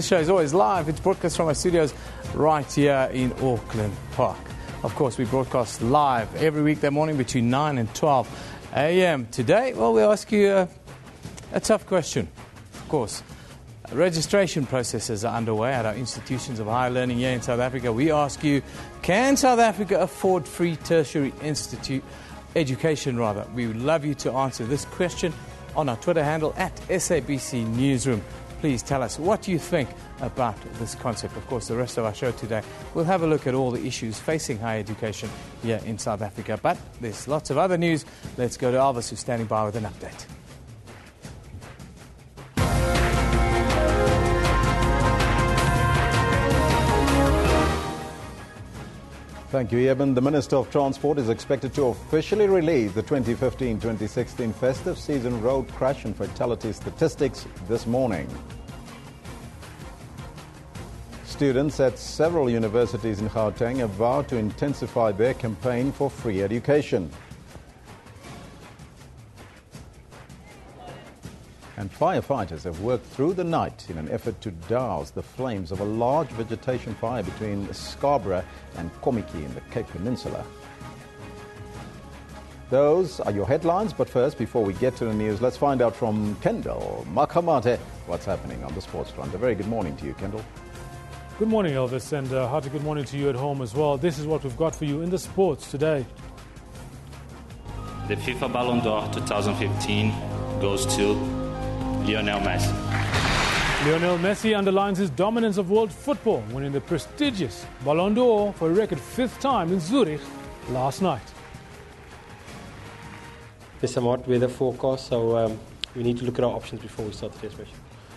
This show is always live. It's broadcast from our studios right here in Auckland Park. Of course, we broadcast live every weekday morning between 9 and 12 a.m. Today, well, we ask you a tough question. Of course, registration processes are underway at our institutions of higher learning here in South Africa. We ask you, can South Africa afford free tertiary education? We would love you to answer this question on our Twitter handle at SABC Newsroom. Please tell us what you think about this concept. Of course, the rest of our show today, we'll have a look at all the issues facing higher education here in South Africa. But there's lots of other news. Let's go to Elvis, who's standing by with an update. Thank you, Eben. The Minister of Transport is expected to officially release the 2015-2016 festive season road crash and fatality statistics this morning. Students at several universities in Gauteng have vowed to intensify their campaign for free education. And firefighters have worked through the night in an effort to douse the flames of a large vegetation fire between Scarborough and Kommetjie in the Cape Peninsula. Those are your headlines, but first, before we get to the news, let's find out from Kendall Makamate what's happening on the sports front. A very good morning to you, Kendall. Good morning, Elvis, and hearty good morning to you at home as well. This is what we've got for you in the sports today. The FIFA Ballon d'Or 2015 goes to Lionel Messi. Lionel Messi underlines his dominance of world football, winning the prestigious Ballon d'Or for a record fifth time in Zurich last night. There's some hot weather forecast, so we need to look at our options before we start the test match.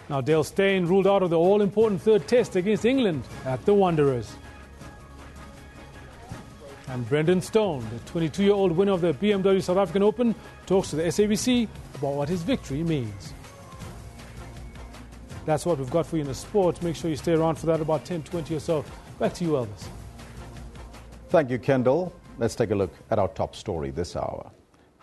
Now, Dale Steyn ruled out of the all-important third test against England at the Wanderers. And Brendan Stone, the 22-year-old winner of the BMW South African Open, talks to the SABC about what his victory means. That's what we've got for you in the sports. Make sure you stay around for that, about 10:20 or so. Back to you, Elvis. Thank you, Kendall. Let's take a look at our top story this hour.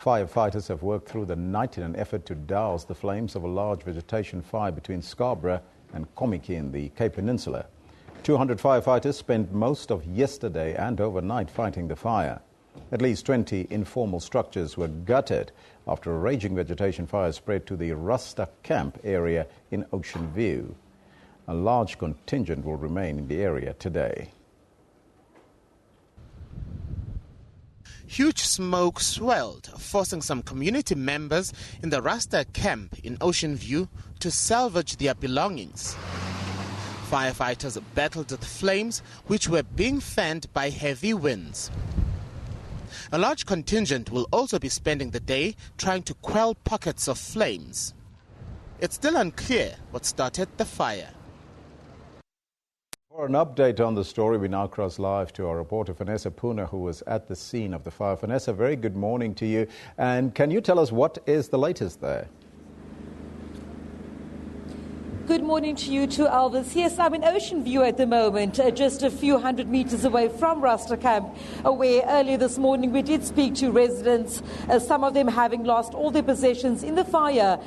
Firefighters have worked through the night in an effort to douse the flames of a large vegetation fire between Scarborough and Kommetjie in the Cape Peninsula. 200 firefighters spent most of yesterday and overnight fighting the fire. At least 20 informal structures were gutted after a raging vegetation fire spread to the Rasta camp area in Ocean View. A large contingent will remain in the area today. Huge smoke swelled, forcing some community members in the Rasta camp in Ocean View to salvage their belongings. Firefighters battled with flames which were being fanned by heavy winds. A large contingent will also be spending the day trying to quell pockets of flames. It's still unclear what started the fire. For an update on the story, we now cross live to our reporter Vanessa Puna, who was at the scene of the fire. Vanessa, very good morning to you. And can you tell us what is the latest there? Good morning to you too, Elvis. Yes, I'm in Ocean View at the moment, just a few hundred meters away from Rasta Camp, where earlier this morning we did speak to residents, some of them having lost all their possessions in the fire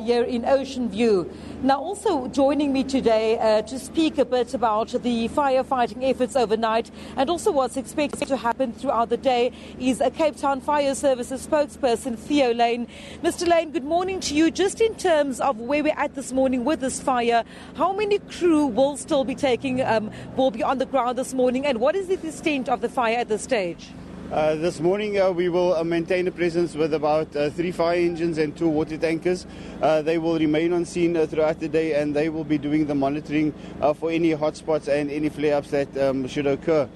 here in Ocean View. Now, also joining me today to speak a bit about the firefighting efforts overnight and also what's expected to happen throughout the day is a Cape Town Fire Services spokesperson, Theo Lane. Mr. Lane, good morning to you. Just in terms of where we're at this morning with this fire, how many crew will still be will be on the ground this morning, and what is the extent of the fire at this stage? This morning we will maintain a presence with about 3 fire engines and 2 water tankers. They will remain on scene throughout the day, and they will be doing the monitoring for any hotspots and any flare-ups that should occur.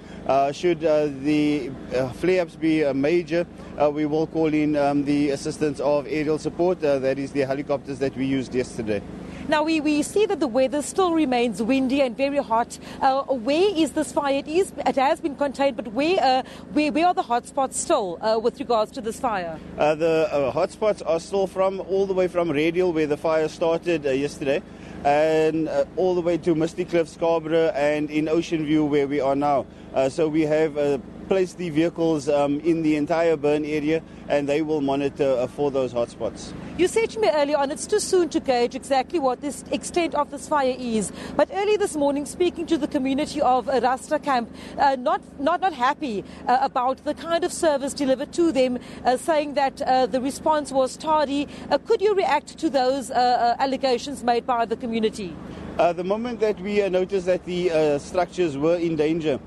Should the flare-ups be major, we will call in the assistance of aerial support, that is the helicopters that we used yesterday. Now, we see that the weather still remains windy and very hot. Where is this fire? It has been contained, but where are the hotspots still with regards to this fire? The hotspots are still all the way from Radial, where the fire started yesterday, and all the way to Misty Cliff, Scarborough, and in Ocean View, where we are now. So we have place the vehicles in the entire burn area, and they will monitor for those hotspots. You said to me earlier on it's too soon to gauge exactly what the extent of this fire is. But early this morning, speaking to the community of Rasta Camp, not happy about the kind of service delivered to them, saying that the response was tardy. Could you react to those allegations made by the community? The moment that we noticed that the structures were in danger,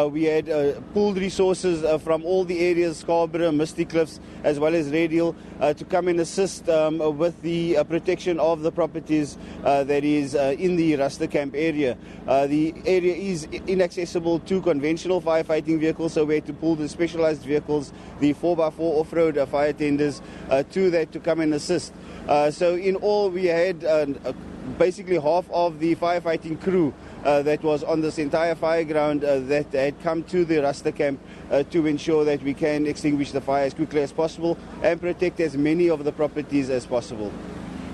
we had pooled resources from all the areas, Scarborough, Misty Cliffs, as well as Radial, to come and assist with the protection of the properties that is in the Rasta Camp area. The area is inaccessible to conventional firefighting vehicles, so we had to pull the specialized vehicles, the 4x4 off-road fire tenders, to that to come and assist. So in all, we had basically half of the firefighting crew that was on this entire fire ground that had come to the Rasta Camp to ensure that we can extinguish the fire as quickly as possible and protect as many of the properties as possible.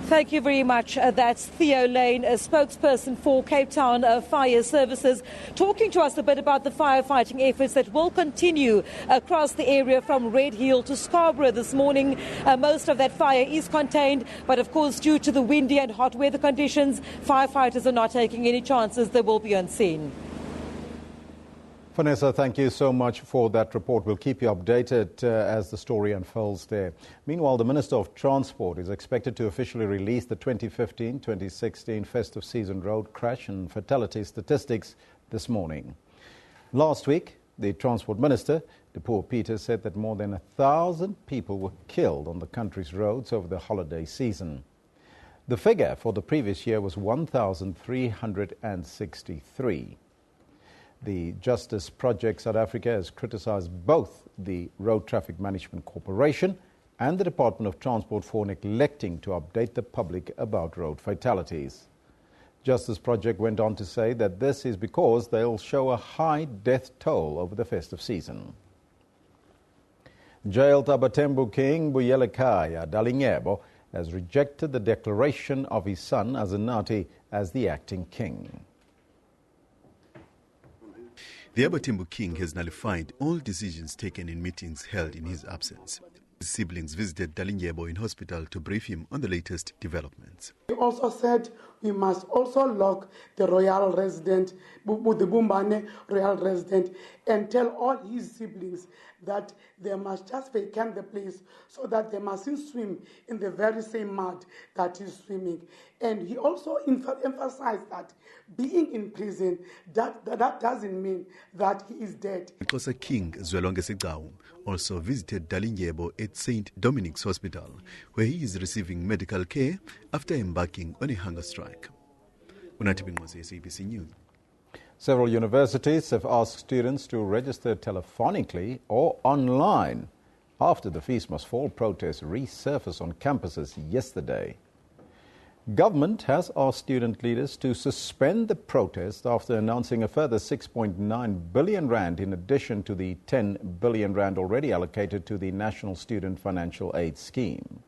Thank you very much. That's Theo Lane, a spokesperson for Cape Town Fire Services, talking to us a bit about the firefighting efforts that will continue across the area from Red Hill to Scarborough this morning. Most of that fire is contained, but of course, due to the windy and hot weather conditions, firefighters are not taking any chances. They will be on scene. Vanessa, thank you so much for that report. We'll keep you updated as the story unfolds there. Meanwhile, the Minister of Transport is expected to officially release the 2015-2016 festive season road crash and fatality statistics this morning. Last week, the Transport Minister, Dipuo Peter, said that more than 1,000 people were killed on the country's roads over the holiday season. The figure for the previous year was 1,363. The Justice Project South Africa has criticised both the Road Traffic Management Corporation and the Department of Transport for neglecting to update the public about road fatalities. Justice Project went on to say that this is because they'll show a high death toll over the festive season. Jailed Abatembu King Buyelekaya Dalinyebo has rejected the declaration of his son Azanati as the acting king. The Abatembu King has nullified all decisions taken in meetings held in his absence. His siblings visited Dalinyebo in hospital to brief him on the latest developments. He also said we must also lock the royal resident, the Bumbane royal resident, and tell all his siblings that they must just vacate the place so that they mustn't swim in the very same mud that he's swimming. And he also emphasized that being in prison, that doesn't mean that he is dead. Xhosa King Zwelonge Sigcawu also visited Dalinyebo at St. Dominic's Hospital, where he is receiving medical care after embarking on a hunger strike. Unati Bingwazi, SABC News. Several universities have asked students to register telephonically or online after the Feast Must Fall protest resurfaced on campuses yesterday. Government has asked student leaders to suspend the protest after announcing a further 6.9 billion rand in addition to the 10 billion rand already allocated to the National Student Financial Aid Scheme.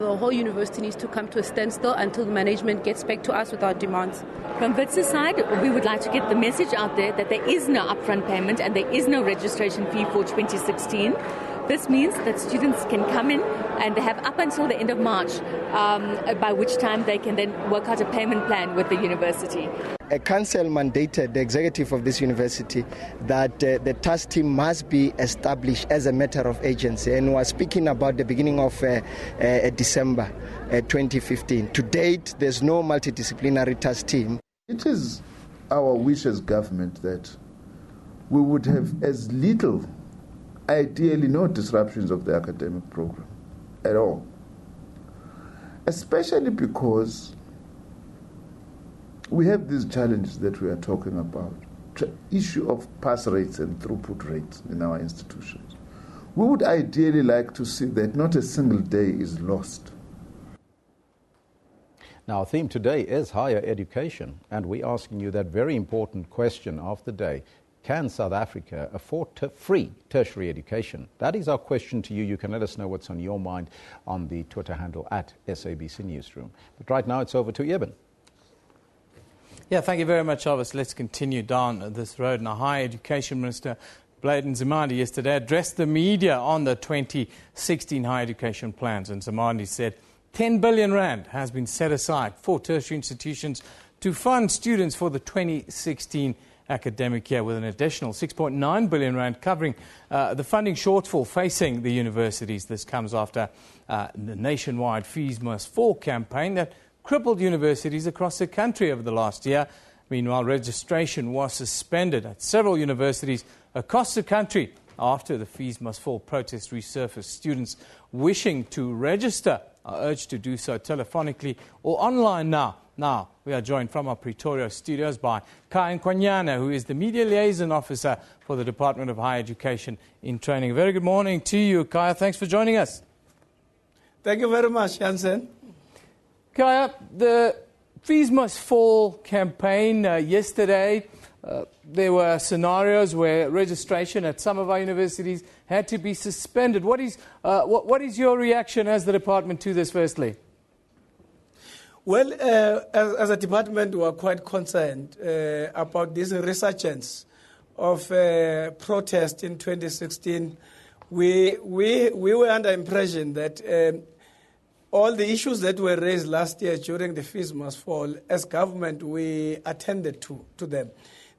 The whole university needs to come to a standstill until the management gets back to us with our demands. From WITS's side, we would like to get the message out there that there is no upfront payment and there is no registration fee for 2016. This means that students can come in and they have up until the end of March, by which time they can then work out a payment plan with the university. A council mandated the executive of this university that the task team must be established as a matter of agency, and we're speaking about the beginning of December 2015. To date, there's no multidisciplinary task team. It is our wish as government that we would have as little, ideally no disruptions of the academic program at all, especially because we have these challenges that we are talking about, issue of pass rates and throughput rates in our institutions. We would ideally like to see that not a single day is lost. Now, our theme today is higher education, and we're asking you that very important question of the day. Can South Africa afford free tertiary education? That is our question to you. You can let us know what's on your mind on the Twitter handle @SABC Newsroom. But right now, it's over to Eben. Yeah, thank you very much, Elvis. Let's continue down this road. Now, Higher Education Minister Bladen Nzimande yesterday addressed the media on the 2016 higher education plans, and Nzimande said 10 billion rand has been set aside for tertiary institutions to fund students for the 2016 academic year, with an additional 6.9 billion rand covering the funding shortfall facing the universities. This comes after the nationwide Fees Must Fall campaign that crippled universities across the country over the last year. Meanwhile, registration was suspended at several universities across the country after the Fees Must Fall protest resurfaced. Students wishing to register are urged to do so telephonically or online now. Now, we are joined from our Pretoria studios by Kaya Nkwanyana, who is the Media Liaison Officer for the Department of Higher Education in Training. Very good morning to you, Kaya. Thanks for joining us. Thank you very much, Jansen. Kaya, the Fees Must Fall campaign yesterday, there were scenarios where registration at some of our universities had to be suspended. What is your reaction as the department to this, firstly? Well, as a department, we are quite concerned about this resurgence of protest in 2016. We were under impression that all the issues that were raised last year during the Fees Must Fall, as government, we attended to them.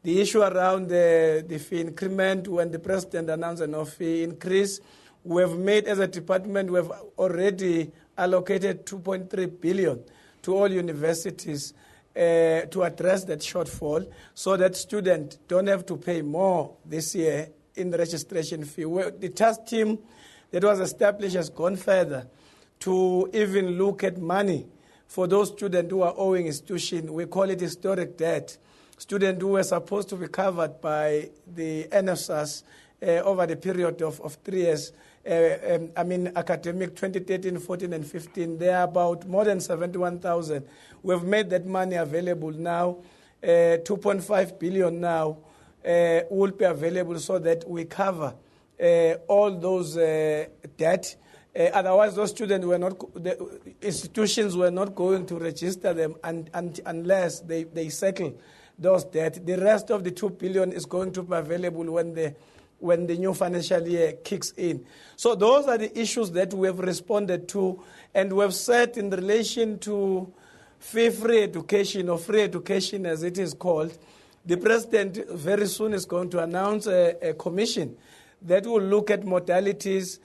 The issue around the fee increment, when the president announced a no fee increase, we have made, as a department, we have already allocated 2.3 billion to all universities to address that shortfall, so that students don't have to pay more this year in the registration fee. The task team that was established has gone further to even look at money for those students who are owing institution. We call it historic debt. Students who were supposed to be covered by the NSFAS over the period of 3 years. Academic 2013, 14 and 15, they are about more than 71,000. We have made that money available now. 2.5 billion now will be available so that we cover all those debt. Otherwise, those students the institutions were not going to register them unless they settle those debt. The rest of the 2 billion is going to be available when the new financial year kicks in. So those are the issues that we have responded to, and we have said in relation to fee-free education, or free education as it is called, the president very soon is going to announce a commission that will look at modalities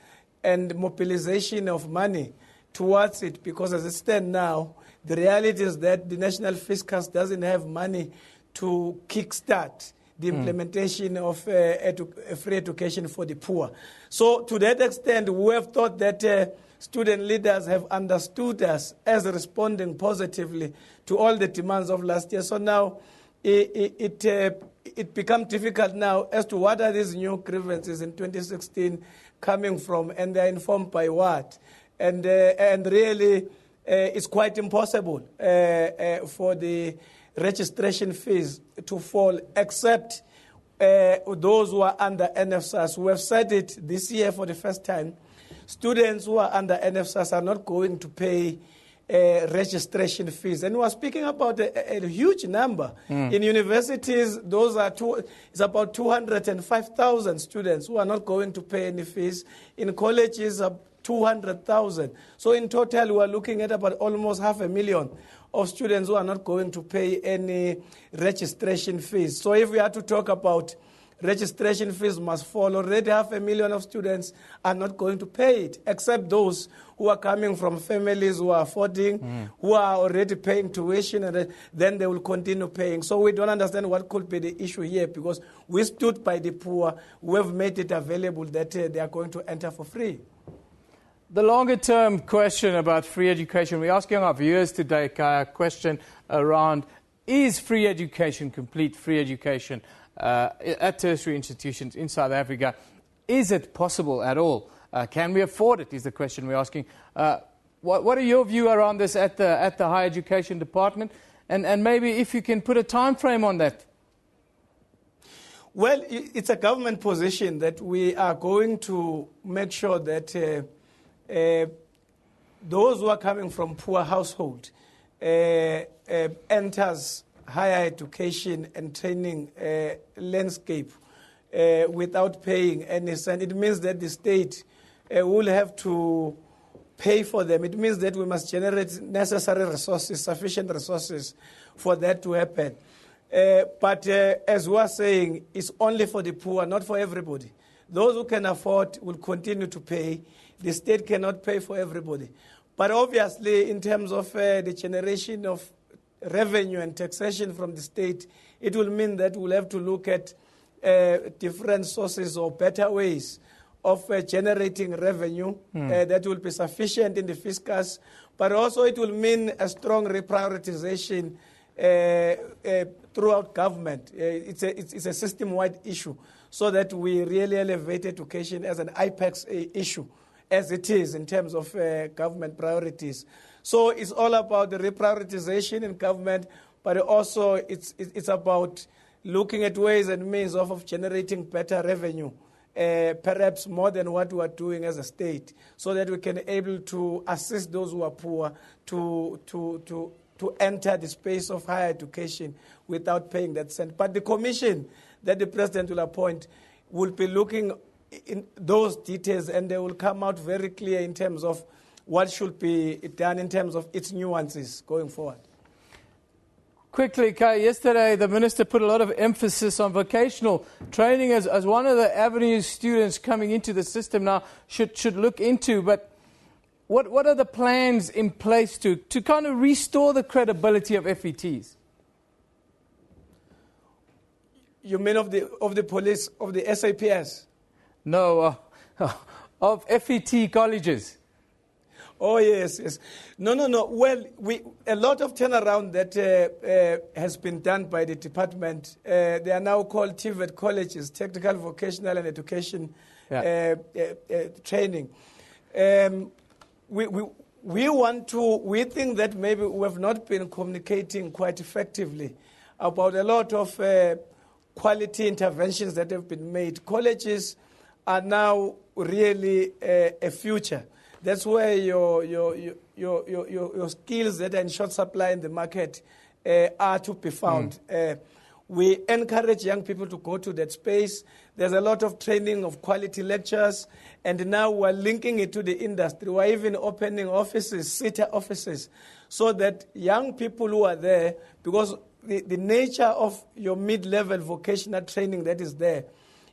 and mobilization of money towards it, because as it stands now, the reality is that the National Fiscus doesn't have money to kickstart the implementation of free education for the poor. So to that extent, we have thought that student leaders have understood us as responding positively to all the demands of last year. So now it becomes difficult now as to what are these new grievances in 2016 coming from, and they are informed by what. And really, it's quite impossible for the registration fees to fall, except those who are under NSFAS. We have said it this year for the first time. Students who are under NSFAS are not going to pay registration fees. And we are speaking about a huge number. In universities, it's about 205,000 students who are not going to pay any fees. In colleges, 200,000. So in total, we are looking at about almost 500,000 of students who are not going to pay any registration fees. So if we are to talk about registration fees must fall, already 500,000 of students are not going to pay it, except those who are coming from families who are affording, who are already paying tuition, and then they will continue paying. So we don't understand what could be the issue here, because we stood by the poor. We have made it available that they are going to enter for free. The longer-term question about free education, we're asking our viewers today, Kaya, a question around, is free education, complete free education at tertiary institutions in South Africa, is it possible at all? Can we afford it, is the question we're asking. What are your views around this at the Higher Education Department? And maybe if you can put a time frame on that. Well, it's a government position that we are going to make sure that those who are coming from poor households enters higher education and training landscape without paying any cent. It means that the state will have to pay for them. It means that we must generate necessary resources, sufficient resources for that to happen. But as we are saying, it's only for the poor, not for everybody. Those who can afford will continue to pay. The state cannot pay for everybody. But obviously, in terms of the generation of revenue and taxation from the state, it will mean that we'll have to look at different sources or better ways of generating revenue that will be sufficient in the fiscus, but also it will mean a strong reprioritization throughout government. It's a system-wide issue, so that we really elevate education as an IPEX issue, as it is in terms of government priorities. So it's all about the reprioritization in government, but also it's about looking at ways and means of generating better revenue, perhaps more than what we are doing as a state, so that we can able to assist those who are poor to enter the space of higher education without paying that cent. But the commission that the president will appoint will be looking in those details, and they will come out very clear in terms of what should be done in terms of its nuances going forward. Quickly, Kai, yesterday the minister put a lot of emphasis on vocational training as one of the avenues students coming into the system now should look into. But what are the plans in place to kind of restore the credibility of FETs? You mean of the police, of the SAPS? No, of FET colleges. Oh, yes. No. Well, a lot of turnaround that has been done by the department. They are now called TVET colleges, Technical, Vocational and Education Training. We think that maybe we have not been communicating quite effectively about a lot of quality interventions that have been made. Colleges are now really a future. That's where your skills that are in short supply in the market are to be found. We encourage young people to go to that space. There's a lot of training of quality lectures, and now we're linking it to the industry. We're even opening offices, SETA offices, so that young people who are there, because the nature of your mid-level vocational training that is there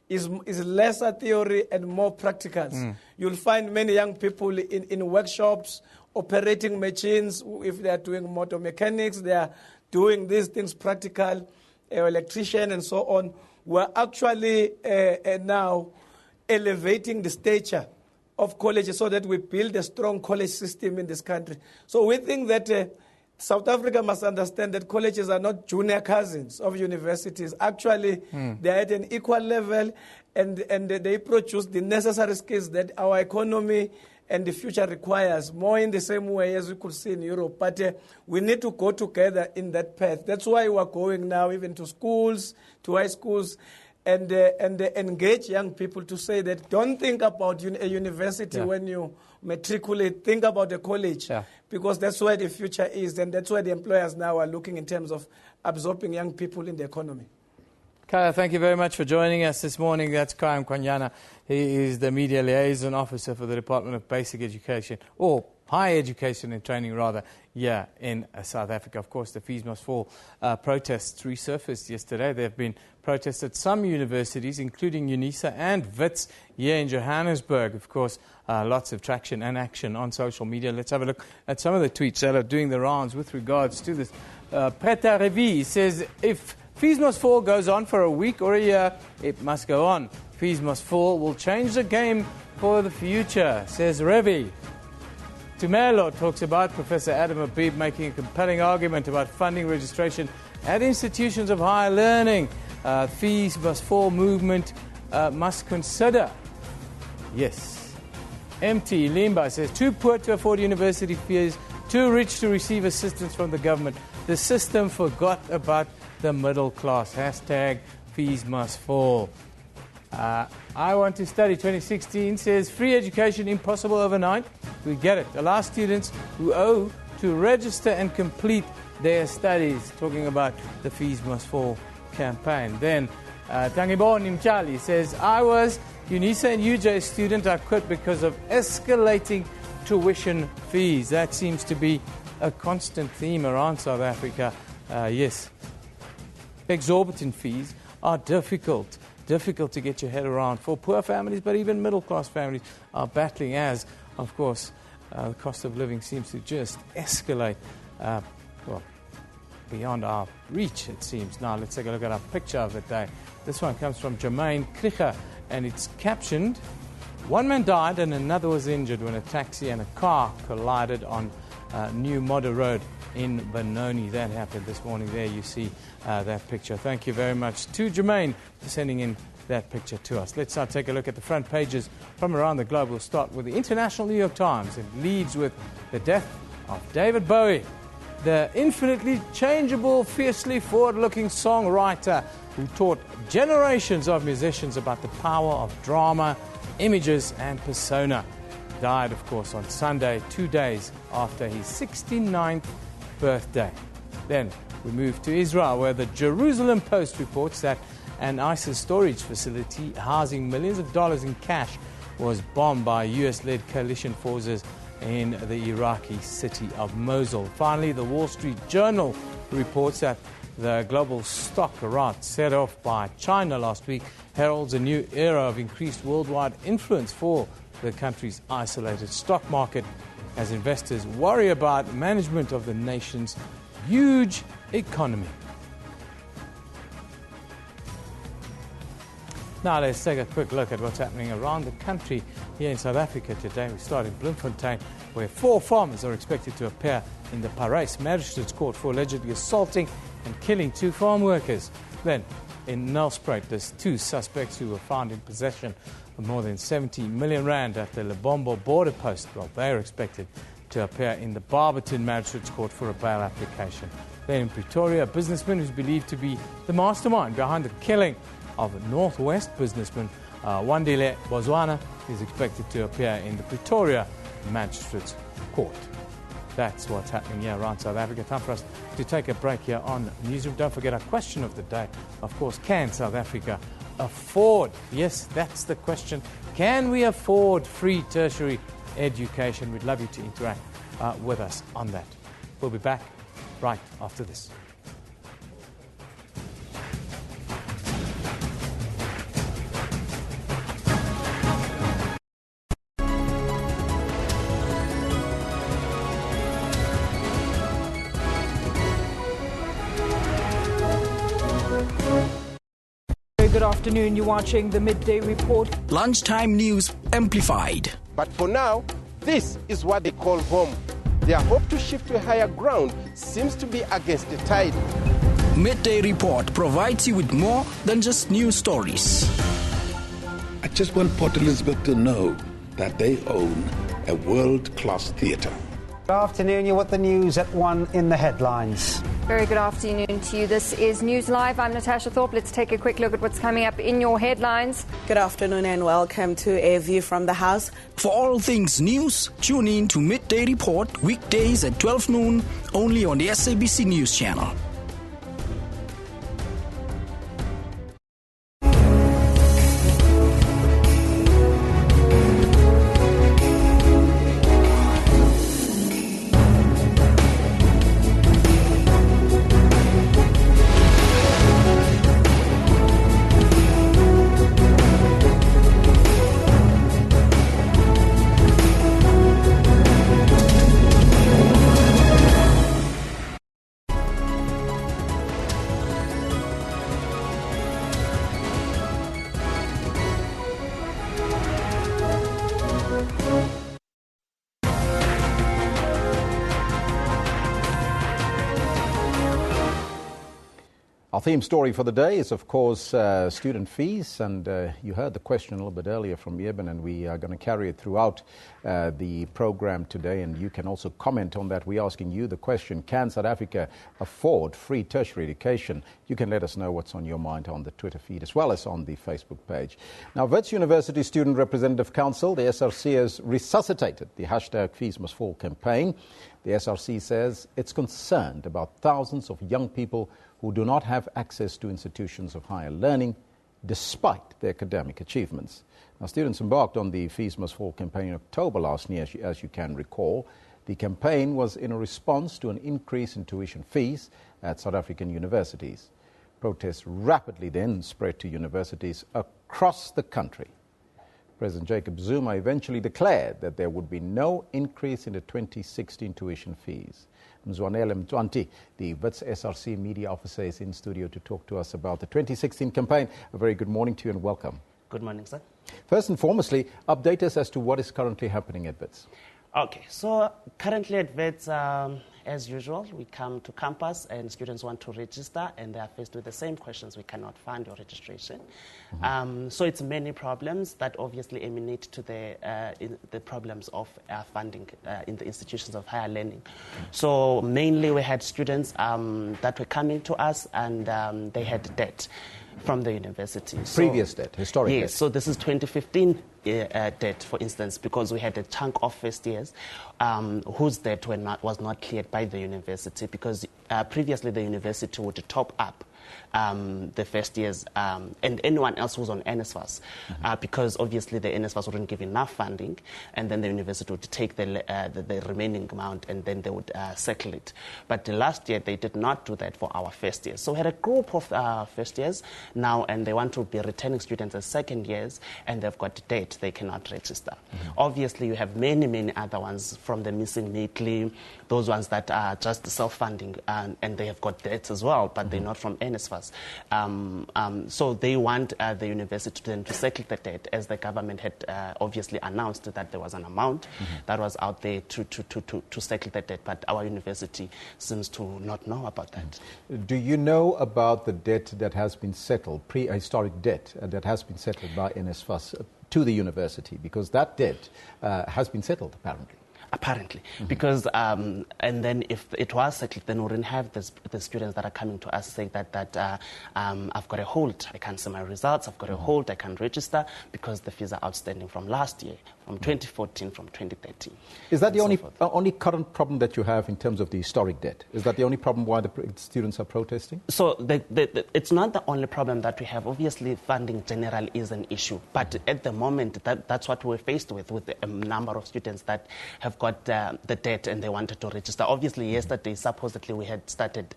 is lesser theory and more practicals. You'll find many young people in workshops, operating machines. If they are doing motor mechanics, they are doing these things practical, electrician and so on. We're actually now elevating the stature of colleges so that we build a strong college system in this country. So we think that South Africa must understand that colleges are not junior cousins of universities. Actually, they are at an equal level, and they produce the necessary skills that our economy and the future requires, more in the same way as we could see in Europe. But we need to go together in that path. That's why we're going now even to schools, to high schools, and engage young people to say that don't think about a university when you matriculate, think about a college, because that's where the future is, and that's where the employers now are looking in terms of absorbing young people in the economy. Kaya, thank you very much for joining us this morning. That's Kaya Mkwanyana. He is the Media Liaison Officer for the Department of Basic Education, or Higher Education and Training, rather, in South Africa. Of course, the Fees Must Fall protests resurfaced yesterday. There have been protests at some universities, including UNISA and WITS here in Johannesburg. Of course, lots of traction and action on social media. Let's have a look at some of the tweets that are doing the rounds with regards to this. Preta Revi says, if Fees Must Fall goes on for a week or a year, it must go on. Fees Must Fall will change the game for the future, says Revi. Tumelo talks about Professor Adam Habib making a compelling argument about funding registration at institutions of higher learning. Fees Must Fall movement must consider. Yes. MT Limba says, too poor to afford university fees, too rich to receive assistance from the government. The system forgot about the middle class. Hashtag Fees Must Fall. I Want to Study 2016 says, free education impossible overnight. We get it. Allow students who owe to register and complete their studies, talking about the Fees Must Fall campaign. Then Tangibon Nimchali says, I was UNISA and UJ student. I quit because of escalating tuition fees. That seems to be a constant theme around South Africa. Yes, exorbitant fees are difficult to get your head around for poor families, but even middle-class families are battling as, of course, the cost of living seems to just escalate, beyond our reach, it seems. Now, let's take a look at our picture of the day. This one comes from Jermaine Kricher, and it's captioned, one man died and another was injured when a taxi and a car collided on New Modder Road in Benoni. That happened this morning. There you see that picture. Thank you very much to Jermaine for sending in that picture to us. Let's now take a look at the front pages from around the globe. We'll start with the International New York Times. It leads with the death of David Bowie, the infinitely changeable, fiercely forward-looking songwriter who taught generations of musicians about the power of drama, images and persona. Died, of course, on Sunday, 2 days after his 69th birthday. Then we move to Israel, where the Jerusalem Post reports that an ISIS storage facility housing millions of dollars in cash was bombed by US-led coalition forces in the Iraqi city of Mosul. Finally, the Wall Street Journal reports that the global stock rout set off by China last week heralds a new era of increased worldwide influence for the country's isolated stock market as investors worry about management of the nation's huge economy. Now let's take a quick look at what's happening around the country here in South Africa today. We start in Bloemfontein, where 4 farmers are expected to appear in the Parys Magistrates Court for allegedly assaulting and killing 2 farm workers. Then in Nelspruit, there's 2 suspects who were found in possession of more than 70 million rand at the Lebombo border post. Well, they're expected to appear in the Barberton Magistrates Court for a bail application. Then in Pretoria, a businessman who's believed to be the mastermind behind the killing of a Northwest businessman, Wandile Bozwana, is expected to appear in the Pretoria Magistrates Court. That's what's happening here around South Africa. Time for us to take a break here on Newsroom. Don't forget our question of the day. Of course, can South Africa afford? Yes, that's the question. Can we afford free tertiary education? We'd love you to interact with us on that. We'll be back right after this. Good afternoon. You're watching the Midday Report. Lunchtime news amplified. But for now, this is what they call home. Their hope to shift to higher ground seems to be against the tide. Midday Report provides you with more than just news stories. I just want Port Elizabeth to know that they own a world-class theatre. Good afternoon. You're with the news at 1 in the headlines. Very good afternoon to you. This is News Live. I'm Natasha Thorpe. Let's take a quick look at what's coming up in your headlines. Good afternoon and welcome to A View from the House. For all things news, tune in to Midday Report weekdays at 12 noon only on the SABC News channel. Our theme story for the day is, of course, student fees, and you heard the question a little bit earlier from Yeben, and we are going to carry it throughout the program today, and you can also comment on that. We're asking you the question, can South Africa afford free tertiary education? You can let us know what's on your mind on the Twitter feed as well as on the Facebook page. Now, Wits University Student Representative Council, the SRC, has resuscitated the hashtag Fees Must Fall campaign. The SRC says it's concerned about thousands of young people who do not have access to institutions of higher learning despite their academic achievements. Now, students embarked on the Fees Must Fall campaign in October last year, as you can recall. The campaign was in a response to an increase in tuition fees at South African universities. Protests rapidly then spread to universities across the country. President Jacob Zuma eventually declared that there would be no increase in the 2016 tuition fees. Mzwanele Mtwanti, the WITS SRC media officer, is in studio to talk to us about the 2016 campaign. A very good morning to you and welcome. Good morning, sir. First and foremostly, update us as to what is currently happening at WITS. Okay, so currently at WITS, as usual, we come to campus and students want to register and they are faced with the same questions. We cannot fund your registration. So it's many problems that obviously emanate to the problems of funding in the institutions of higher learning. So mainly we had students that were coming to us and they had debt from the university. Previous debt, historic debt. Yes, so this is 2015 debt, for instance, because we had a chunk of first years whose debt was not cleared by the university because previously the university would top up the first years and anyone else who's on NSFAS because obviously the NSFAS wouldn't give enough funding and then the university would take the remaining amount and then they would settle it. But last year they did not do that for our first years. So we had a group of first years now and they want to be returning students as second years and they've got debt, they cannot register. Obviously you have many other ones from the missing neatly, those ones that are just self-funding and they have got debts as well, but they're not from NSFAS. So they want the university then to settle the debt, as the government had obviously announced that there was an amount that was out there to settle the debt, but our university seems to not know about that. Do you know about the debt that has been settled, prehistoric debt that has been settled by NSFAS to the university? Because that debt has been settled, apparently. Apparently, because and then if it was settled, then we wouldn't have the students that are coming to us saying that I've got a hold, I can't see my results, I've got a hold, I can't register because the fees are outstanding from last year, from 2014, from 2013. Is that the only current problem that you have in terms of the historic debt? Is that the only problem why the students are protesting? So it's not the only problem that we have. Obviously, funding general is an issue, but at the moment, that's what we're faced with a number of students that have got the debt and they wanted to register. Obviously, yesterday, supposedly, we had started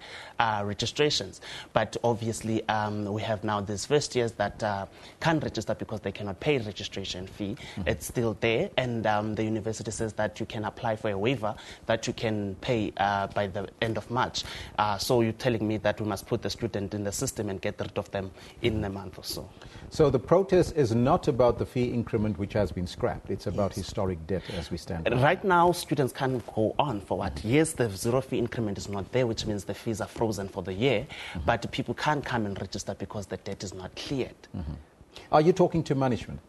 registrations, but obviously, we have now these first years that can't register because they cannot pay registration fee. It's still there, and the university says that you can apply for a waiver that you can pay by the end of March. So you're telling me that we must put the student in the system and get rid of them in a month or so. So the protest is not about the fee increment which has been scrapped. It's about historic debt as we stand. Right now, students can't go on for what? Yes, the zero fee increment is not there, which means the fees are frozen for the year, but people can't come and register because the debt is not cleared. Are you talking to management?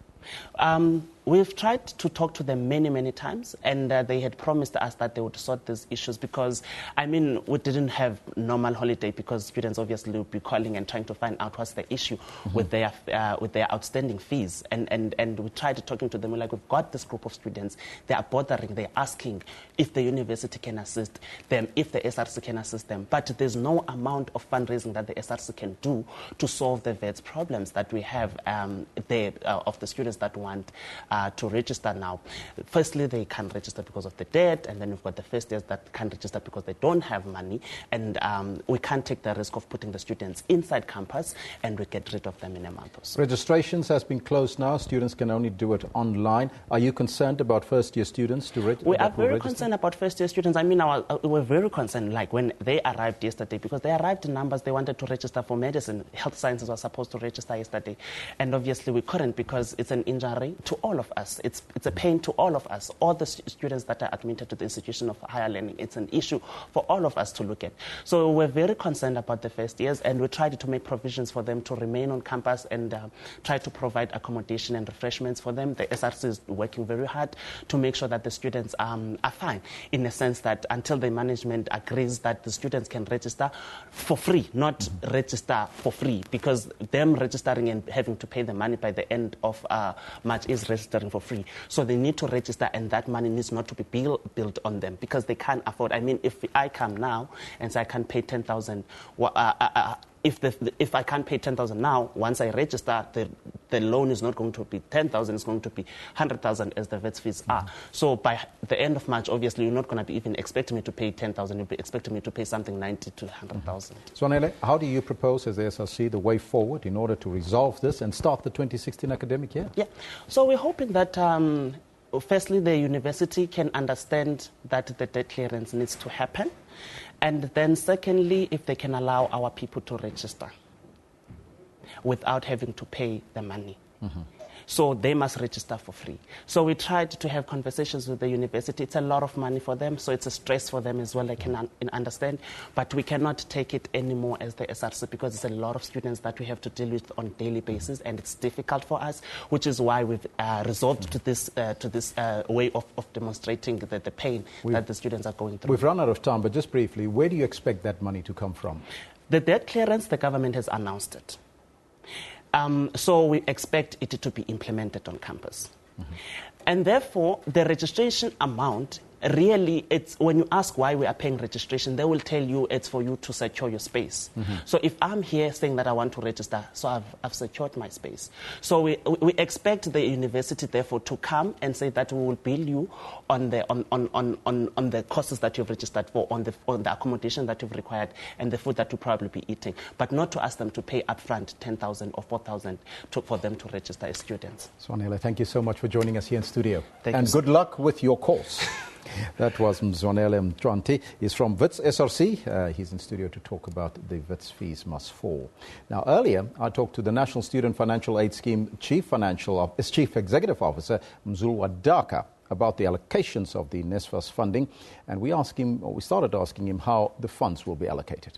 We've tried to talk to them many times, and they had promised us that they would sort these issues because, I mean, we didn't have normal holiday because students obviously would be calling and trying to find out what's the issue with their outstanding fees. And we tried talking to them, we're like, we've got this group of students, they are bothering, they're asking if the university can assist them, if the SRC can assist them, but there's no amount of fundraising that the SRC can do to solve the VETS problems that we have there of the students that want to register now. Firstly, they can't register because of the debt, and then we've got the first years that can't register because they don't have money, and we can't take the risk of putting the students inside campus and we get rid of them in a month or so. Registrations has been closed now. Students can only do it online. Are you concerned about first-year students to register? We are very concerned about first-year students. I mean, we're very concerned, like when they arrived yesterday, because they arrived in numbers, they wanted to register for medicine. Health sciences was supposed to register yesterday, and obviously we couldn't because it's an injury to all of us. It's a pain to all of us, all the students that are admitted to the institution of higher learning. It's an issue for all of us to look at. So we're very concerned about the first years, and we tried to make provisions for them to remain on campus and try to provide accommodation and refreshments for them. The SRC is working very hard to make sure that the students are fine, in the sense that until the management agrees that the students can register for free, not register for free, because them registering and having to pay the money by the end of March is registering for free. So they need to register, and that money needs not to be built on them because they can't afford. I mean, if I come now and say I can't pay 10,000, if I can't pay 10,000 now, once I register, the loan is not going to be 10,000, it's going to be 100,000 as the VETS fees are. So by the end of March, obviously, you're not going to be even expecting me to pay 10,000, you'll be expecting me to pay something 90 to 100,000. Swanele, how do you propose as the SRC the way forward in order to resolve this and start the 2016 academic year? Yeah, so we're hoping that firstly, the university can understand that the debt clearance needs to happen. And then secondly, if they can allow our people to register without having to pay the money. So they must register for free. So we tried to have conversations with the university. It's a lot of money for them, so it's a stress for them as well. They can understand. But we cannot take it anymore as the SRC because it's a lot of students that we have to deal with on a daily basis, and it's difficult for us, which is why we've resolved to this way of demonstrating the pain that the students are going through. We've run out of time, but just briefly, where do you expect that money to come from? The debt clearance, the government has announced it. So we expect it to be implemented on campus. And therefore, the registration amount, really, it's when you ask why we are paying registration, they will tell you it's for you to secure your space. So if I'm here saying that I want to register, so I've secured my space. So we expect the university, therefore, to come and say that we will bill you on the courses that you've registered for, on the accommodation that you've required, and the food that you'll probably be eating, but not to ask them to pay upfront 10,000 or 4,000 for them to register as students. Swanele, thank you so much for joining us here in studio. Thank and you. Good luck with your course. That was Mzwanele Mtwanti. He's from WITS SRC. He's in studio to talk about the WITS fees must fall. Now, earlier, I talked to the National Student Financial Aid Scheme Chief Executive Officer, Mzulwa Dakar, about the allocations of the NSFAS funding. And we started asking him how the funds will be allocated.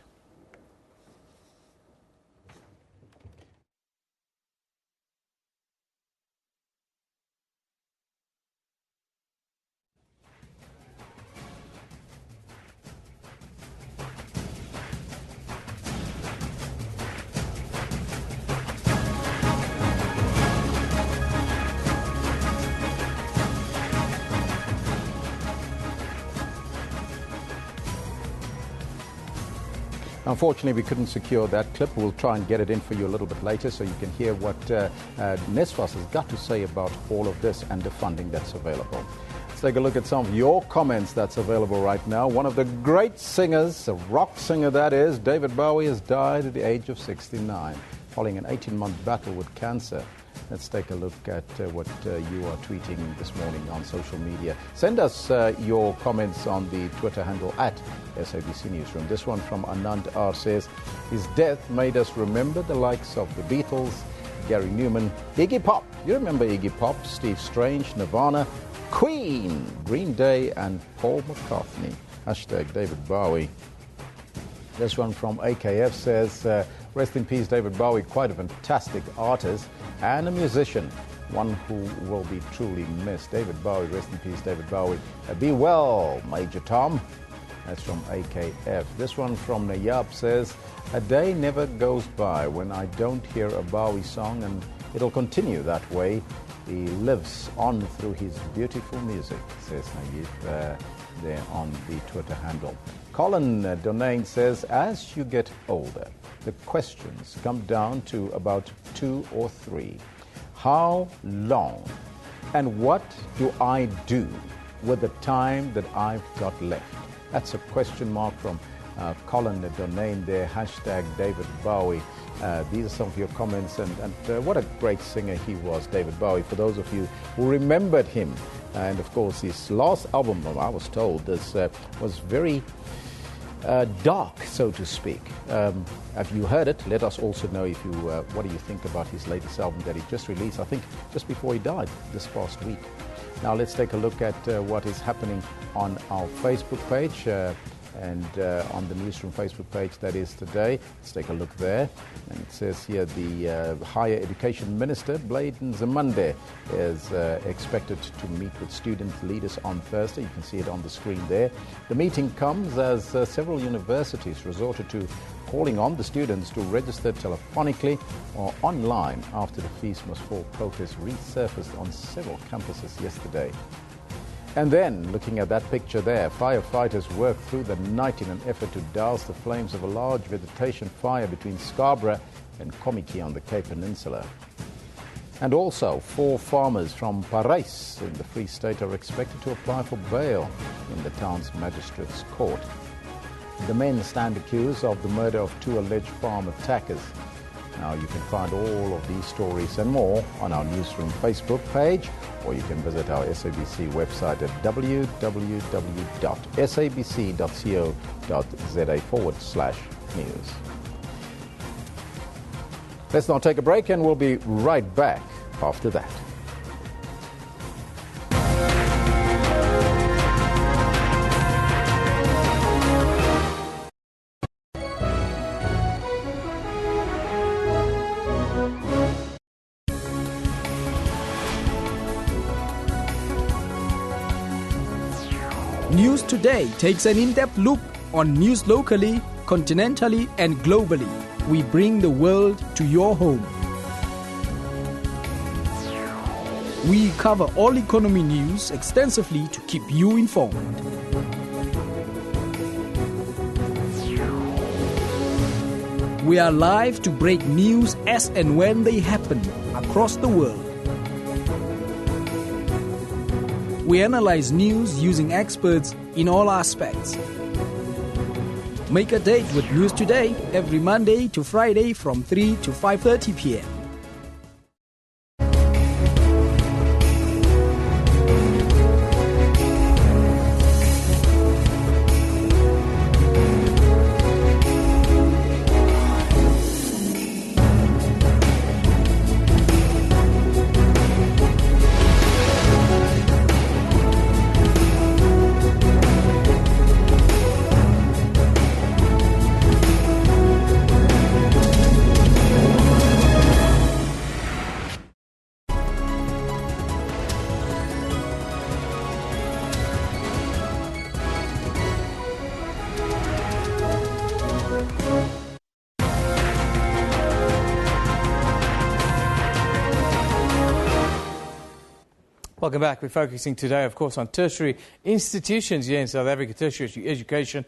Unfortunately, we couldn't secure that clip. We'll try and get it in for you a little bit later so you can hear what NSFAS has got to say about all of this and the funding that's available. Let's take a look at some of your comments that's available right now. One of the great singers, a rock singer that is, David Bowie, has died at the age of 69, following an 18-month battle with cancer. Let's take a look at what you are tweeting this morning on social media. Send us your comments on the Twitter handle at SABC Newsroom. This one from Anand R says, his death made us remember the likes of the Beatles, Gary Newman, Iggy Pop. You remember Iggy Pop, Steve Strange, Nirvana, Queen, Green Day, and Paul McCartney. Hashtag David Bowie. This one from AKF says, rest in peace, David Bowie, quite a fantastic artist and a musician, one who will be truly missed. David Bowie, rest in peace, David Bowie. Be well, Major Tom. That's from AKF. This one from Nayab says, a day never goes by when I don't hear a Bowie song, and it'll continue that way. He lives on through his beautiful music, says Nayib there on the Twitter handle. Colin Donain says, as you get older, the questions come down to about 2 or 3. How long? And what do I do with the time that I've got left? That's a question mark from Colin Donain there, hashtag David Bowie. These are some of your comments, and what a great singer he was, David Bowie, for those of you who remembered him. And of course, his last album, I was told, this was very dark, so to speak. Have you heard it? Let us also know if you what do you think about his latest album that he just released, I think just before he died this past week. Now let's take a look at what is happening on our Facebook page. And on the Newsroom Facebook page, that is today. Let's take a look there. And it says here the Higher Education Minister, Bladen Zamande, is expected to meet with student leaders on Thursday. You can see it on the screen there. The meeting comes as several universities resorted to calling on the students to register telephonically or online after the Fees Must Fall protest resurfaced on several campuses yesterday. And then, looking at that picture there, firefighters worked through the night in an effort to douse the flames of a large vegetation fire between Scarborough and Komiki on the Cape Peninsula. And also, 4 farmers from Parys in the Free State are expected to apply for bail in the town's magistrates' court. The men stand accused of the murder of 2 alleged farm attackers. Now, you can find all of these stories and more on our Newsroom Facebook page, or you can visit our SABC website at www.sabc.co.za/news. Let's now take a break, and we'll be right back after that. News Today takes an in-depth look on news locally, continentally, and globally. We bring the world to your home. We cover all economy news extensively to keep you informed. We are live to break news as and when they happen across the world. We analyze news using experts in all aspects. Make a date with News Today every Monday to Friday from 3 to 5:30 p.m. Welcome back. We're focusing today, of course, on tertiary institutions here in South Africa, tertiary education.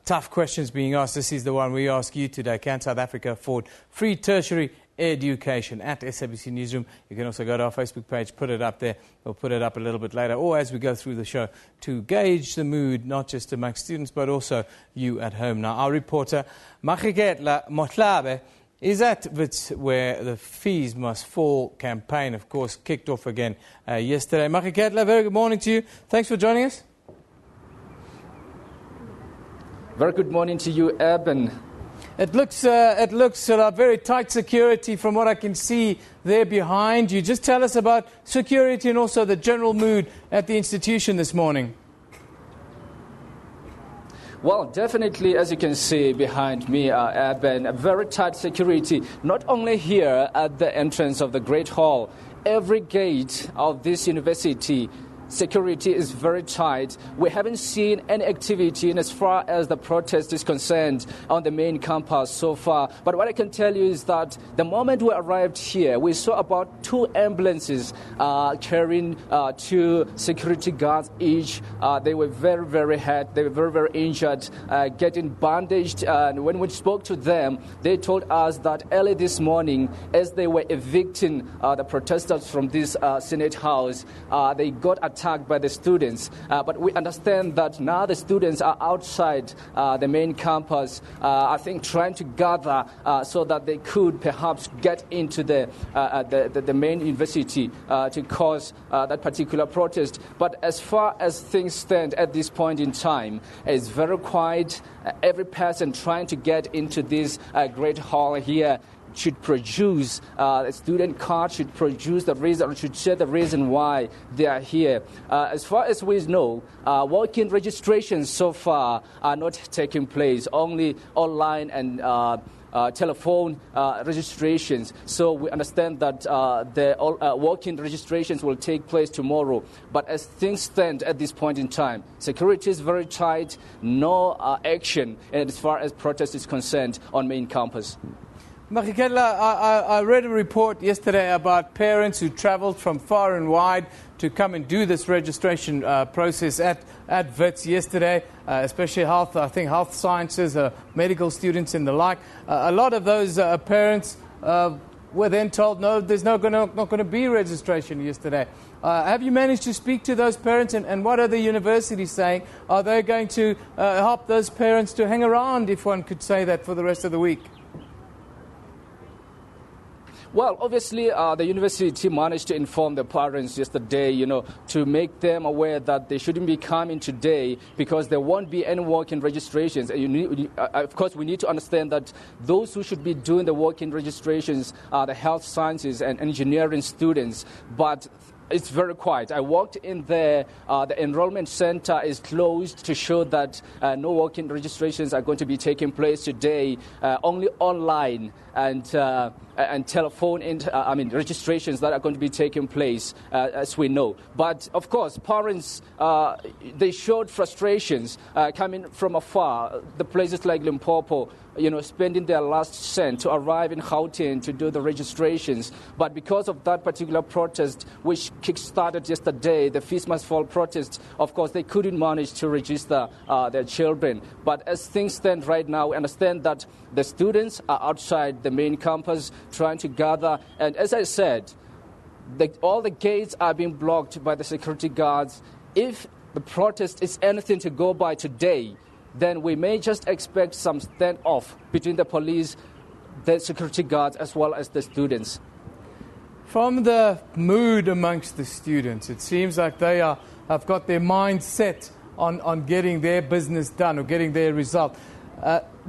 Tough questions being asked. This is the one we ask you today. Can South Africa afford free tertiary education? At SABC Newsroom. You can also go to our Facebook page, put it up there. We'll put it up a little bit later, or as we go through the show, to gauge the mood, not just among students, but also you at home. Now, our reporter, Makiketla Motlabe, is at where the Fees Must Fall campaign, of course, kicked off again yesterday. Makiketla, very good morning to you. Thanks for joining us. Very good morning to you, Eben. It looks very tight security from what I can see there behind you. Just tell us about security and also the general mood at the institution this morning. Well, definitely, as you can see behind me, Eben, a very tight security, not only here at the entrance of the Great Hall. Every gate of this university, security is very tight. We haven't seen any activity in as far as the protest is concerned on the main campus so far. But what I can tell you is that the moment we arrived here, we saw about 2 ambulances carrying 2 security guards each. They were very, very hurt. They were very, very injured, getting bandaged. And when we spoke to them, they told us that early this morning, as they were evicting the protesters from this Senate House, they got attacked by the students, but we understand that now the students are outside the main campus, I think trying to gather so that they could perhaps get into the main university to cause that particular protest. But as far as things stand at this point in time, it's very quiet. Every person trying to get into this great hall here should produce a student card, should produce the reason, or should share the reason why they are here. As far as we know, walk-in registrations so far are not taking place, only online and telephone registrations. So we understand that the walk-in registrations will take place tomorrow. But as things stand at this point in time, security is very tight, no action as far as protest is concerned on main campus. Makikela, I read a report yesterday about parents who travelled from far and wide to come and do this registration process at WITS yesterday, especially health sciences, medical students and the like. A lot of those parents were then told, no, there's not going to be registration yesterday. Have you managed to speak to those parents, and what are the universities saying? Are they going to help those parents to hang around, if one could say that, for the rest of the week? Well, obviously, the university managed to inform the parents yesterday, to make them aware that they shouldn't be coming today because there won't be any walk-in registrations. Of course, we need to understand that those who should be doing the walk-in registrations are the health sciences and engineering students, but it's very quiet. I walked in there. The enrollment center is closed to show that no walk-in registrations are going to be taking place today. Only online and telephone registrations that are going to be taking place, as we know. But of course, parents they showed frustrations coming from afar. The places like Limpopo, spending their last cent to arrive in Gauteng to do the registrations. But because of that particular protest, which kick-started yesterday, the Fees Must Fall protest, of course, they couldn't manage to register their children. But as things stand right now, we understand that the students are outside the main campus trying to gather. And as I said, all the gates are being blocked by the security guards. If the protest is anything to go by today, then we may just expect some standoff between the police, the security guards, as well as the students. From the mood amongst the students, it seems like they have got their mind set on getting their business done or getting their result.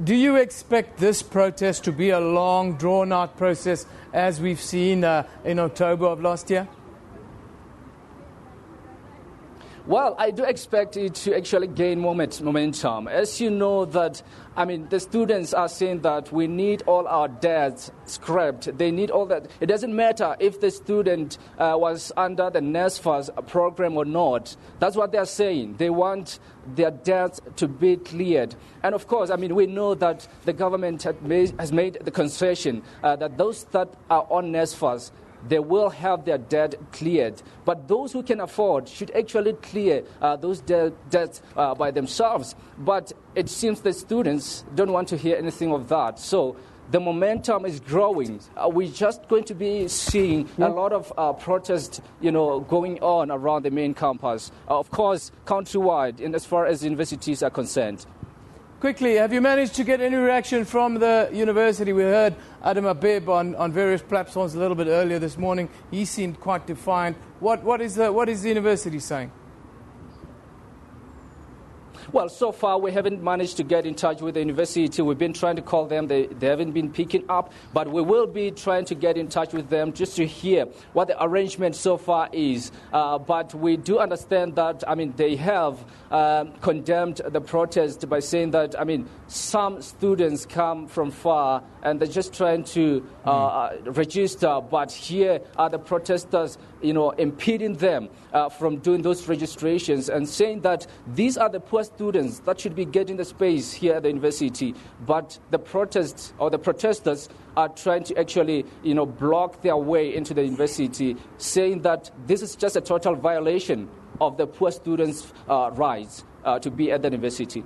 Do you expect this protest to be a long, drawn-out process, as we've seen in October of last year? Well, I do expect it to actually gain momentum. As you know that, the students are saying that we need all our debts scrapped. They need all that. It doesn't matter if the student was under the NSFAS program or not. That's what they're saying. They want their debts to be cleared. And of course, we know that the government has made the concession that those that are on NSFAS, they will have their debt cleared. But those who can afford should actually clear those debts by themselves. But it seems the students don't want to hear anything of that. So the momentum is growing. We're just going to be seeing a lot of protests, going on around the main campus. Of course, countrywide, and as far as universities are concerned. Quickly, have you managed to get any reaction from the university? We heard Adam Abib on various platforms a little bit earlier this morning. He seemed quite defiant. What is the university saying? Well, so far we haven't managed to get in touch with the university. We've been trying to call them. They haven't been picking up. But we will be trying to get in touch with them just to hear what the arrangement so far is. But we do understand that, they have condemned the protest by saying that, some students come from far and they're just trying to register. But here are the protesters, impeding them from doing those registrations and saying that these are the poor students that should be getting the space here at the university. But the protesters are trying to actually, block their way into the university, saying that this is just a total violation of the poor students' rights to be at the university.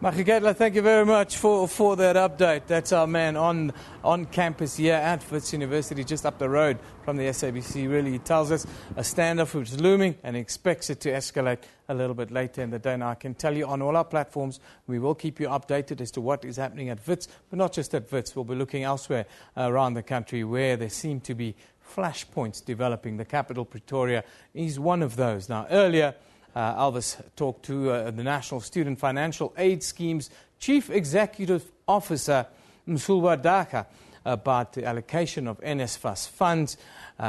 Makikela, thank you very much for that update. That's our man on campus here at Wits University, just up the road from the SABC. Really, he tells us a standoff is looming and expects it to escalate a little bit later in the day. Now, I can tell you on all our platforms, we will keep you updated as to what is happening at Wits, but not just at Wits. We'll be looking elsewhere around the country where there seem to be flashpoints developing. The capital, Pretoria, is one of those. Now, earlier, Elvis talked to the National Student Financial Aid Scheme's Chief Executive Officer, Msulwa Dakar. about the allocation of NSFAS funds.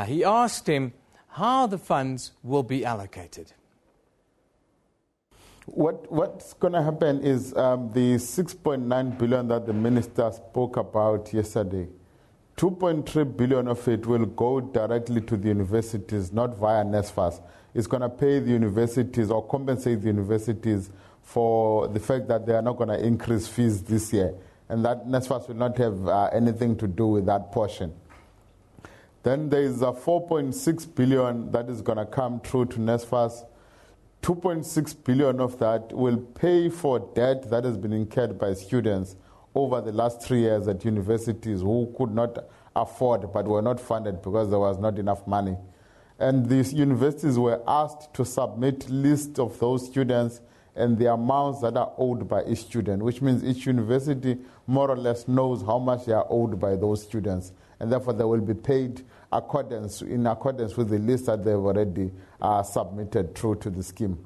He asked him how the funds will be allocated. What's going to happen is the 6.9 billion that the minister spoke about yesterday, 2.3 billion of it will go directly to the universities, not via NSFAS. It's going to pay the universities or compensate the universities for the fact that they are not going to increase fees this year, and that NSFAS will not have anything to do with that portion. Then there is a 4.6 billion that is going to come through to NSFAS. 2.6 billion of that will pay for debt that has been incurred by students over the last 3 years at universities who could not afford but were not funded because there was not enough money. And these universities were asked to submit lists of those students and the amounts that are owed by each student, which means each university more or less knows how much they are owed by those students. And therefore they will be paid in accordance with the list that they've already submitted through to the scheme.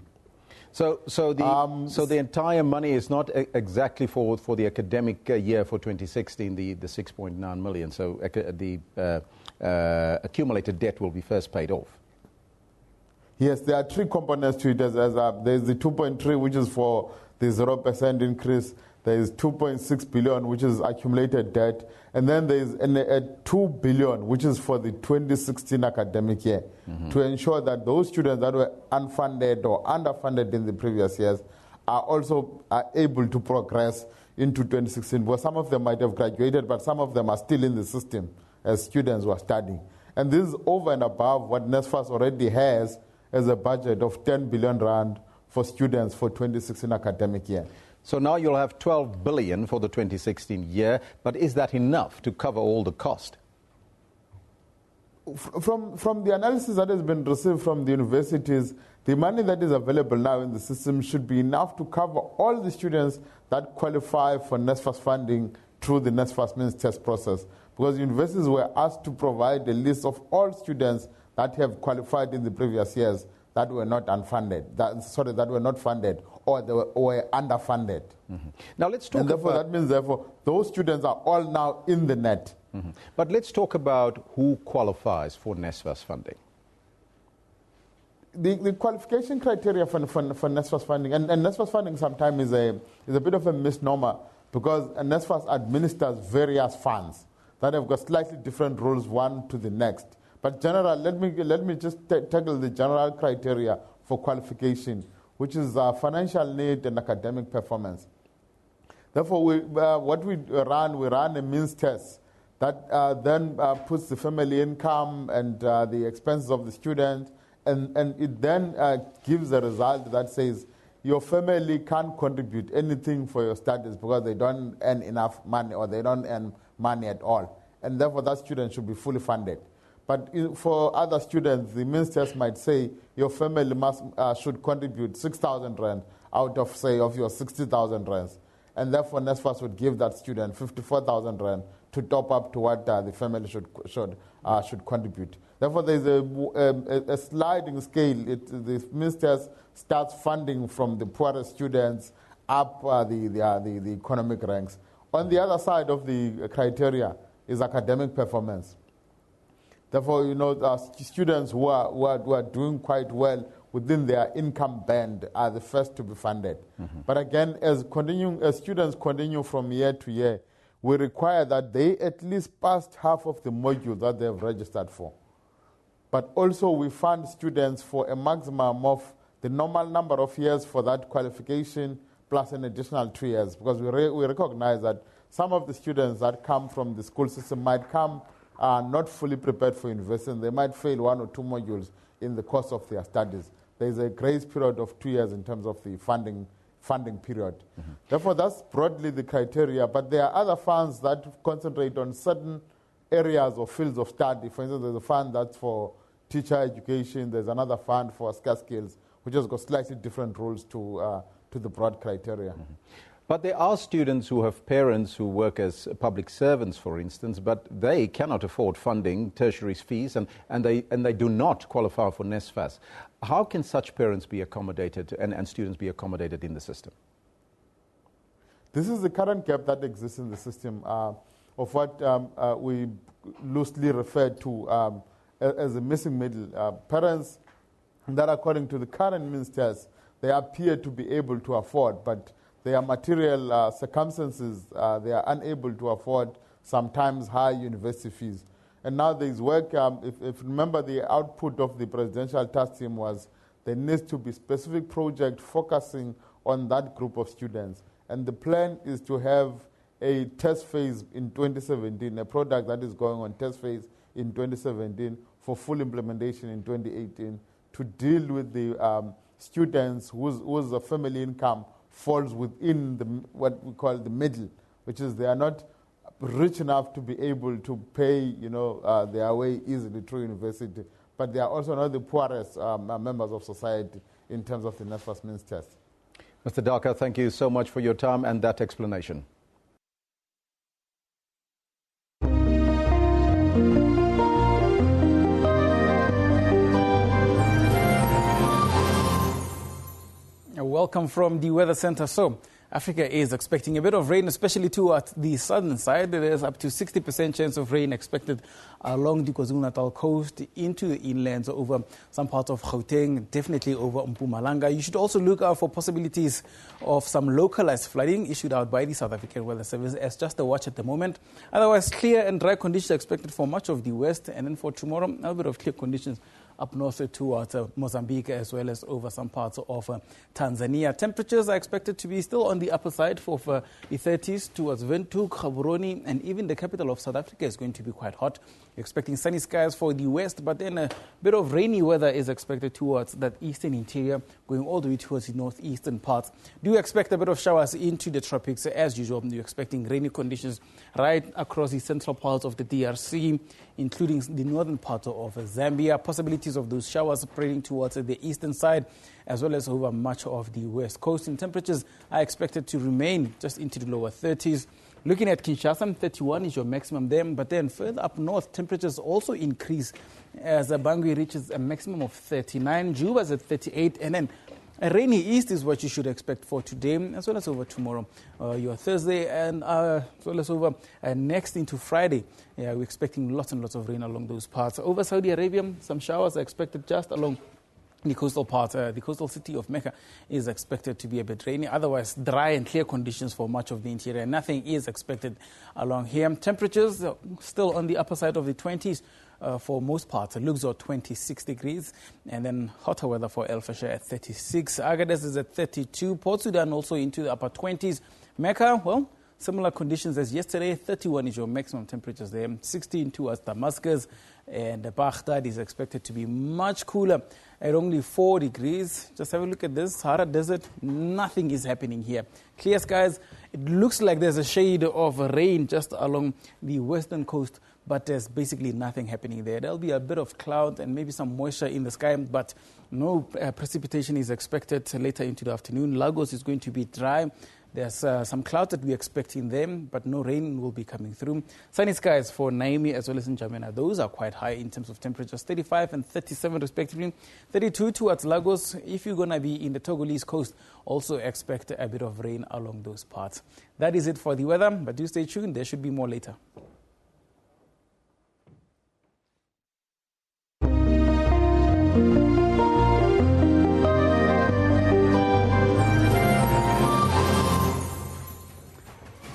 So the entire money is not exactly for the academic year for 2016, the 6.9 million. So the accumulated debt will be first paid off. Yes, there are three components to it. There's the 2.3, which is for the 0% increase. There is 2.6 billion, which is accumulated debt. And then there is a 2 billion, which is for the 2016 academic year, to ensure that those students that were unfunded or underfunded in the previous years are also able to progress into 2016. Because some of them might have graduated, but some of them are still in the system as students who are studying. And this is over and above what NSFAS already has as a budget of 10 billion rand for students for 2016 academic year. So now you'll have 12 billion for the 2016 year, but is that enough to cover all the cost? From the analysis that has been received from the universities, the money that is available now in the system should be enough to cover all the students that qualify for NSFAS funding through the NSFAS means test process. Because universities were asked to provide a list of all students that have qualified in the previous years that were not unfunded, that were not funded, or they were underfunded. Now let's talk and therefore about... that means therefore those students are all now in the net. But let's talk about who qualifies for NSFAS funding. The qualification criteria for NSFAS funding, and NSFAS funding sometimes is a bit of a misnomer because NSFAS administers various funds that have got slightly different rules one to the next. But general, let me just tackle the general criteria for qualification, which is financial need and academic performance. Therefore, we run a means test that then puts the family income and the expenses of the student, and it then gives a result that says your family can't contribute anything for your studies because they don't earn enough money or they don't earn money at all. And therefore, that student should be fully funded. But for other students, the means test might say your family should contribute 6,000 rand out of, say, of your 60,000 rands. And therefore, NSFAS would give that student 54,000 rand to top up to what the family should contribute. Therefore, there is a sliding scale. The means test starts funding from the poorest students up the economic ranks. On the other side of the criteria is academic performance. Therefore, students who are doing quite well within their income band are the first to be funded. But again, as students continue from year to year, we require that they at least passed half of the modules that they have registered for. But also we fund students for a maximum of the normal number of years for that qualification plus an additional 2 years, because we recognize that some of the students that come from the school system might come not fully prepared for university, and they might fail 1 or 2 modules in the course of their studies. There is a grace period of 2 years in terms of the funding period. Therefore, that's broadly the criteria, but there are other funds that concentrate on certain areas or fields of study. For instance, there's a fund that's for teacher education, there's another fund for scarce skills, which has got slightly different rules to the broad criteria. But there are students who have parents who work as public servants, for instance, but they cannot afford funding, tertiary fees, and they do not qualify for NSFAS. How can such parents be accommodated and students be accommodated in the system? This is the current gap that exists in the system. of what we loosely refer to as a missing middle. Parents that, according to the current ministers, they appear to be able to afford, but their material circumstances, they are unable to afford sometimes high university fees. And now there is work, if remember the output of the presidential task team was there needs to be specific project focusing on that group of students. And the plan is to have a test phase in 2017, a product that is going on test phase in 2017 for full implementation in 2018 to deal with the students whose family income falls within what we call the middle, which is they are not rich enough to be able to pay, their way easily through university, but they are also not the poorest members of society in terms of the NSFAS means test. Mr. Dakar, thank you so much for your time and that explanation. Welcome from the Weather Center. So, Africa is expecting a bit of rain, especially towards the southern side. There is up to 60% chance of rain expected along the KwaZulu-Natal coast into the inlands over some parts of Gauteng, definitely over Mpumalanga. You should also look out for possibilities of some localized flooding issued out by the South African Weather Service as just a watch at the moment. Otherwise, clear and dry conditions are expected for much of the west, and then for tomorrow, a little bit of clear conditions up north towards Mozambique as well as over some parts of Tanzania. Temperatures are expected to be still on the upper side for the 30s towards Windhoek, Gaborone, and even the capital of South Africa is going to be quite hot. We're expecting sunny skies for the west, but then a bit of rainy weather is expected towards that eastern interior, going all the way towards the northeastern parts. Do expect a bit of showers into the tropics as usual. You're expecting rainy conditions right across the central parts of the DRC, including the northern part of Zambia. Possibilities of those showers spreading towards the eastern side as well as over much of the west coast. And temperatures are expected to remain just into the lower 30s. Looking at Kinshasa, 31 is your maximum there, but then further up north, temperatures also increase as Bangui reaches a maximum of 39, Juba is at 38, and then a rainy east is what you should expect for today as well as over tomorrow, your Thursday, and as well as over next into Friday. Yeah, we're expecting lots and lots of rain along those parts. Over Saudi Arabia, some showers are expected just along the coastal part. The coastal city of Mecca is expected to be a bit rainy. Otherwise, dry and clear conditions for much of the interior. Nothing is expected along here. Temperatures still on the upper side of the 20s. For most parts, Luxor 26 degrees, and then hotter weather for El Fasher at 36. Agadez is at 32. Port Sudan also into the upper 20s. Mecca, well, similar conditions as yesterday. 31 is your maximum temperatures there. 16 towards Damascus, and Baghdad is expected to be much cooler at only 4 degrees. Just have a look at this. Sahara Desert, nothing is happening here. Clear skies. It looks like there's a shade of rain just along the western coast, but there's basically nothing happening there. There'll be a bit of cloud and maybe some moisture in the sky, but no precipitation is expected later into the afternoon. Lagos is going to be dry. There's some clouds that we're expecting there, but no rain will be coming through. Sunny skies for Naimi as well as in N'Djamena. Those are quite high in terms of temperatures, 35 and 37 respectively. 32 towards Lagos. If you're going to be in the Togolese coast, also expect a bit of rain along those parts. That is it for the weather, but do stay tuned. There should be more later.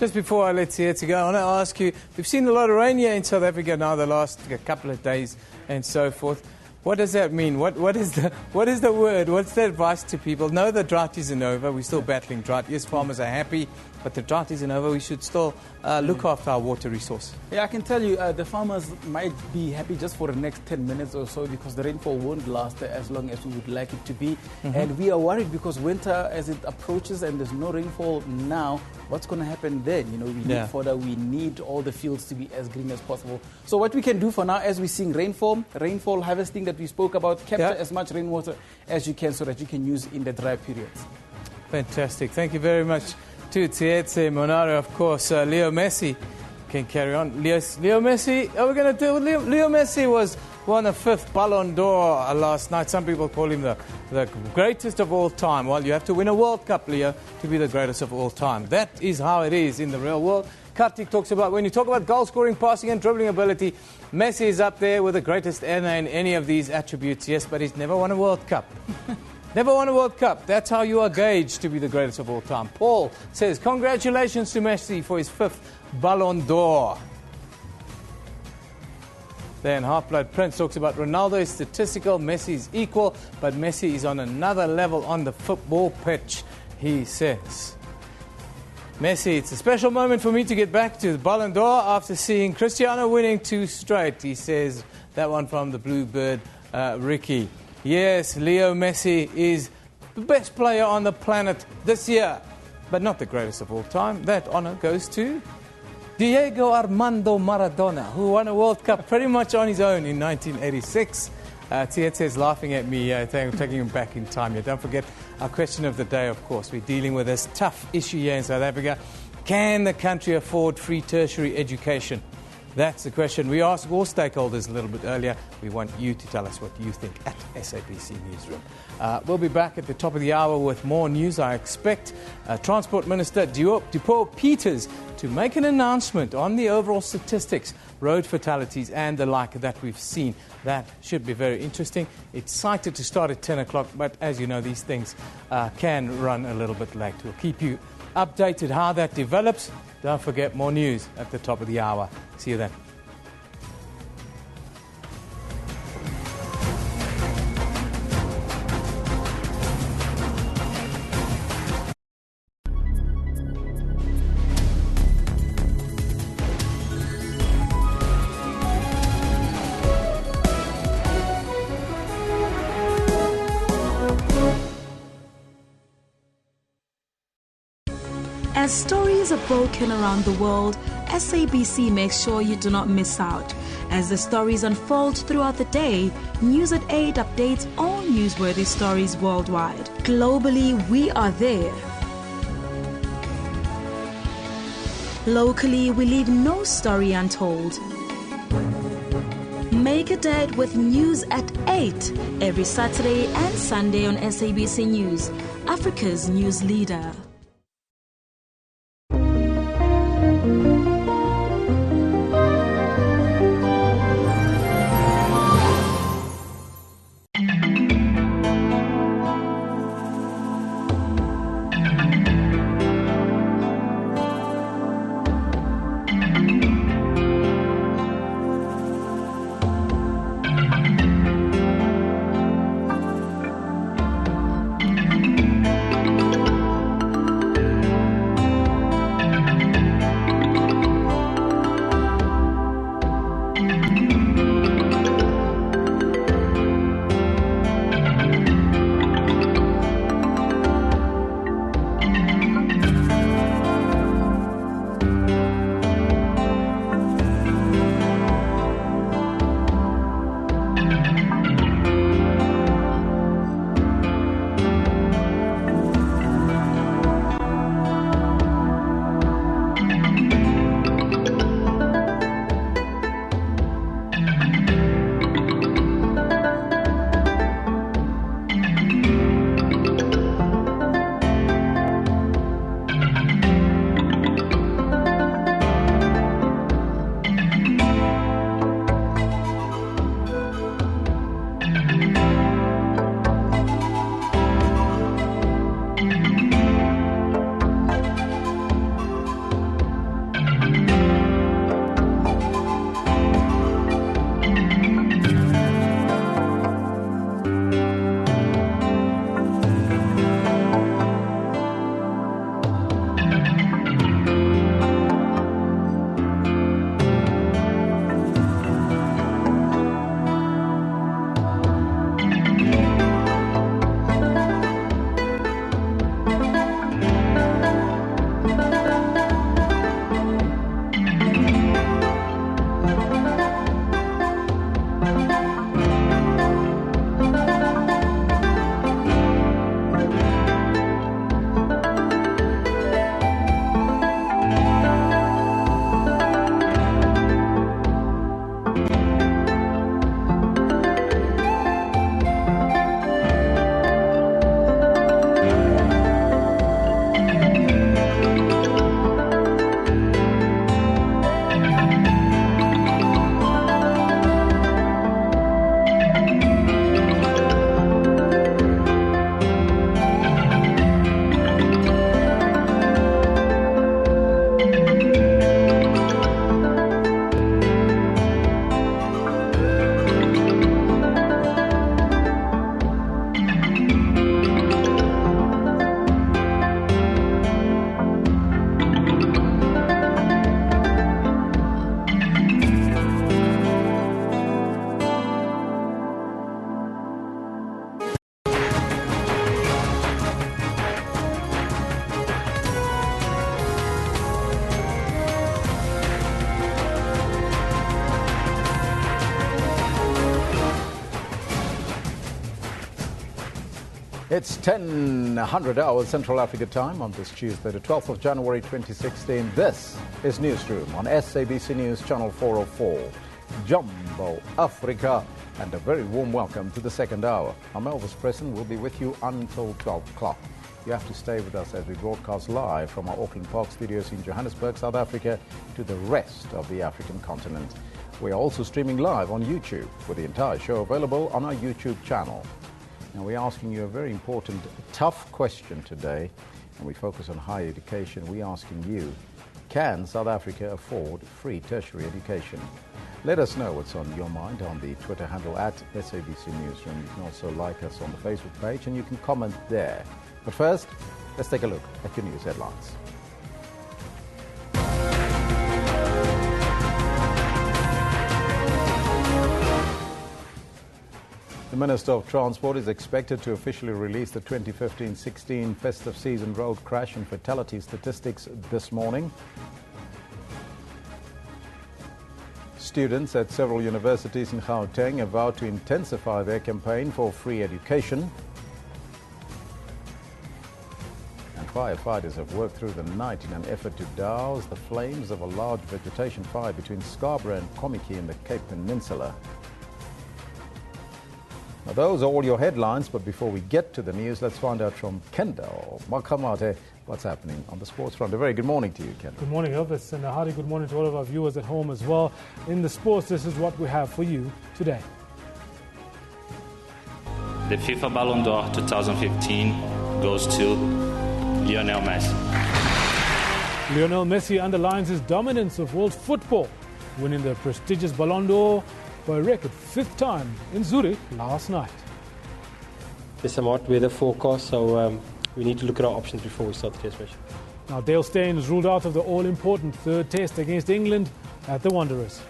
Just before I let you go, I want to ask you, we've seen a lot of rain here in South Africa now the last couple of days and so forth. What does that mean? What is the word? What's the advice to people? No, the drought isn't over. We're still battling drought. Yes, farmers are happy, but the drought isn't over. We should still look after our water resource. Yeah, I can tell you the farmers might be happy just for the next 10 minutes or so because the rainfall won't last as long as we would like it to be. Mm-hmm. And we are worried because winter, as it approaches and there's no rainfall now, what's going to happen then? You know, we need fodder, we need all the fields to be as green as possible. So what we can do for now, as we're seeing rainfall harvesting that we spoke about, capture as much rainwater as you can so that you can use in the dry periods. Fantastic. Thank you very much to Tsietse Monaro. Of course, Leo Messi can carry on. Leo Messi, are we going to do Leo Messi won a 5th Ballon d'Or last night. Some people call him the greatest of all time. Well, you have to win a World Cup, Leo, to be the greatest of all time. That is how it is in the real world. Kartik talks about when you talk about goal scoring, passing and dribbling ability, Messi is up there with the greatest earner in any of these attributes, yes, but he's never won a World Cup. Never won a World Cup. That's how you are gauged to be the greatest of all time. Paul says, congratulations to Messi for his 5th Ballon d'Or. Then Half-Blood Prince talks about Ronaldo is statistical, Messi is equal, but Messi is on another level on the football pitch, he says. Messi, it's a special moment for me to get back to the Ballon d'Or after seeing Cristiano winning 2 straight, he says. That one from the Bluebird, Ricky. Yes, Leo Messi is the best player on the planet this year, but not the greatest of all time. That honor goes to Diego Armando Maradona, who won a World Cup pretty much on his own in 1986. Tietse is laughing at me, taking him back in time here. Don't forget our question of the day, of course. We're dealing with this tough issue here in South Africa. Can the country afford free tertiary education? That's the question we asked all stakeholders a little bit earlier. We want you to tell us what you think at SABC Newsroom. We'll be back at the top of the hour with more news. I expect Transport Minister Dipo Peters to make an announcement on the overall statistics, road fatalities and the like that we've seen. That should be very interesting. It's cited to start at 10 o'clock, but as you know, these things can run a little bit late. We'll keep you updated how that develops. Don't forget, more news at the top of the hour. See you then. As stories are broken around the world, SABC makes sure you do not miss out. As the stories unfold throughout the day, News at 8 updates all newsworthy stories worldwide. Globally, we are there. Locally, we leave no story untold. Make a date with News at 8 every Saturday and Sunday on SABC News, Africa's news leader. It's 10:00 hours Central Africa time on this Tuesday, the 12th of January 2016. This is Newsroom on SABC News Channel 404, Jumbo Africa, and a very warm welcome to the second hour. I'm Elvis Preston. Will be with you until 12 o'clock. You have to stay with us as we broadcast live from our Auckland Park studios in Johannesburg, South Africa, to the rest of the African continent. We are also streaming live on YouTube, with the entire show available on our YouTube channel. Now, we're asking you a very important, tough question today, and we focus on higher education. We're asking you, can South Africa afford free tertiary education? Let us know what's on your mind on the Twitter handle at SABC Newsroom. You can also like us on the Facebook page, and you can comment there. But first, let's take a look at your news headlines. The Minister of Transport is expected to officially release the 2015-16 festive season road crash and fatality statistics this morning. Students at several universities in Gauteng have vowed to intensify their campaign for free education. And firefighters have worked through the night in an effort to douse the flames of a large vegetation fire between Scarborough and Kommetjie in the Cape Peninsula. Now, those are all your headlines, but before we get to the news, let's find out from Kendall Makamate what's happening on the sports front. A very good morning to you, Kendall. Good morning, Elvis, and a hearty good morning to all of our viewers at home as well. In the sports, this is what we have for you today. The FIFA Ballon d'Or 2015 goes to Lionel Messi. Lionel Messi underlines his dominance of world football, winning the prestigious Ballon d'Or for a record fifth time in Zurich last night. There's some hot weather forecast, so we need to look at our options before we start the test match. Now, Dale Steyn is ruled out of the all-important third test against England at the Wanderers.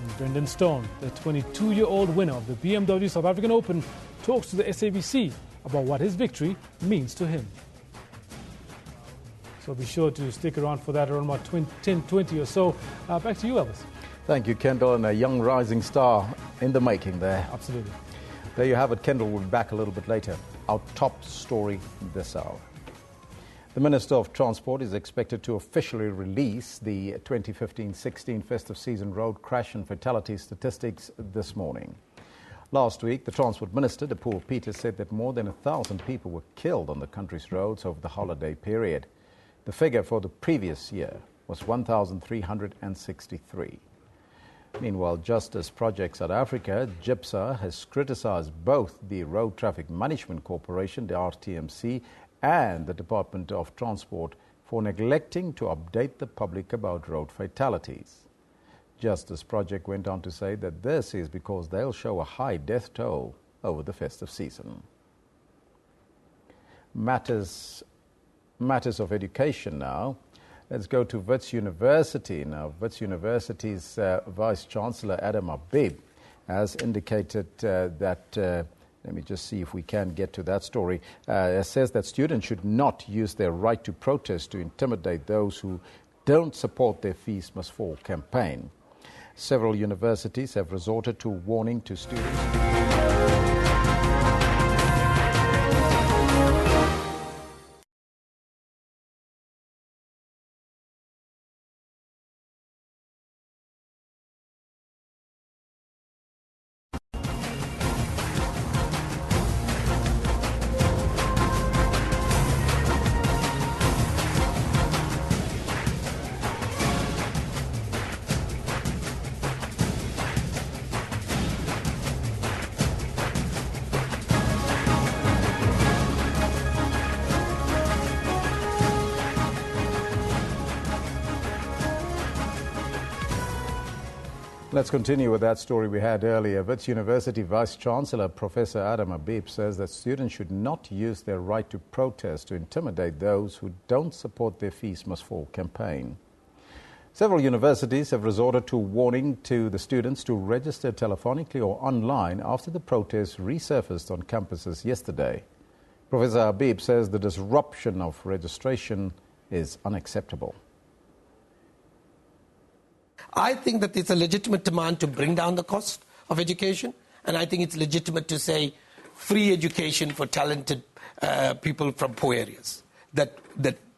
And Brendan Stone, the 22-year-old winner of the BMW South African Open, talks to the SABC about what his victory means to him. So be sure to stick around for that around about 10:20 or so. Back to you, Elvis. Thank you, Kendall, and a young rising star in the making there. Absolutely. There you have it. Kendall will be back a little bit later. Our top story this hour. The Minister of Transport is expected to officially release the 2015-16 festive season road crash and fatality statistics this morning. Last week, the Transport Minister, Paul Peters, said that more than 1,000 people were killed on the country's roads over the holiday period. The figure for the previous year was 1,363. Meanwhile, Justice Project South Africa, GIPSA, has criticised both the Road Traffic Management Corporation, the RTMC, and the Department of Transport for neglecting to update the public about road fatalities. Justice Project went on to say that this is because they'll show a high death toll over the festive season. Matters of education now. Let's go to Wits University. Now, Wits University's Vice-Chancellor Adam Habib has indicated that, let me just see if we can get to that story, says that students should not use their right to protest to intimidate those who don't support their fees must fall campaign. Several universities have resorted to warning to students. Let's continue with that story we had earlier. Wits University Vice-Chancellor Professor Adam Habib says that students should not use their right to protest to intimidate those who don't support their fees must fall campaign. Several universities have resorted to warning to the students to register telephonically or online after the protests resurfaced on campuses yesterday. Professor Habib says the disruption of registration is unacceptable. I think that it's a legitimate demand to bring down the cost of education, and I think it's legitimate to say free education for talented people from poor areas, that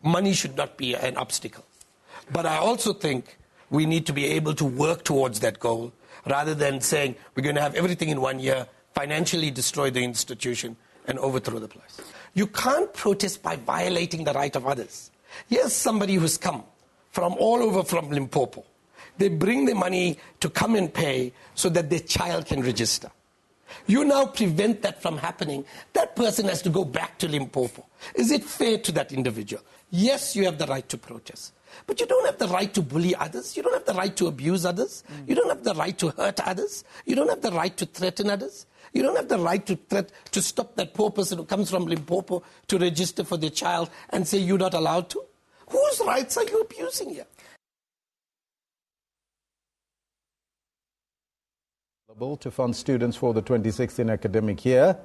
money should not be an obstacle. But I also think we need to be able to work towards that goal rather than saying we're going to have everything in 1 year, financially destroy the institution and overthrow the place. You can't protest by violating the right of others. Here's somebody who's come from all over from Limpopo. They bring the money to come and pay so that their child can register. You now prevent that from happening. That person has to go back to Limpopo. Is it fair to that individual? Yes, you have the right to protest. But you don't have the right to bully others. You don't have the right to abuse others. You don't have the right to hurt others. You don't have the right to threaten others. You don't have the right to stop that poor person who comes from Limpopo to register for their child and say you're not allowed to. Whose rights are you abusing here? To fund students for the 2016 academic year.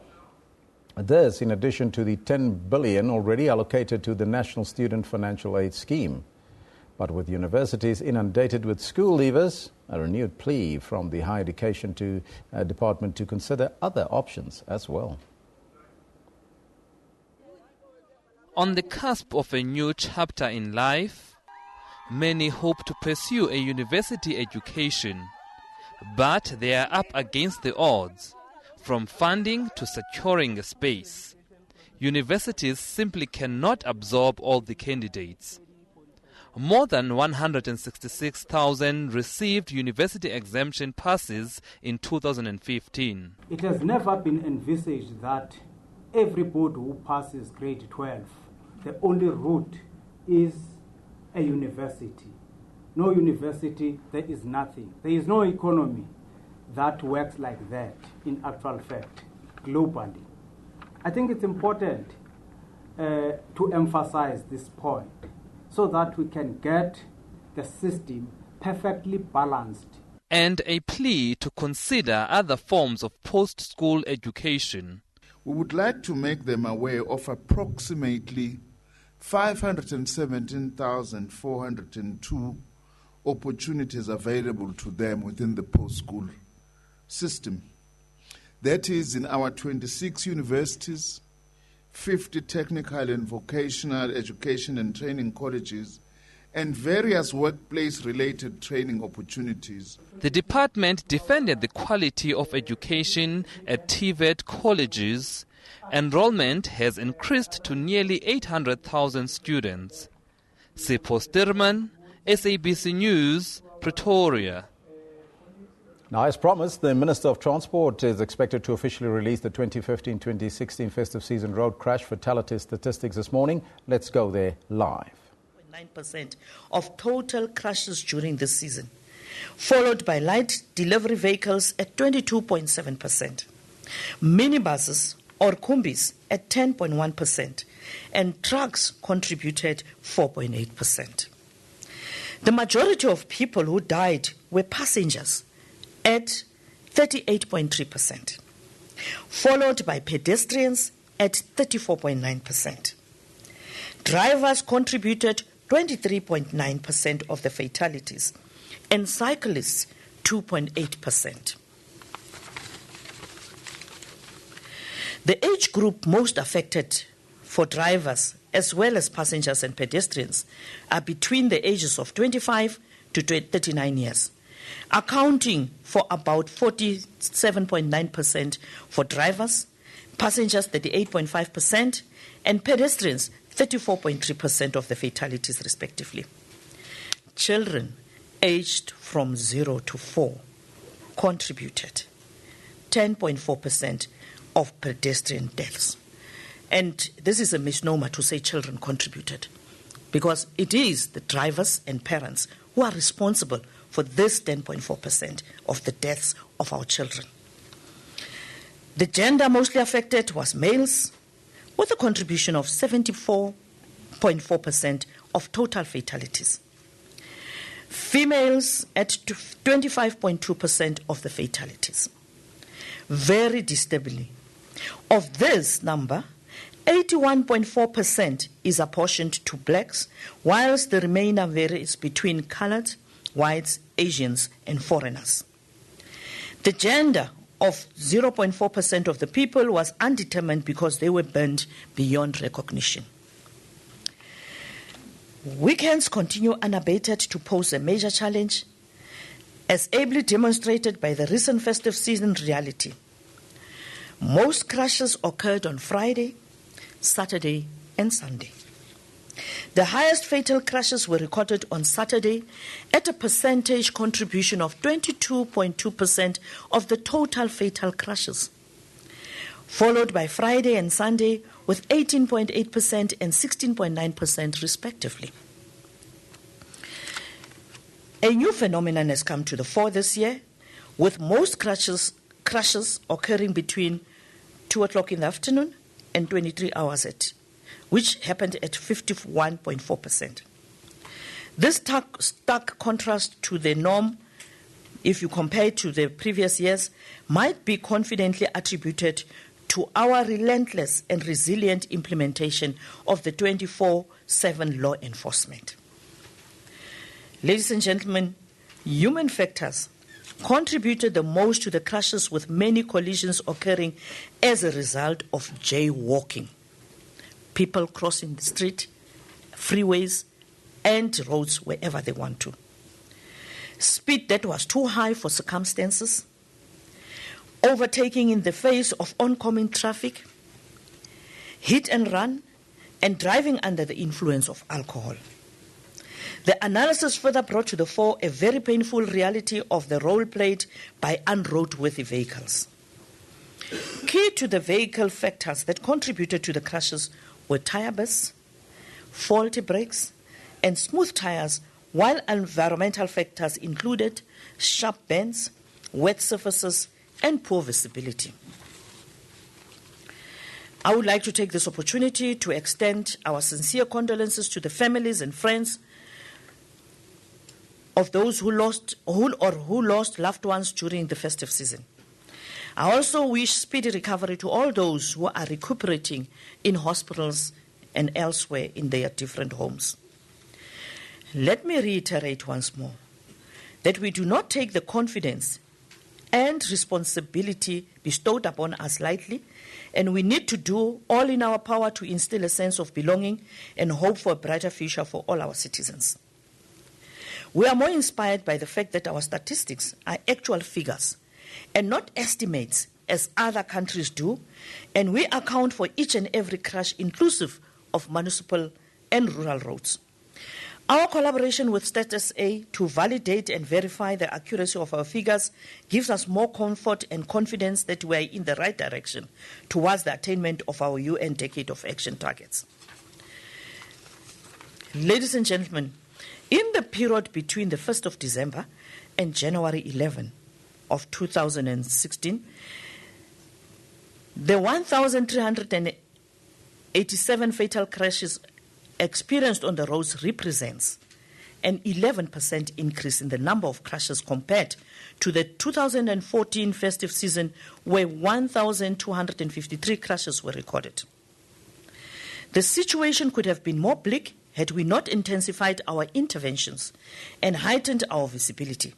This in addition to the 10 billion already allocated to the National Student Financial Aid Scheme. But with universities inundated with school leavers, a renewed plea from the Higher Education Department to consider other options as well. On the cusp of a new chapter in life, many hope to pursue a university education. But they are up against the odds, from funding to securing a space. Universities simply cannot absorb all the candidates. More than 166,000 received university exemption passes in 2015. It has never been envisaged that everybody who passes grade 12, the only route is a university. No university, there is nothing. There is no economy that works like that in actual fact, globally. I think it's important to emphasize this point so that we can get the system perfectly balanced. And a plea to consider other forms of post-school education. We would like to make them aware of approximately 517,402 opportunities available to them within the post-school system. That is in our 26 universities, 50 technical and vocational education and training colleges, and various workplace-related training opportunities. The department defended the quality of education at TVET colleges. Enrollment has increased to nearly 800,000 students. Sipho Stirman, SABC News, Pretoria. Now, as promised, the Minister of Transport is expected to officially release the 2015-2016 festive season road crash fatality statistics this morning. Let's go there live. 9% of total crashes during this season, followed by light delivery vehicles at 22.7%, minibuses or combis at 10.1%, and trucks contributed 4.8%. The majority of people who died were passengers at 38.3%, followed by pedestrians at 34.9%. Drivers contributed 23.9% of the fatalities, and cyclists 2.8%. The age group most affected for drivers as well as passengers and pedestrians are between the ages of 25 to 39 years, accounting for about 47.9% for drivers, passengers 38.5%, and pedestrians 34.3% of the fatalities respectively. Children aged from 0 to 4 contributed 10.4% of pedestrian deaths. And this is a misnomer to say children contributed, because it is the drivers and parents who are responsible for this 10.4% of the deaths of our children. The gender mostly affected was males, with a contribution of 74.4% of total fatalities. Females at 25.2% of the fatalities. Very disturbingly, of this number, 81.4% is apportioned to blacks, whilst the remainder varies between colored, whites, Asians, and foreigners. The gender of 0.4% of the people was undetermined because they were burned beyond recognition. Weekends continue unabated to pose a major challenge, as ably demonstrated by the recent festive season reality. Most crashes occurred on Friday, Saturday, and Sunday. The highest fatal crashes were recorded on Saturday at a percentage contribution of 22.2% of the total fatal crashes, followed by Friday and Sunday with 18.8% and 16.9% respectively. A new phenomenon has come to the fore this year, with most crashes occurring between 2 o'clock in the afternoon and 23 hours which happened at 51.4%. This stark contrast to the norm, if you compare it to the previous years, might be confidently attributed to our relentless and resilient implementation of the 24/7 law enforcement. Ladies and gentlemen, human factors contributed the most to the crashes, with many collisions occurring as a result of jaywalking. People crossing the street, freeways, and roads wherever they want to. Speed that was too high for circumstances, overtaking in the face of oncoming traffic, hit and run, and driving under the influence of alcohol. The analysis further brought to the fore a very painful reality of the role played by unroadworthy vehicles. Key to the vehicle factors that contributed to the crashes were tire bursts, faulty brakes, and smooth tires, while environmental factors included sharp bends, wet surfaces, and poor visibility. I would like to take this opportunity to extend our sincere condolences to the families and friends of those who lost loved ones during the festive season. I also wish speedy recovery to all those who are recuperating in hospitals and elsewhere in their different homes. Let me reiterate once more that we do not take the confidence and responsibility bestowed upon us lightly, and we need to do all in our power to instill a sense of belonging and hope for a brighter future for all our citizens. We are more inspired by the fact that our statistics are actual figures and not estimates as other countries do, and we account for each and every crash inclusive of municipal and rural roads. Our collaboration with StatSA to validate and verify the accuracy of our figures gives us more comfort and confidence that we are in the right direction towards the attainment of our UN Decade of Action targets. Ladies and gentlemen, in the period between the 1st of December and January 11 of 2016, the 1,387 fatal crashes experienced on the roads represents an 11% increase in the number of crashes compared to the 2014 festive season, where 1,253 crashes were recorded. The situation could have been more bleak had we not intensified our interventions and heightened our visibility.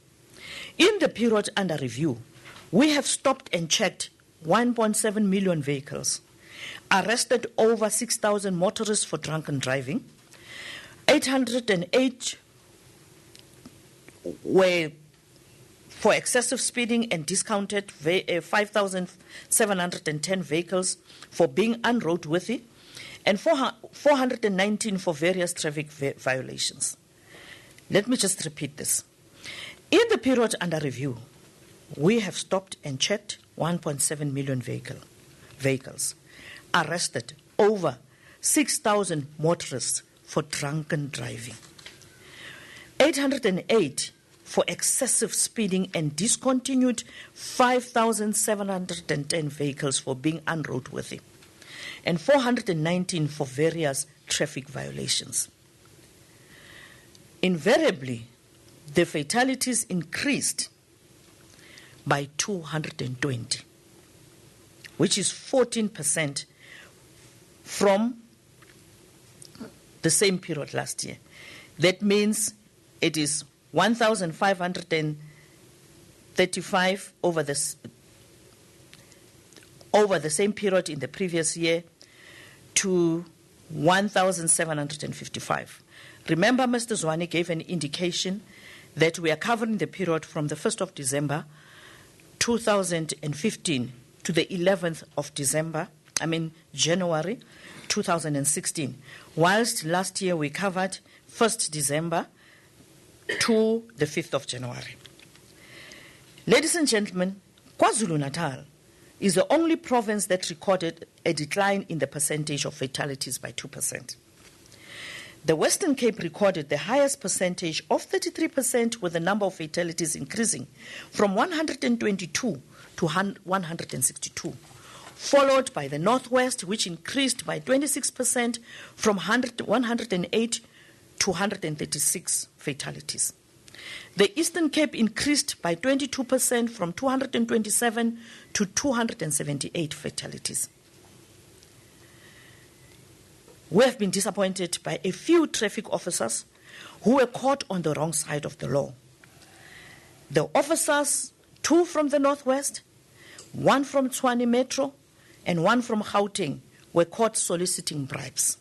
In the period under review, we have stopped and checked 1.7 million vehicles, arrested over 6,000 motorists for drunken driving, 808 were for excessive speeding, and discounted 5,710 vehicles for being unroadworthy, and 419 for various traffic violations. Let me just repeat this. In the period under review, we have stopped and checked 1.7 million vehicles, arrested over 6,000 motorists for drunken driving, 808 for excessive speeding, and discontinued 5,710 vehicles for being unroadworthy, and 419 for various traffic violations. Invariably, the fatalities increased by 220, which is 14% from the same period last year. That means it is 1,535 over the over the same period in the previous year to 1,755. Remember, Mr. Zwane gave an indication that we are covering the period from the 1st of December 2015 to the 11th of January 2016, whilst last year we covered 1st December to the 5th of January. Ladies and gentlemen, KwaZulu-Natal is the only province that recorded a decline in the percentage of fatalities by 2%. The Western Cape recorded the highest percentage of 33%, with the number of fatalities increasing from 122 to 162, followed by the Northwest, which increased by 26% from 108 to 136 fatalities. The Eastern Cape increased by 22% from 227 to 278 fatalities. We have been disappointed by a few traffic officers who were caught on the wrong side of the law. The officers, 2 from the Northwest, 1 from Tshwane Metro, and 1 from Gauteng, were caught soliciting bribes.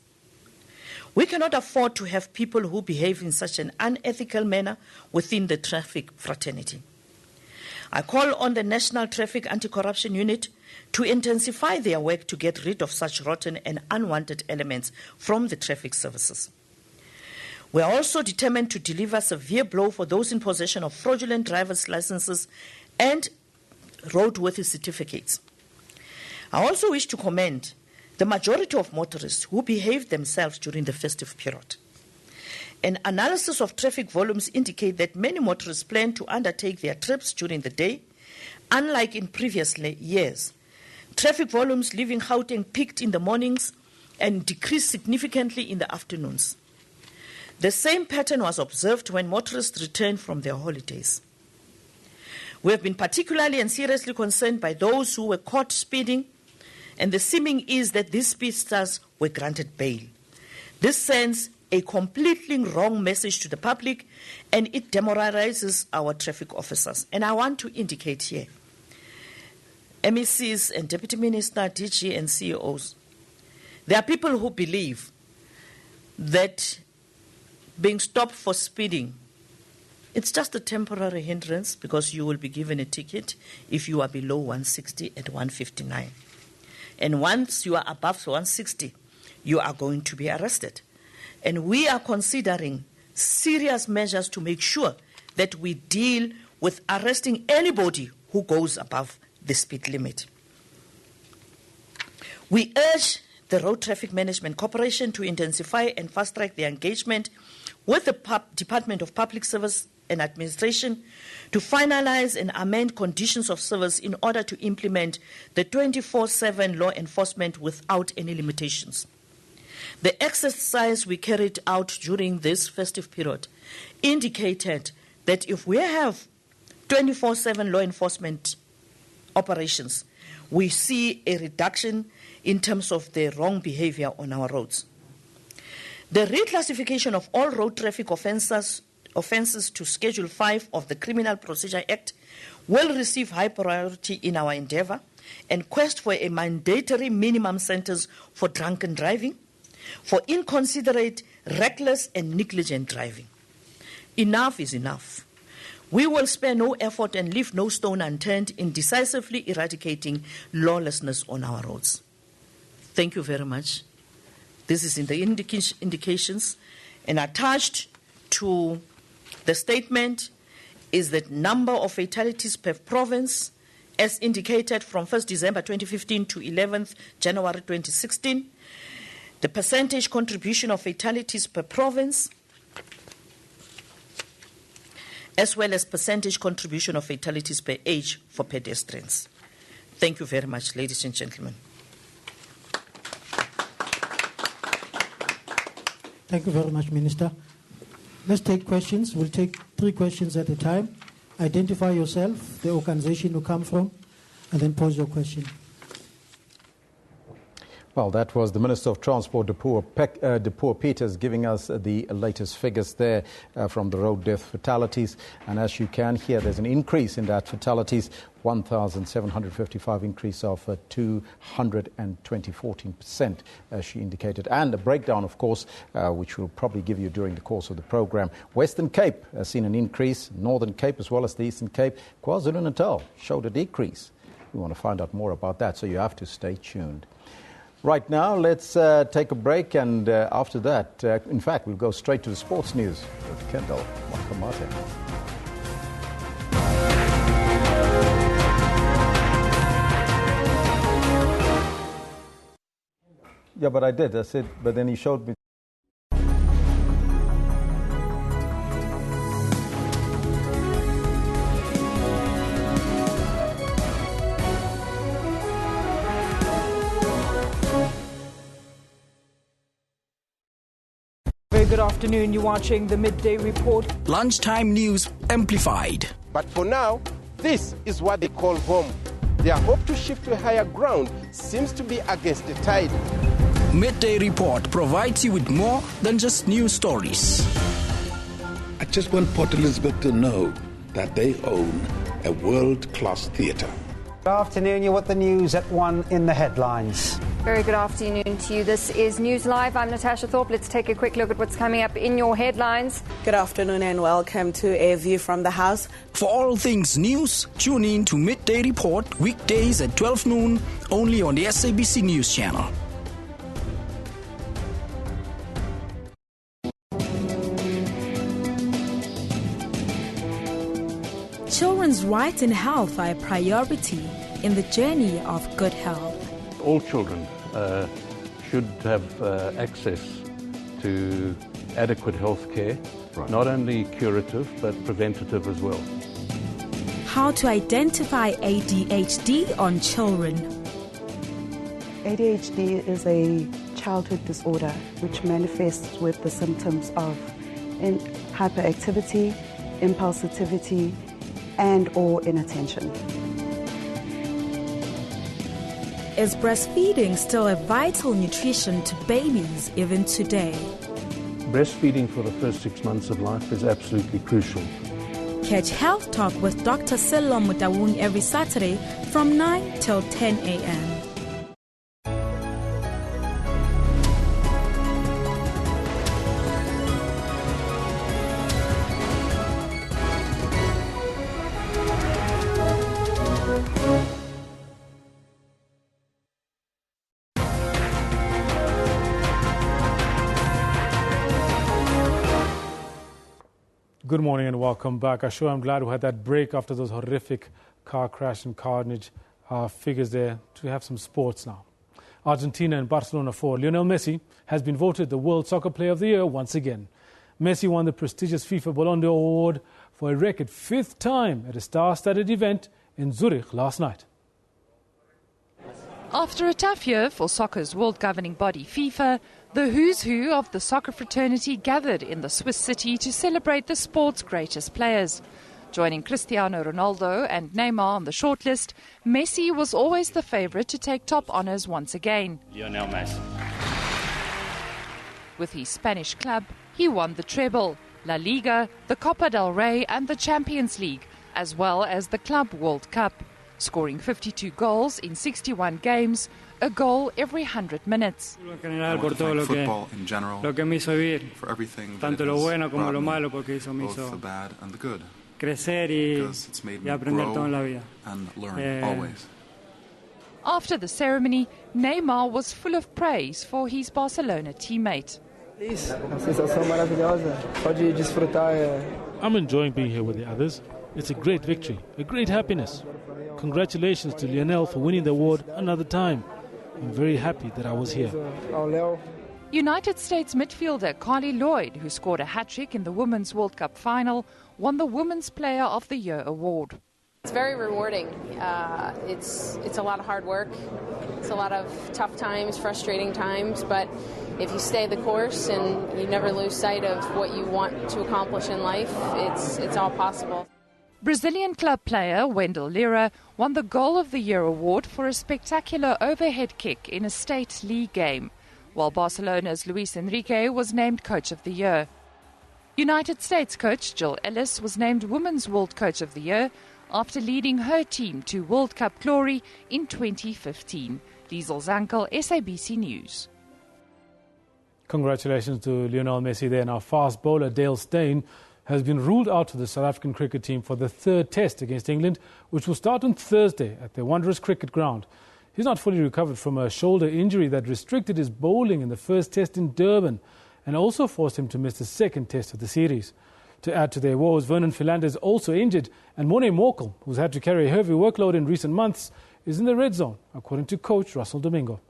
We cannot afford to have people who behave in such an unethical manner within the traffic fraternity. I call on the National Traffic Anti-Corruption Unit to intensify their work to get rid of such rotten and unwanted elements from the traffic services. We are also determined to deliver severe blow for those in possession of fraudulent driver's licenses and roadworthy certificates. I also wish to commend the majority of motorists who behaved themselves during the festive period. An analysis of traffic volumes indicate that many motorists plan to undertake their trips during the day. Unlike in previous years, traffic volumes leaving Gauteng peaked in the mornings and decreased significantly in the afternoons. The same pattern was observed when motorists returned from their holidays. We have been particularly and seriously concerned by those who were caught speeding, and the seeming is that these speedsters were granted bail. This sends a completely wrong message to the public, and it demoralizes our traffic officers. And I want to indicate here, MECs and Deputy Minister, DG and CEOs, there are people who believe that being stopped for speeding, it's just a temporary hindrance because you will be given a ticket if you are below 160 at 159. And once you are above 160, you are going to be arrested. And we are considering serious measures to make sure that we deal with arresting anybody who goes above the speed limit. We urge the Road Traffic Management Corporation to intensify and fast-track their engagement with the Department of Public Service and Administration to finalize and amend conditions of service in order to implement the 24/7 law enforcement without any limitations. The exercise we carried out during this festive period indicated that if we have 24/7 law enforcement operations, we see a reduction in terms of the wrong behavior on our roads. The reclassification of all road traffic offences to Schedule 5 of the Criminal Procedure Act will receive high priority in our endeavour and quest for a mandatory minimum sentence for drunken driving, for inconsiderate, reckless and negligent driving. Enough is enough. We will spare no effort and leave no stone unturned in decisively eradicating lawlessness on our roads. Thank you very much. This is in the indications, and attached to the statement is the number of fatalities per province as indicated from 1st December 2015 to 11th January 2016, the percentage contribution of fatalities per province, as well as percentage contribution of fatalities per age for pedestrians. Thank you very much, ladies and gentlemen. Thank you very much, Minister. Let's take questions. We'll take 3 questions at a time. Identify yourself, the organization you come from, and then pose your question. Well, that was the Minister of Transport, Depoor Peters, giving us the latest figures there from the road death fatalities. And as you can hear, there's an increase in that fatalities, 1,755 increase of 214%, as she indicated. And a breakdown, of course, which we'll probably give you during the course of the program. Western Cape has seen an increase, Northern Cape as well as the Eastern Cape. KwaZulu-Natal showed a decrease. We want to find out more about that, so you have to stay tuned. Right now, let's take a break, and after that, in fact, we'll go straight to the sports news with Kendall Makamate. Yeah, but I did. I said, but then he showed me. Very good afternoon. You're watching the Midday Report. Lunchtime news amplified. But for now, this is what they call home. Their hope to shift to higher ground seems to be against the tide. Midday Report provides you with more than just news stories. I just want Port Elizabeth to know that they own a world-class theatre. Good afternoon. You're with the news at 1 in the headlines. Very good afternoon to you. This is News Live. I'm Natasha Thorpe. Let's take a quick look at what's coming up in your headlines. Good afternoon and welcome to A View from the House. For all things news, tune in to Midday Report weekdays at 12 noon, only on the SABC News channel. Children's rights and health are a priority in the journey of good health. All children should have access to adequate health care, not only curative but preventative as well. How to identify ADHD on children. ADHD is a childhood disorder which manifests with the symptoms of hyperactivity, impulsivity, and or inattention. Is breastfeeding still a vital nutrition to babies even today? Breastfeeding for the first 6 months of life is absolutely crucial. Catch Health Talk with Dr. Sello Mutawung every Saturday from 9 till 10 a.m. Good morning and welcome back. I'm glad we had that break after those horrific car crash and carnage figures there to have some sports now. Argentina and Barcelona 4. Lionel Messi has been voted the World Soccer Player of the Year once again. Messi won the prestigious FIFA Ballon d'Or award for a record 5th time at a star-studded event in Zurich last night. After a tough year for soccer's world governing body FIFA, the who's who of the soccer fraternity gathered in the Swiss city to celebrate the sport's greatest players. Joining Cristiano Ronaldo and Neymar on the shortlist, Messi was always the favourite to take top honours once again. Lionel Messi. With his Spanish club, he won the treble, La Liga, the Copa del Rey and the Champions League, as well as the Club World Cup, scoring 52 goals in 61 games, a goal every 100 minutes. I want to thank football in general for everything that it has brought me, both the bad and the good, because it's made me grow and learn always. After the ceremony, Neymar was full of praise for his Barcelona teammate. I'm enjoying being here with the others. It's a great victory, a great happiness. Congratulations to Lionel for winning the award another time. I'm very happy that I was here. United States midfielder Carly Lloyd, who scored a hat-trick in the Women's World Cup final, won the Women's Player of the Year award. It's very rewarding. It's a lot of hard work. It's a lot of tough times, frustrating times, but if you stay the course and you never lose sight of what you want to accomplish in life, it's all possible. Brazilian club player Wendell Lira won the Goal of the Year award for a spectacular overhead kick in a state league game, while Barcelona's Luis Enrique was named Coach of the Year. United States coach Jill Ellis was named Women's World Coach of the Year after leading her team to World Cup glory in 2015. Liesl Zankel, SABC News. Congratulations to Lionel Messi there. Now, fast bowler Dale Steyn has been ruled out of the South African cricket team for the third test against England, which will start on Thursday at the Wanderers Cricket Ground. He's not fully recovered from a shoulder injury that restricted his bowling in the first test in Durban and also forced him to miss the second test of the series. To add to their woes, Vernon Philander is also injured, and Morne Morkel, who's had to carry a heavy workload in recent months, is in the red zone, according to coach Russell Domingo.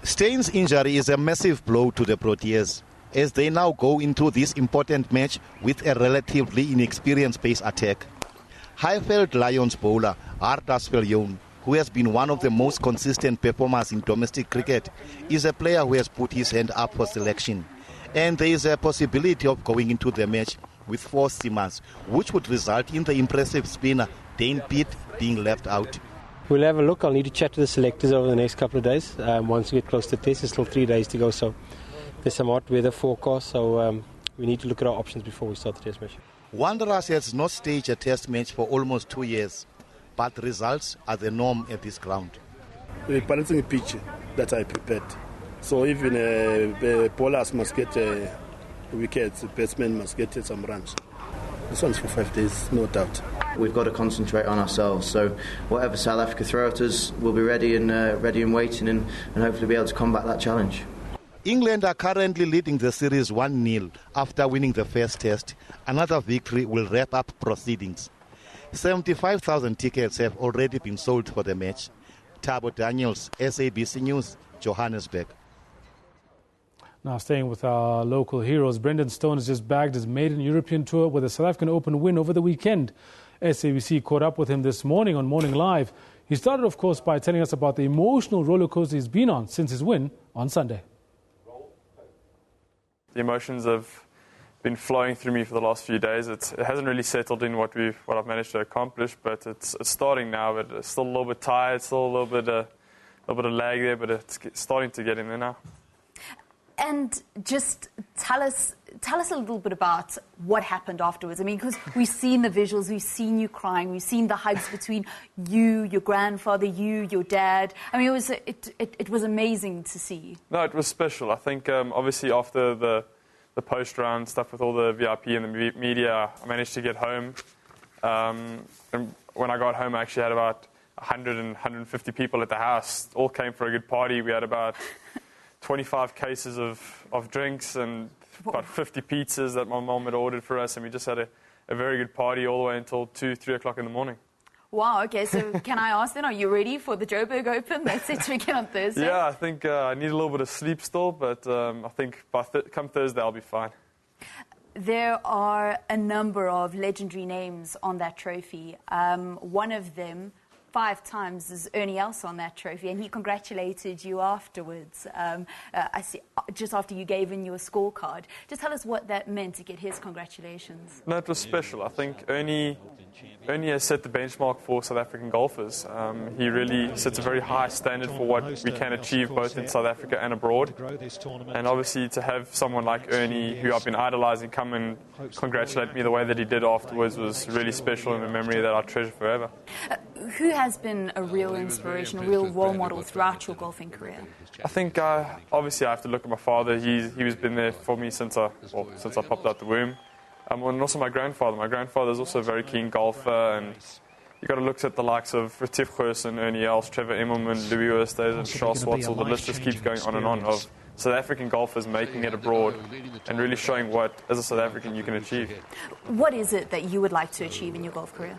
Steyn's injury is a massive blow to the Proteas as they now go into this important match with a relatively inexperienced pace attack. Highveld Lions bowler Ardas Viljoen, who has been one of the most consistent performers in domestic cricket, is a player who has put his hand up for selection. And there is a possibility of going into the match with 4 seamers, which would result in the impressive spinner Dane Pitt being left out. We'll have a look. I'll need to chat to the selectors over the next couple of days. Once we get close to the test, there's still 3 days to go, so there's some hot weather forecast, so we need to look at our options before we start the test match. Wanderers has not staged a test match for almost 2 years, but results are the norm at this ground. We're balancing a pitch that I prepared. So even bowlers must get wickets, batsmen must get some runs. This one's for 5 days, no doubt. We've got to concentrate on ourselves. So whatever South Africa throw at us, we'll be ready and waiting and hopefully be able to combat that challenge. England are currently leading the series 1-0 after winning the first test. Another victory will wrap up proceedings. 75,000 tickets have already been sold for the match. Thabo Daniels, SABC News, Johannesburg. Now, staying with our local heroes, Brendan Stone has just bagged his maiden European tour with a South African Open win over the weekend. SABC caught up with him this morning on Morning Live. He started, of course, by telling us about the emotional roller coaster he's been on since his win on Sunday. The emotions have been flowing through me for the last few days. It hasn't really settled in what I've managed to accomplish, but it's starting now. But it's still a little bit tired, still a little bit of lag there, but it's starting to get in there now. And just tell us a little bit about what happened afterwards. I mean, because we've seen the visuals, we've seen you crying, we've seen the hugs between you, your grandfather, you, your dad. I mean, it was amazing to see. No, it was special. I think obviously after the post-round stuff with all the VIP and the media, I managed to get home. And when I got home, I actually had about 100 and 150 people at the house. All came for a good party. We had about 25 cases of drinks and about 50 pizzas that my mom had ordered for us, and we just had a very good party all the way until 2, 3 o'clock in the morning. Wow, okay, so can I ask then, are you ready for the Joburg Open that's set to begin on Thursday? Yeah, I think I need a little bit of sleep still, but I think come Thursday I'll be fine. There are a number of legendary names on that trophy. One of them, 5 times, is Ernie Els on that trophy, and he congratulated you afterwards. I see, just after you gave in your scorecard. Just tell us what that meant to get his congratulations. No, it was special. I think Ernie has set the benchmark for South African golfers. He really sets a very high standard for what we can achieve both in South Africa and abroad. And obviously to have someone like Ernie, who I've been idolising, come and congratulate me the way that he did afterwards was really special and a memory that I'll treasure forever. Who has been a real inspiration, a real role model throughout your golfing career? I think obviously I have to look at my father. He's been there for me since I popped out the womb. And also my grandfather. My grandfather's also a very keen golfer, and you've got to look at the likes of Retief Goosen, Ernie Els, Trevor Immelman, Louis Oosthuizen, and Charles Swartzel. The list just keeps going on and on of South African golfers making it abroad and really showing what, as a South African, you can achieve. What is it that you would like to achieve in your golf career?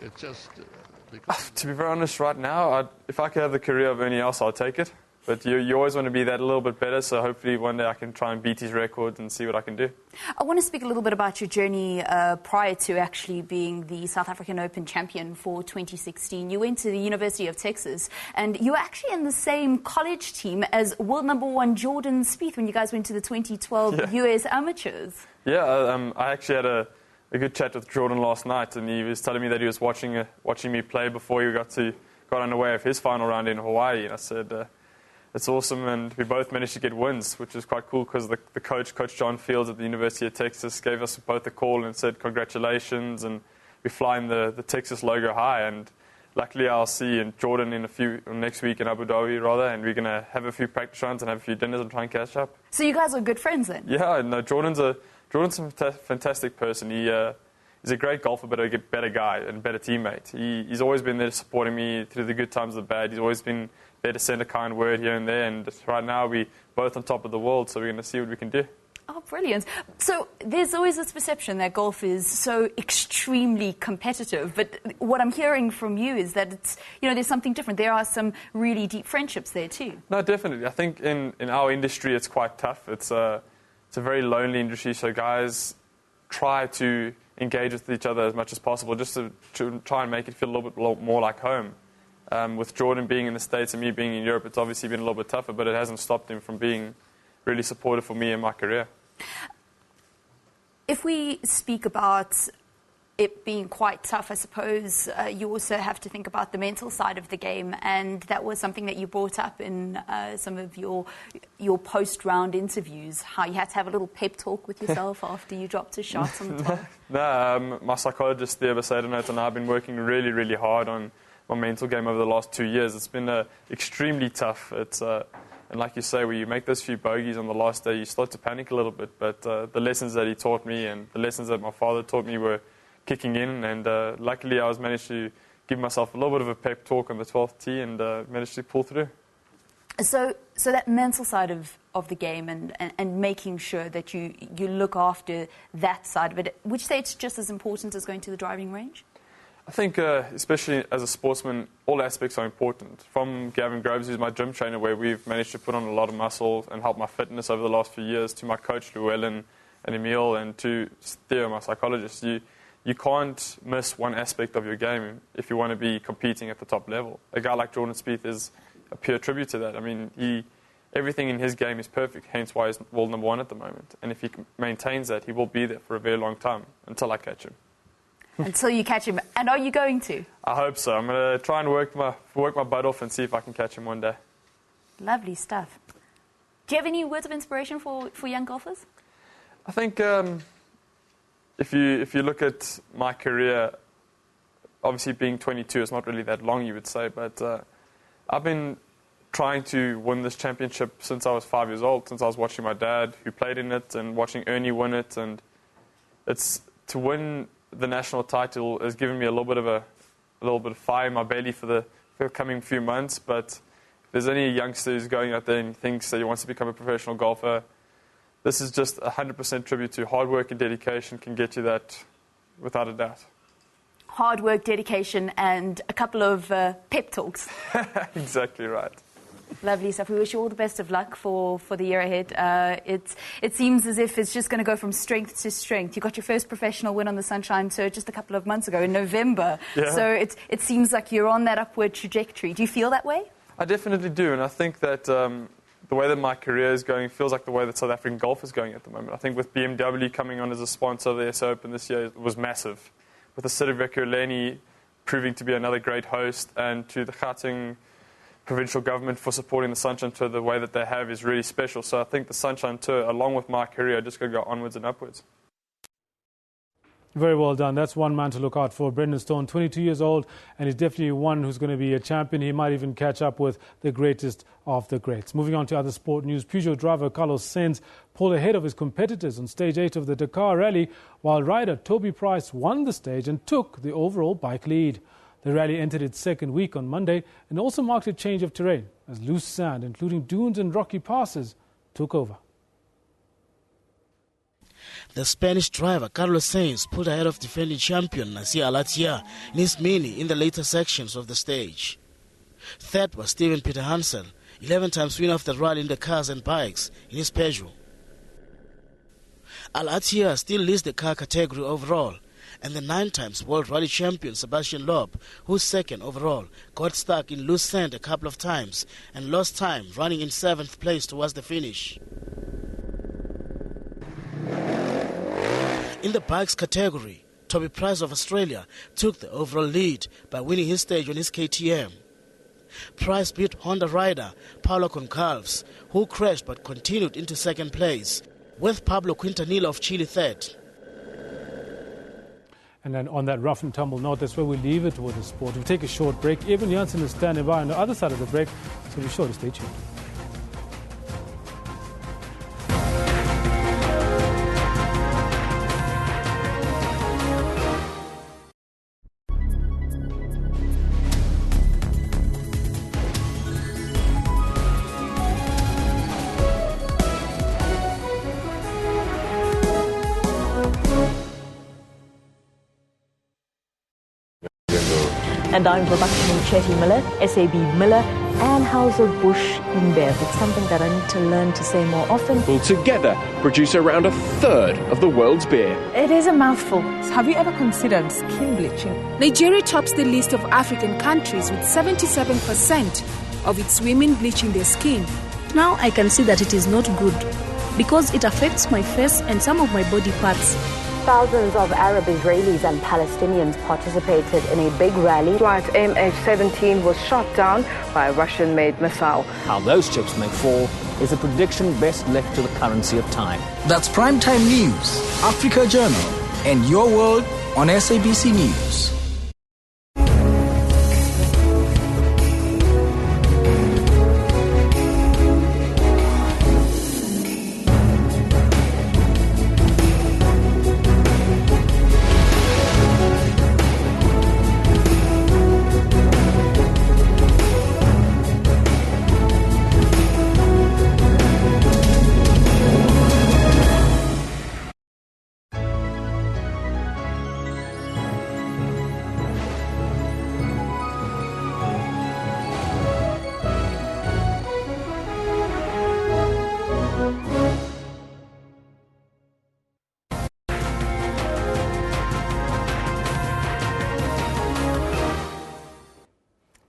To be very honest, right now, if I could have the career of Ernie Els, I'd take it. But you always want to be that a little bit better, so hopefully one day I can try and beat his record and see what I can do. I want to speak a little bit about your journey prior to actually being the South African Open champion for 2016. You went to the University of Texas, and you were actually in the same college team as world number one Jordan Spieth when you guys went to the 2012 US Amateurs. Yeah, I actually had a good chat with Jordan last night, and he was telling me that he was watching me play before he got underway of his final round in Hawaii. And I said, it's awesome, and we both managed to get wins, which is quite cool because the Coach John Fields at the University of Texas, gave us both a call and said congratulations, and we're flying the Texas logo high. And luckily I'll see Jordan next week in Abu Dhabi, and we're going to have a few practice runs and have a few dinners and try and catch up. So you guys are good friends then? Yeah, no, Jordan's a fantastic person. He's a great golfer, but a better guy and better teammate. He's always been there supporting me through the good times and the bad. He's always been there to send a kind word here and there. And right now we're both on top of the world, so we're going to see what we can do. Oh, brilliant. So there's always this perception that golf is so extremely competitive. But what I'm hearing from you is that there's something different. There are some really deep friendships there too. No, definitely. I think in our industry it's quite tough. It's a very lonely industry, so guys try to engage with each other as much as possible just to try and make it feel a little bit more like home. With Jordan being in the States and me being in Europe, it's obviously been a little bit tougher, but it hasn't stopped him from being really supportive for me in my career. If we speak about it being quite tough, I suppose you also have to think about the mental side of the game, and that was something that you brought up in some of your post-round interviews, how you had to have a little pep talk with yourself after you dropped a shot on the top. No, my psychologist there, Basadonot, and I have been working really, really hard on my mental game over the last 2 years. It's been extremely tough. And like you say, when you make those few bogeys on the last day, you start to panic a little bit. But the lessons that he taught me and the lessons that my father taught me were kicking in. And luckily, I managed to give myself a little bit of a pep talk on the 12th tee and managed to pull through. So that mental side of the game and making sure that you look after that side of it, would you say it's just as important as going to the driving range? I think, especially as a sportsman, all aspects are important. From Gavin Groves, who's my gym trainer, where we've managed to put on a lot of muscle and help my fitness over the last few years, to my coach, Llewellyn and Emil, and to Theo, my psychologist. You can't miss one aspect of your game if you want to be competing at the top level. A guy like Jordan Spieth is a pure tribute to that. I mean, everything in his game is perfect, hence why he's world number one at the moment. And if he maintains that, he will be there for a very long time until I catch him. Until you catch him. And are you going to? I hope so. I'm going to try and work my butt off and see if I can catch him one day. Lovely stuff. Do you have any words of inspiration for young golfers? I think if you look at my career, obviously being 22 is not really that long, you would say, but I've been trying to win this championship since I was 5 years old, since I was watching my dad, who played in it, and watching Ernie win it. And it's to win the national title has given me a little bit of fire in my belly for the coming few months. But if there's any youngster who's going out there and thinks that he wants to become a professional golfer, this is just 100% tribute to hard work and dedication can get you that without a doubt. Hard work, dedication, and a couple of pep talks. Exactly right. Lovely stuff. We wish you all the best of luck for the year ahead. It seems as if it's just going to go from strength to strength. You got your first professional win on the Sunshine Tour just a couple of months ago in November. Yeah. So it seems like you're on that upward trajectory. Do you feel that way? I definitely do, and I think that the way that my career is going feels like the way that South African golf is going at the moment. I think with BMW coming on as a sponsor of the SA Open this year, it was massive. With the City of Ekurhuleni proving to be another great host, and to the Gauteng provincial government for supporting the Sunshine Tour the way that they have is really special. So I think the Sunshine Tour, along with my career, are just going to go onwards and upwards. Very well done. That's one man to look out for. Brendan Stone, 22 years old, and he's definitely one who's going to be a champion. He might even catch up with the greatest of the greats. Moving on to other sport news, Peugeot driver Carlos Sainz pulled ahead of his competitors on Stage 8 of the Dakar Rally, while rider Toby Price won the stage and took the overall bike lead. The rally entered its second week on Monday and also marked a change of terrain as loose sand, including dunes and rocky passes, took over. The Spanish driver Carlos Sainz pulled ahead of defending champion Nasir Al-Attiyah in his Mini in the later sections of the stage. Third was Steven Peter Hansel, 11 times winner of the rally in the cars and bikes in his Peugeot. Al-Attiyah still leads the car category overall, and the 9 times world rally champion Sebastian Loeb, who's second overall, got stuck in loose sand a couple of times and lost time running in 7th place towards the finish. In the bikes category, Toby Price of Australia took the overall lead by winning his stage on his KTM. Price beat Honda rider Paulo Goncalves, who crashed but continued into 2nd place, with Pablo Quintanilla of Chile 3rd. And then on that rough and tumble note, that's where we leave it with the sport. We'll take a short break. Evan Janssen is standing by on the other side of the break, so be sure to stay tuned. And I'm production Chetty Miller, SAB Miller, Anheuser-Busch InBev. It's something that I need to learn to say more often. Will together produce around a third of the world's beer. It is a mouthful. Have you ever considered skin bleaching? Nigeria tops the list of African countries with 77% of its women bleaching their skin. Now I can see that it is not good because it affects my face and some of my body parts. Thousands of Arab Israelis and Palestinians participated in a big rally. Flight MH17 was shot down by a Russian-made missile. How those chips may fall is a prediction best left to the currency of time. That's Primetime News, Africa Journal, and Your World on SABC News.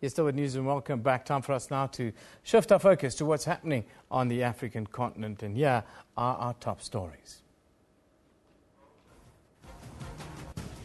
You're still with Newsroom. Welcome back. Time for us now to shift our focus to what's happening on the African continent. And here are our top stories.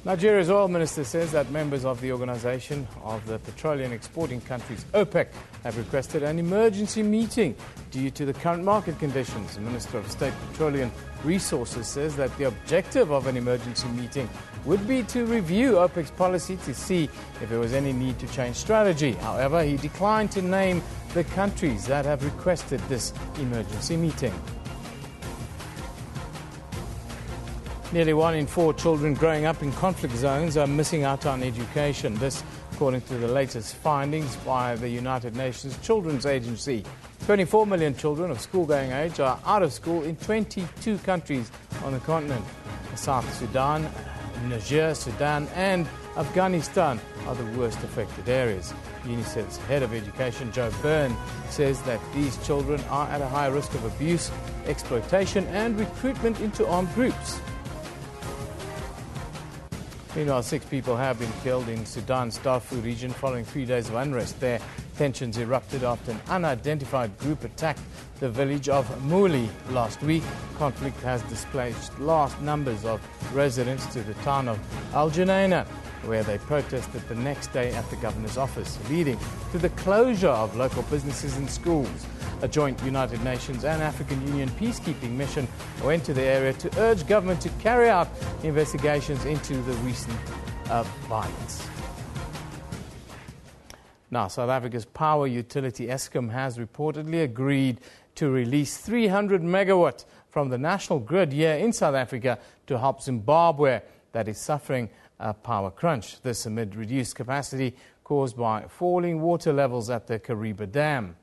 Nigeria's oil minister says that members of the Organization of the Petroleum Exporting Countries, OPEC, have requested an emergency meeting due to the current market conditions. The Minister of State Petroleum Resources says that the objective of an emergency meeting would be to review OPEC's policy to see if there was any need to change strategy. However, he declined to name the countries that have requested this emergency meeting. Nearly 1 in 4 children growing up in conflict zones are missing out on education. This, according to the latest findings by the United Nations Children's Agency. 24 million children of school-going age are out of school in 22 countries on the continent. South Sudan, Niger, Sudan and Afghanistan are the worst affected areas. UNICEF's head of education, Joe Byrne, says that these children are at a high risk of abuse, exploitation and recruitment into armed groups. Meanwhile, 6 people have been killed in Sudan's Darfur region following 3 days of unrest there. Tensions erupted after an unidentified group attacked the village of Muli last week. Conflict has displaced large numbers of residents to the town of Al Junaina, where they protested the next day at the governor's office, leading to the closure of local businesses and schools. A joint United Nations and African Union peacekeeping mission went to the area to urge government to carry out investigations into the recent violence. Now, South Africa's power utility Eskom has reportedly agreed to release 300 megawatt from the national grid here in South Africa to help Zimbabwe that is suffering a power crunch. This amid reduced capacity caused by falling water levels at the Kariba Dam.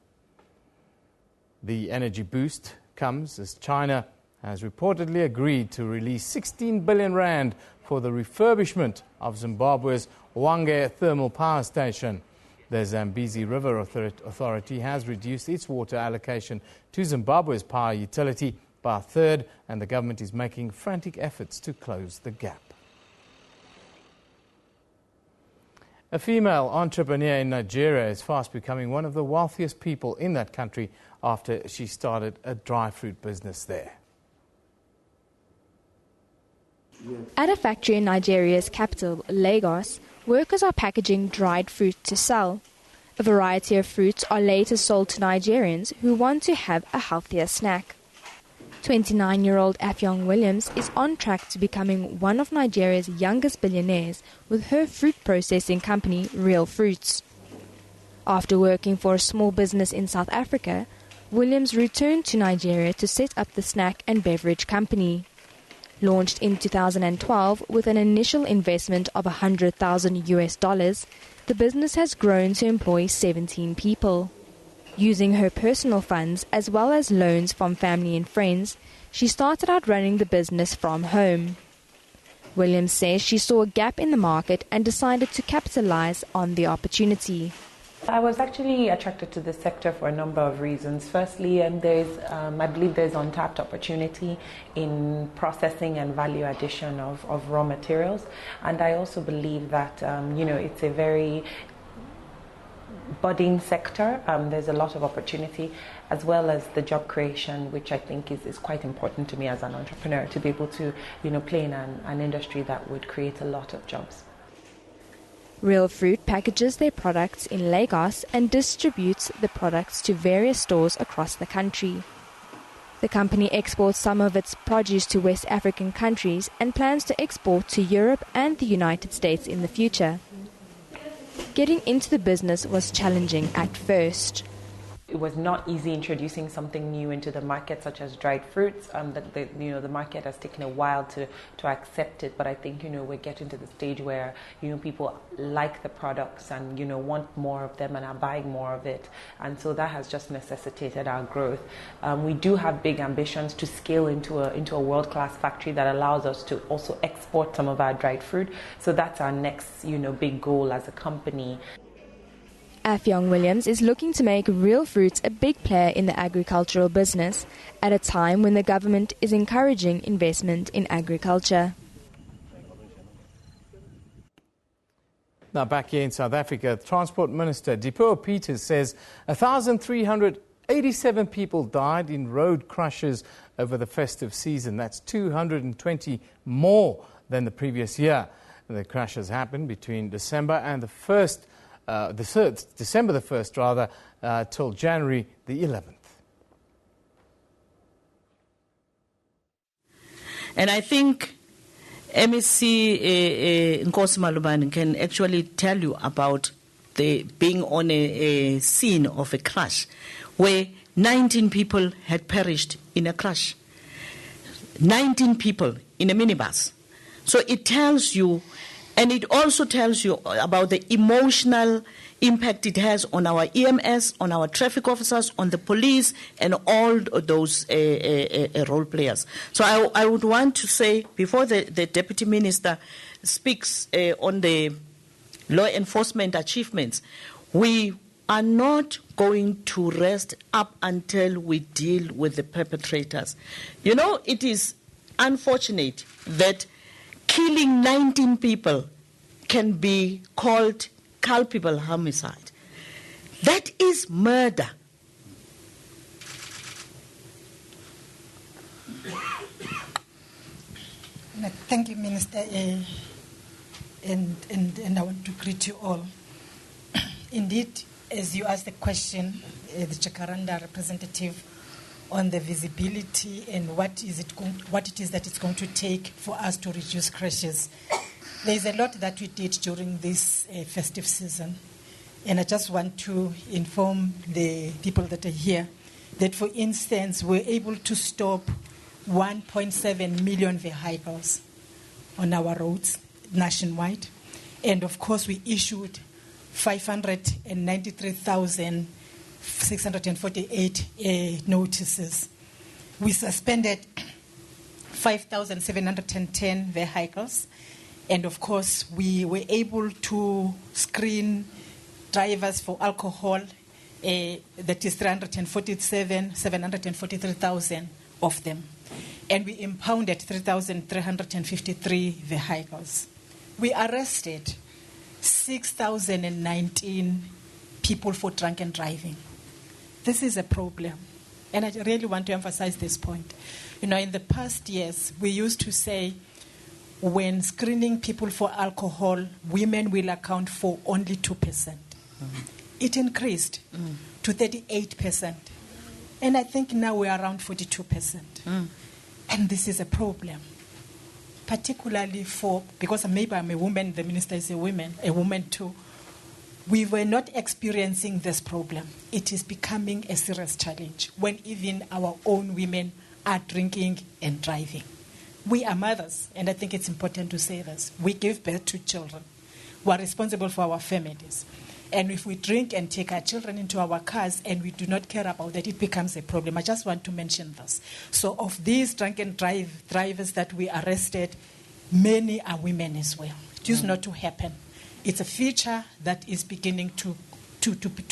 The energy boost comes as China has reportedly agreed to release 16 billion rand for the refurbishment of Zimbabwe's Hwange thermal power station. The Zambezi River Authority has reduced its water allocation to Zimbabwe's power utility by a third, and the government is making frantic efforts to close the gap. A female entrepreneur in Nigeria is fast becoming one of the wealthiest people in that country after she started a dry fruit business there. At a factory in Nigeria's capital, Lagos, workers are packaging dried fruit to sell. A variety of fruits are later sold to Nigerians who want to have a healthier snack. 29-year-old Afyong Williams is on track to becoming one of Nigeria's youngest billionaires with her fruit processing company, Real Fruits. After working for a small business in South Africa, Williams returned to Nigeria to set up the snack and beverage company. Launched in 2012 with an initial investment of $100,000, the business has grown to employ 17 people. Using her personal funds as well as loans from family and friends, she started out running the business from home. Williams says she saw a gap in the market and decided to capitalize on the opportunity. I was actually attracted to this sector for a number of reasons. Firstly, I believe there's untapped opportunity in processing and value addition of raw materials. And I also believe that, it's a very budding sector. There's a lot of opportunity, as well as the job creation, which I think is quite important to me as an entrepreneur, to be able to, play in an industry that would create a lot of jobs. Real Fruit packages their products in Lagos and distributes the products to various stores across the country. The company exports some of its produce to West African countries and plans to export to Europe and the United States in the future. Getting into the business was challenging at first. It was not easy introducing something new into the market, such as dried fruits. The market has taken a while to accept it, but I think we're getting to the stage where people like the products and want more of them and are buying more of it, and so that has just necessitated our growth. We do have big ambitions to scale into a world-class factory that allows us to also export some of our dried fruit. So that's our next big goal as a company. Afyong Williams is looking to make Real Fruits a big player in the agricultural business at a time when the government is encouraging investment in agriculture. Now back here in South Africa, Transport Minister Dipuo Peters says 1,387 people died in road crashes over the festive season. That's 220 more than the previous year. The crashes happened between December and December the 1st, till January the 11th. And I think MEC Nkosi Malubani can actually tell you about being on a scene of a crash where 19 people had perished in a crash. 19 people in a minibus. So it tells you. And it also tells you about the emotional impact it has on our EMS, on our traffic officers, on the police, and all those role players. So I would want to say, before the Deputy Minister speaks on the law enforcement achievements, we are not going to rest up until we deal with the perpetrators. It is unfortunate that killing 19 people can be called culpable homicide. That is murder. Thank you, Minister, and I want to greet you all. Indeed, as you asked the question, the Jacaranda representative, on the visibility and what it is that it's going to take for us to reduce crashes. There's a lot that we did during this festive season, and I just want to inform the people that are here that, for instance, we're able to stop 1.7 million vehicles on our roads nationwide, and of course we issued 593,648 notices. We suspended 5,710 vehicles, and of course we were able to screen drivers for alcohol, that is 743,000 of them. And we impounded 3,353 vehicles. We arrested 6,019 people for drunken driving. This is a problem. And I really want to emphasize this point. In the past years, we used to say when screening people for alcohol, women will account for only 2%. It increased to 38%. And I think now we're around 42%. And this is a problem, particularly because maybe I'm a woman, the minister is a woman too. We were not experiencing this problem. It is becoming a serious challenge when even our own women are drinking and driving. We are mothers, and I think it's important to say this. We give birth to children. We are responsible for our families. And if we drink and take our children into our cars and we do not care about that, it becomes a problem. I just want to mention this. So of these drunken drivers that we arrested, many are women as well. It used not to happen. It's a feature that is beginning to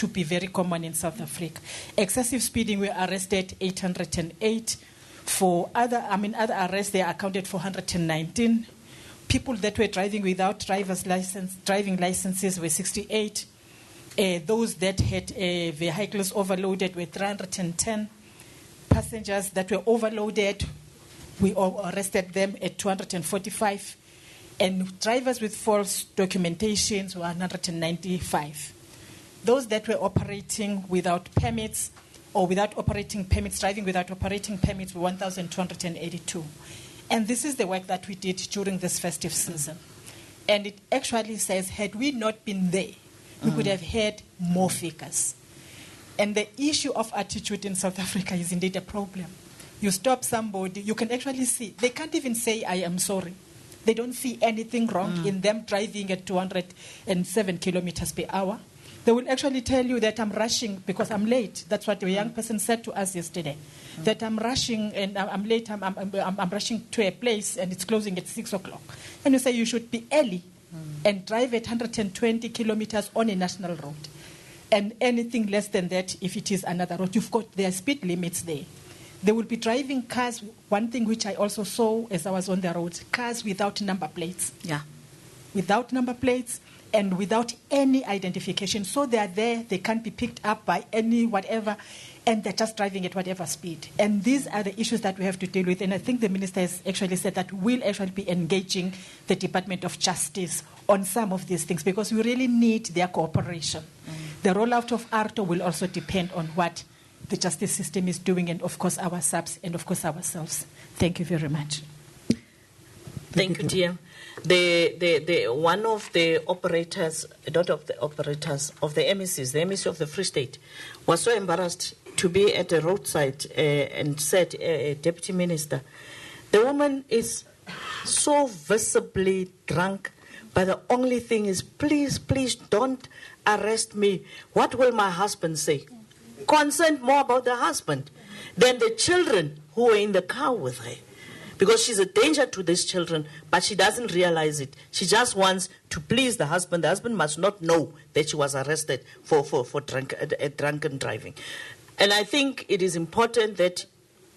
be very common in South Africa. Excessive speeding, we arrested 808. For other arrests, they accounted for 119. People that were driving without driving licenses were 68. Those that had vehicles overloaded were 310. Passengers that were overloaded, we arrested them at 245. And drivers with false documentations were 195. Those that were operating without permits or without operating permits, driving without operating permits, were 1,282. And this is the work that we did during this festive season. And it actually says, had we not been there, we could have had more figures. And the issue of attitude in South Africa is indeed a problem. You stop somebody, you can actually see, they can't even say, I am sorry. They don't see anything wrong in them driving at 207 kilometers per hour. They will actually tell you that I'm rushing because I'm late. That's what a young person said to us yesterday. That I'm rushing and I'm late, I'm rushing to a place and it's closing at 6 o'clock. And you say you should be early and drive at 120 kilometers on a national road. And anything less than that, if it is another road, you've got their speed limits there. They will be driving cars, one thing which I also saw as I was on the road, cars without number plates. Yeah. Without number plates and without any identification. So they are there, they can't be picked up by any whatever, and they're just driving at whatever speed. And these are the issues that we have to deal with. And I think the minister has actually said that we'll actually be engaging the Department of Justice on some of these things because we really need their cooperation. The rollout of ARTO will also depend on what the justice system is doing, and of course our subs, and of course ourselves. Thank you very much. Thank you, dear. The one of the operators, not of the operators of the MECs, the MEC of the Free State, was so embarrassed to be at the roadside and said, Deputy Minister, the woman is so visibly drunk, but the only thing is, please, please don't arrest me. What will my husband say? Concerned more about the husband than the children who were in the car with her. Because she's a danger to these children, but she doesn't realize it. She just wants to please the husband. The husband must not know that she was arrested for drunken driving. And I think it is important that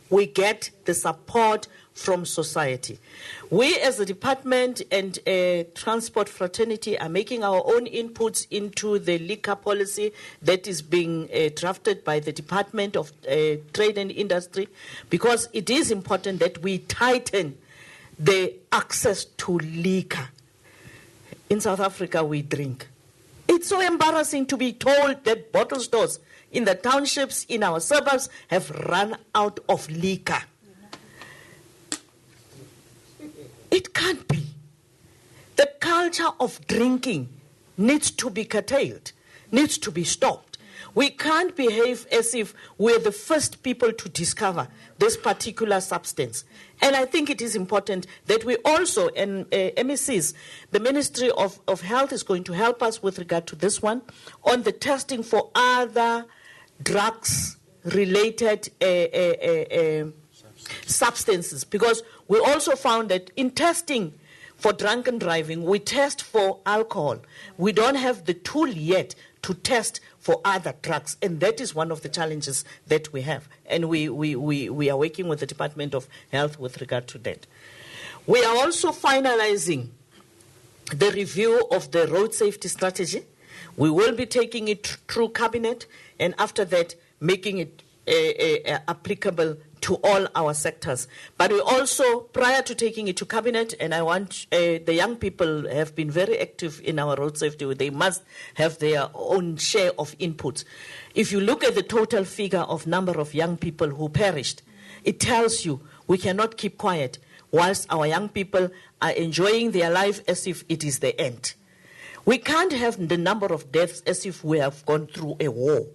we get the support from society. We as a department and transport fraternity are making our own inputs into the liquor policy that is being drafted by the Department of Trade and Industry, because it is important that we tighten the access to liquor. In South Africa, we drink. It's so embarrassing to be told that bottle stores in the townships, in our suburbs, have run out of liquor. It can't be. The culture of drinking needs to be curtailed, needs to be stopped. We can't behave as if we're the first people to discover this particular substance. And I think it is important that we also, and MECs, the Ministry of Health is going to help us with regard to this one, on the testing for other drugs-related substances, because we also found that in testing for drunken driving, we test for alcohol. We don't have the tool yet to test for other drugs. And that is one of the challenges that we have. And we are working with the Department of Health with regard to that. We are also finalizing the review of the road safety strategy. We will be taking it through cabinet, and after that, making it applicable to all our sectors. But we also, prior to taking it to cabinet, and I want the young people have been very active in our road safety. They must have their own share of input. If you look at the total figure of number of young people who perished, it tells you we cannot keep quiet whilst our young people are enjoying their life as if it is the end. We can't have the number of deaths as if we have gone through a war.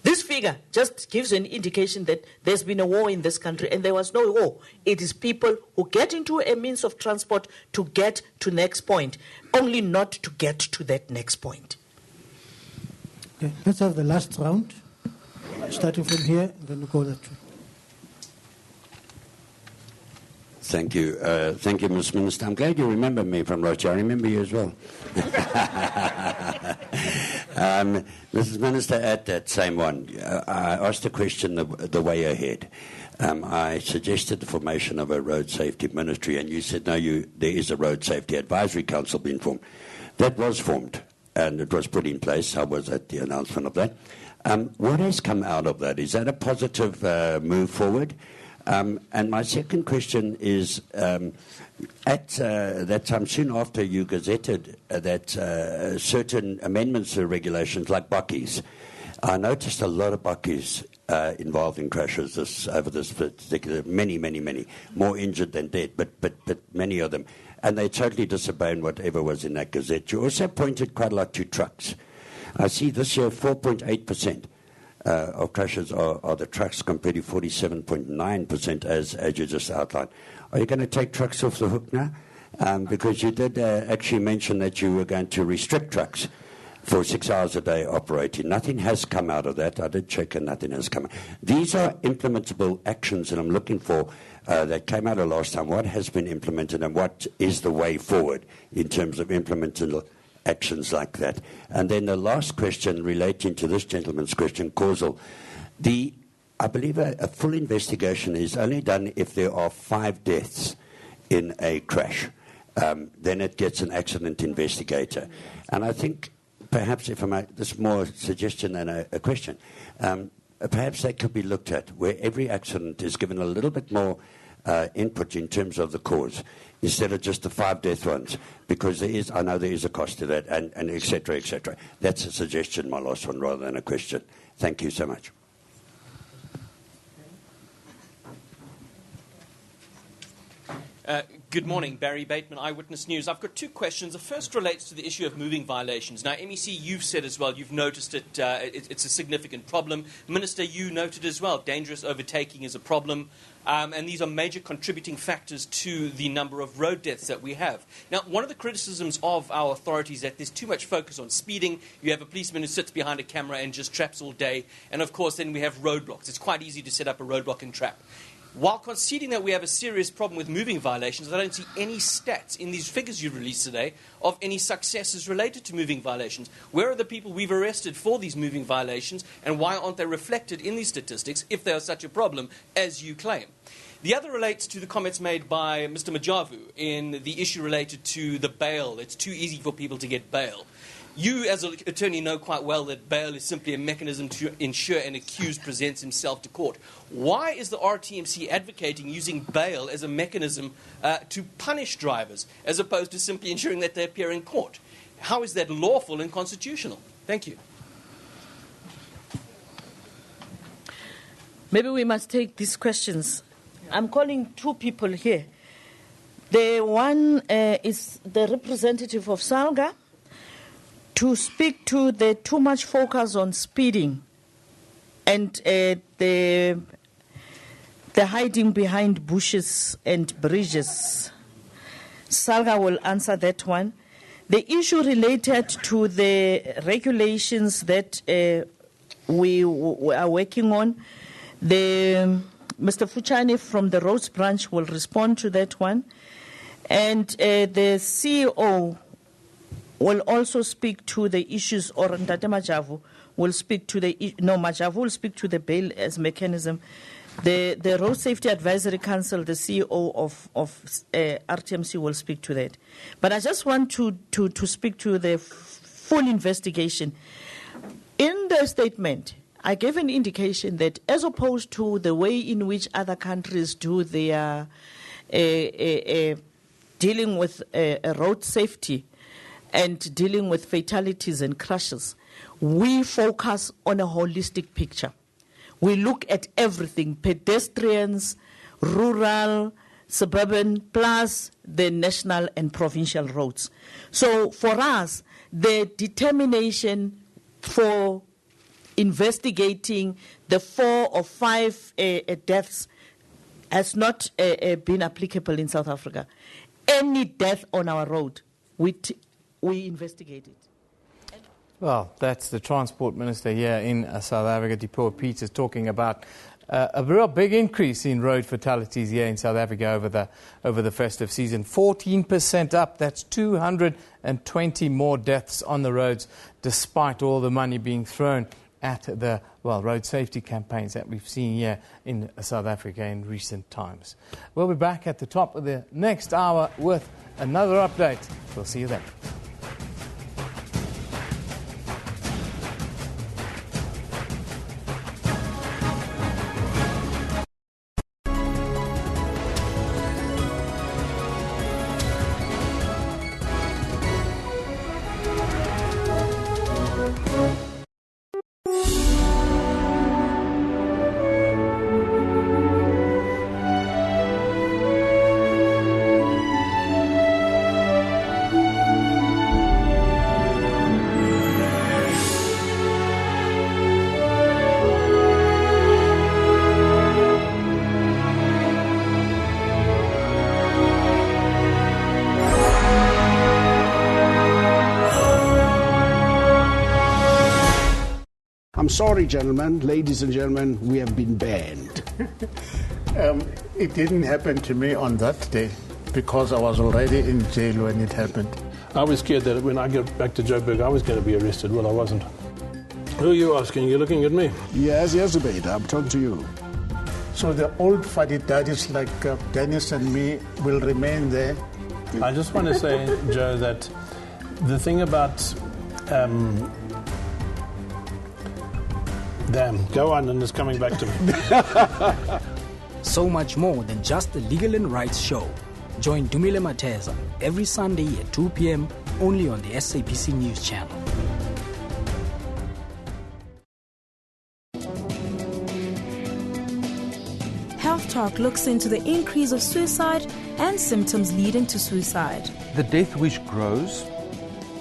This figure just gives an indication that there's been a war in this country, and there was no war. It is people who get into a means of transport to get to next point, only not to get to that next point. Okay, let's have the last round, starting from here, and then we'll go that way. Thank you. Thank you, Ms. Minister. I'm glad you remember me from Roche. I remember you as well. Mrs. Minister, at that same one, I asked a question the way ahead. I suggested the formation of a road safety ministry, and you said, no, there is a road safety advisory council being formed. That was formed, and it was put in place. I was at the announcement of that. What has come out of that? Is that a positive move forward? And my second question is, at that time, soon after you gazetted that certain amendments to regulations, like bakkies, I noticed a lot of bakkies involved in crashes over this particular, many, more injured than dead, but many of them. And they totally disobeyed whatever was in that gazette. You also pointed quite a lot to trucks. I see this year 4.8%. Of crashes are the trucks compared to 47.9% as you just outlined. Are you going to take trucks off the hook now? Because you did actually mention that you were going to restrict trucks for 6 hours a day operating. Nothing has come out of that. I did check and nothing has come out. These are implementable actions that I'm looking for that came out of last time. What has been implemented and what is the way forward in terms of implementing actions like that? And then the last question relating to this gentleman's question, causal. I believe a full investigation is only done if there are 5 deaths in a crash. Then it gets an accident investigator. And I think perhaps, if I might, this is more a suggestion than a question, perhaps that could be looked at, where every accident is given a little bit more input in terms of the cause, instead of just the 5 death ones, because I know there is a cost to that, and et cetera, et cetera. That's a suggestion, my last one, rather than a question. Thank you so much. Good morning, Barry Bateman, Eyewitness News. I've got 2 questions. The first relates to the issue of moving violations. Now, MEC, you've said as well, you've noticed it, it's a significant problem. Minister, you noted as well, dangerous overtaking is a problem. And these are major contributing factors to the number of road deaths that we have. Now, one of the criticisms of our authorities is that there's too much focus on speeding. You have a policeman who sits behind a camera and just traps all day. And, of course, then we have roadblocks. It's quite easy to set up a roadblock and trap. While conceding that we have a serious problem with moving violations, I don't see any stats in these figures you released today of any successes related to moving violations. Where are the people we've arrested for these moving violations, and why aren't they reflected in these statistics if they are such a problem as you claim? The other relates to the comments made by Mr. Majavu in the issue related to the bail. It's too easy for people to get bail. You, as an attorney, know quite well that bail is simply a mechanism to ensure an accused presents himself to court. Why is the RTMC advocating using bail as a mechanism to punish drivers, as opposed to simply ensuring that they appear in court? How is that lawful and constitutional? Thank you. Maybe we must take these questions. I'm calling 2 people here. The one is the representative of SALGA, to speak to the too much focus on speeding and the hiding behind bushes and bridges. Salga will answer that one. The issue related to the regulations that we are working on, Mr. Fuchani from the Roads Branch will respond to that one. And the CEO will also speak to the issues, or Ndate Majavu will speak to Majavu will speak to the bail as mechanism. The Road Safety Advisory Council, the CEO of RTMC will speak to that. But I just want to speak to the full investigation. In the statement, I gave an indication that as opposed to the way in which other countries do their dealing with road safety and dealing with fatalities and crashes, we focus on a holistic picture. We look at everything, pedestrians, rural, suburban, plus the national and provincial roads. So for us, the determination for investigating the 4 or 5 deaths has not been applicable in South Africa. Any death on our road, we investigate it. Well, that's the Transport Minister here in South Africa, Dipuo Peters, talking about a real big increase in road fatalities here in South Africa over the festive season. 14% up. That's 220 more deaths on the roads, despite all the money being thrown at the road safety campaigns that we've seen here in South Africa in recent times. We'll be back at the top of the next hour with another update. We'll see you then. I'm sorry, gentlemen, ladies and gentlemen, we have been banned. It didn't happen to me on that day because I was already in jail when it happened. I was scared that when I get back to Joburg, I was going to be arrested. Well, I wasn't. Who are you asking? You're looking at me? Yes, Abed, I'm talking to you. So the old fuddy-duddies like Dennis and me will remain there? I just want to say, Joe, that the thing about... Damn, go on, and it's coming back to me. So much more than just the Legal and Rights Show. Join Dumile Mateza every Sunday at 2 p.m. only on the SABC News Channel. Health Talk looks into the increase of suicide and symptoms leading to suicide. The death wish grows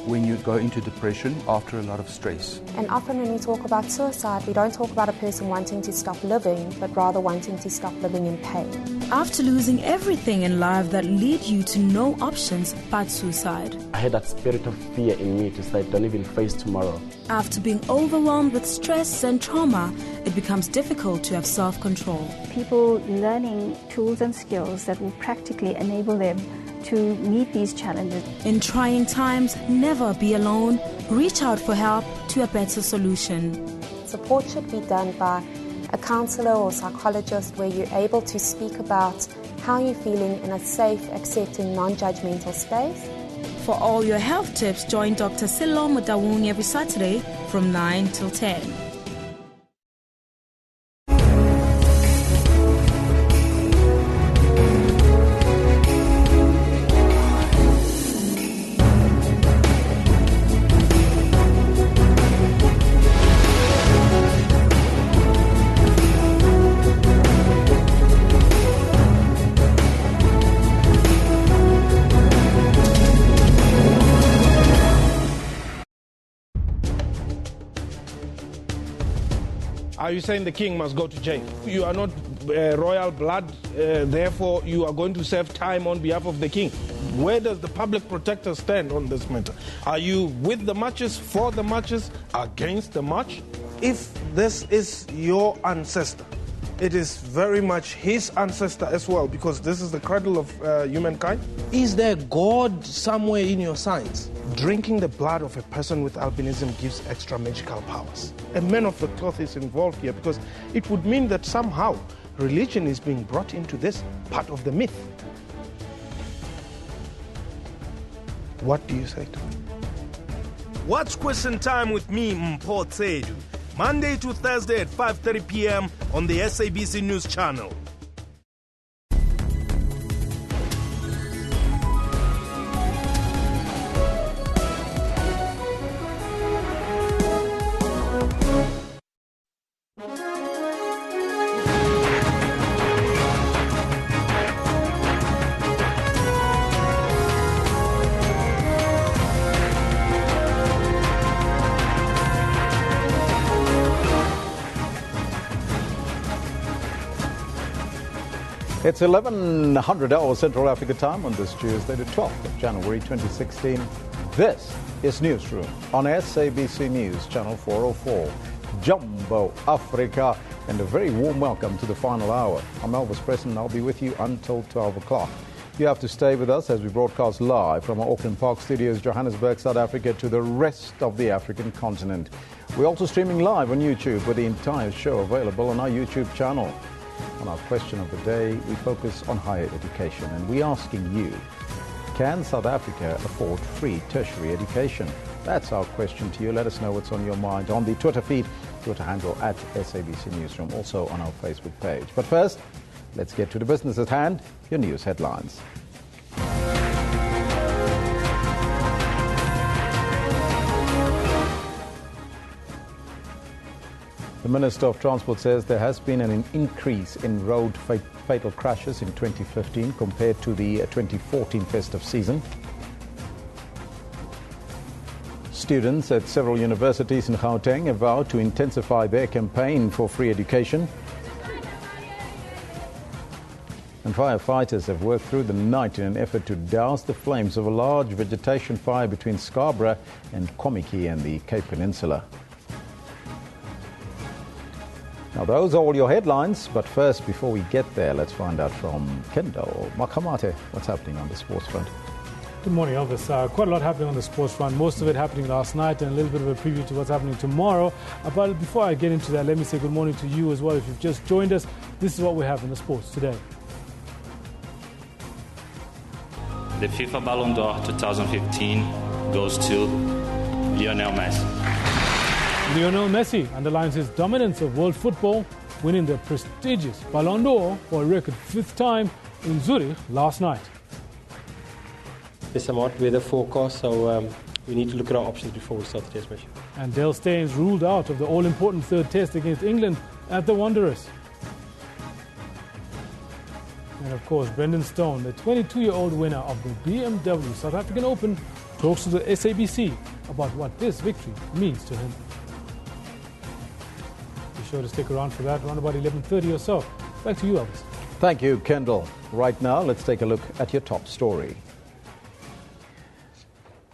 when you go into depression after a lot of stress. And often when we talk about suicide, we don't talk about a person wanting to stop living, but rather wanting to stop living in pain. After losing everything in life that lead you to no options but suicide. I had that spirit of fear in me to say, don't even face tomorrow. After being overwhelmed with stress and trauma, it becomes difficult to have self-control. People learning tools and skills that will practically enable them to meet these challenges. In trying times, never be alone. Reach out for help to a better solution. Support should be done by a counsellor or psychologist where you're able to speak about how you're feeling in a safe, accepting, non-judgmental space. For all your health tips, join Dr. Silo Mutawuni every Saturday from 9 till 10. Are you saying the king must go to jail? You are not royal blood, therefore you are going to serve time on behalf of the king. Where does the public protector stand on this matter? Are you with the marches, for the marches, against the march? If this is your ancestor, it is very much his ancestor as well, because this is the cradle of humankind. Is there God somewhere in your science? Drinking the blood of a person with albinism gives extra magical powers. A man of the cloth is involved here because it would mean that somehow religion is being brought into this part of the myth. What do you say to me? Watch Question Time with me, Mpho Tsedu, Monday to Thursday at 5:30 p.m. on the SABC News Channel. It's 1100 hours Central Africa time on this Tuesday, the 12th of January 2016. This is Newsroom on SABC News, Channel 404, Jumbo Africa, and a very warm welcome to the final hour. I'm Elvis Preston and I'll be with you until 12 o'clock. You have to stay with us as we broadcast live from our Auckland Park studios, Johannesburg, South Africa, to the rest of the African continent. We're also streaming live on YouTube with the entire show available on our YouTube channel. On our question of the day, we focus on higher education, and we're asking you, can South Africa afford free tertiary education? That's our question to you. Let us know what's on your mind on the Twitter feed, Twitter handle at SABC Newsroom, also on our Facebook page. But first, let's get to the business at hand, your news headlines. The Minister of Transport says there has been an increase in road fatal crashes in 2015 compared to the 2014 festive season. Students at several universities in Gauteng have vowed to intensify their campaign for free education. And firefighters have worked through the night in an effort to douse the flames of a large vegetation fire between Scarborough and Komiki and the Cape Peninsula. Now, those are all your headlines, but first, before we get there, let's find out from Kendall Makamate what's happening on the sports front. Good morning, Elvis. Quite a lot happening on the sports front, most of it happening last night, and a little bit of a preview to what's happening tomorrow. But before I get into that, let me say good morning to you as well. If you've just joined us, this is what we have in the sports today. The FIFA Ballon d'Or 2015 goes to Lionel Messi. Lionel Messi underlines his dominance of world football, winning the prestigious Ballon d'Or for a record fifth time in Zurich last night. There's some hot weather forecast, so we need to look at our options before we start the test match. And Dale Steyn's ruled out of the all-important third test against England at the Wanderers. And of course, Brendan Stone, the 22-year-old winner of the BMW South African Open, talks to the SABC about what this victory means to him. Be sure to stick around for that, around about 11:30 or so. Back to you, Elvis. Thank you, Kendall. Right now, let's take a look at your top story.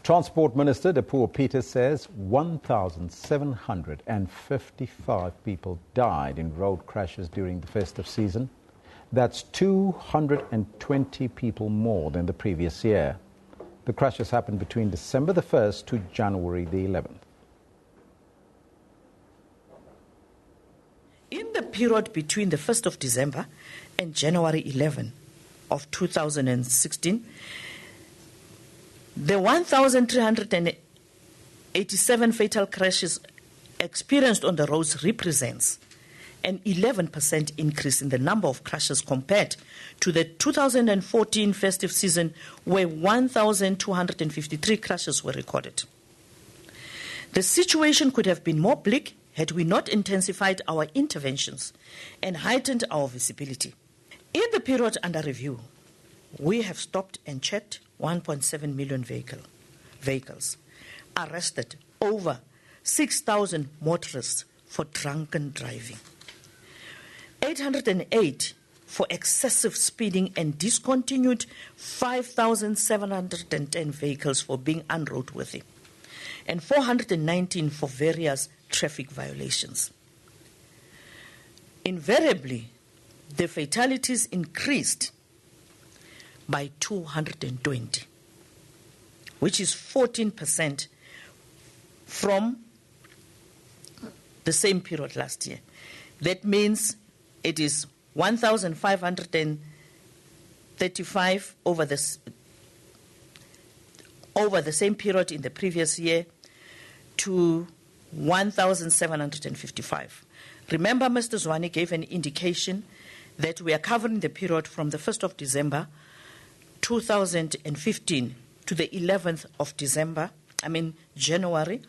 Transport Minister Dipuo Peters says 1,755 people died in road crashes during the festive season. That's 220 people more than the previous year. The crashes happened between December the 1st to January the 11th. In the period between the 1st of December and January 11 of 2016, the 1,387 fatal crashes experienced on the roads represents an 11% increase in the number of crashes compared to the 2014 festive season, where 1,253 crashes were recorded. The situation could have been more bleak had we not intensified our interventions and heightened our visibility. In the period under review, we have stopped and checked 1.7 million vehicles, arrested over 6,000 motorists for drunken driving, 808 for excessive speeding, and discontinued 5,710 vehicles for being unroadworthy, and 419 for various traffic violations. invariably the fatalities increased by 220, which is 14% from the same period last year. That means it is 1,535 over the same period in the previous year to 1,755. Remember, Mr. Zwane gave an indication that we are covering the period from the 1st of December 2015 to the 11th of January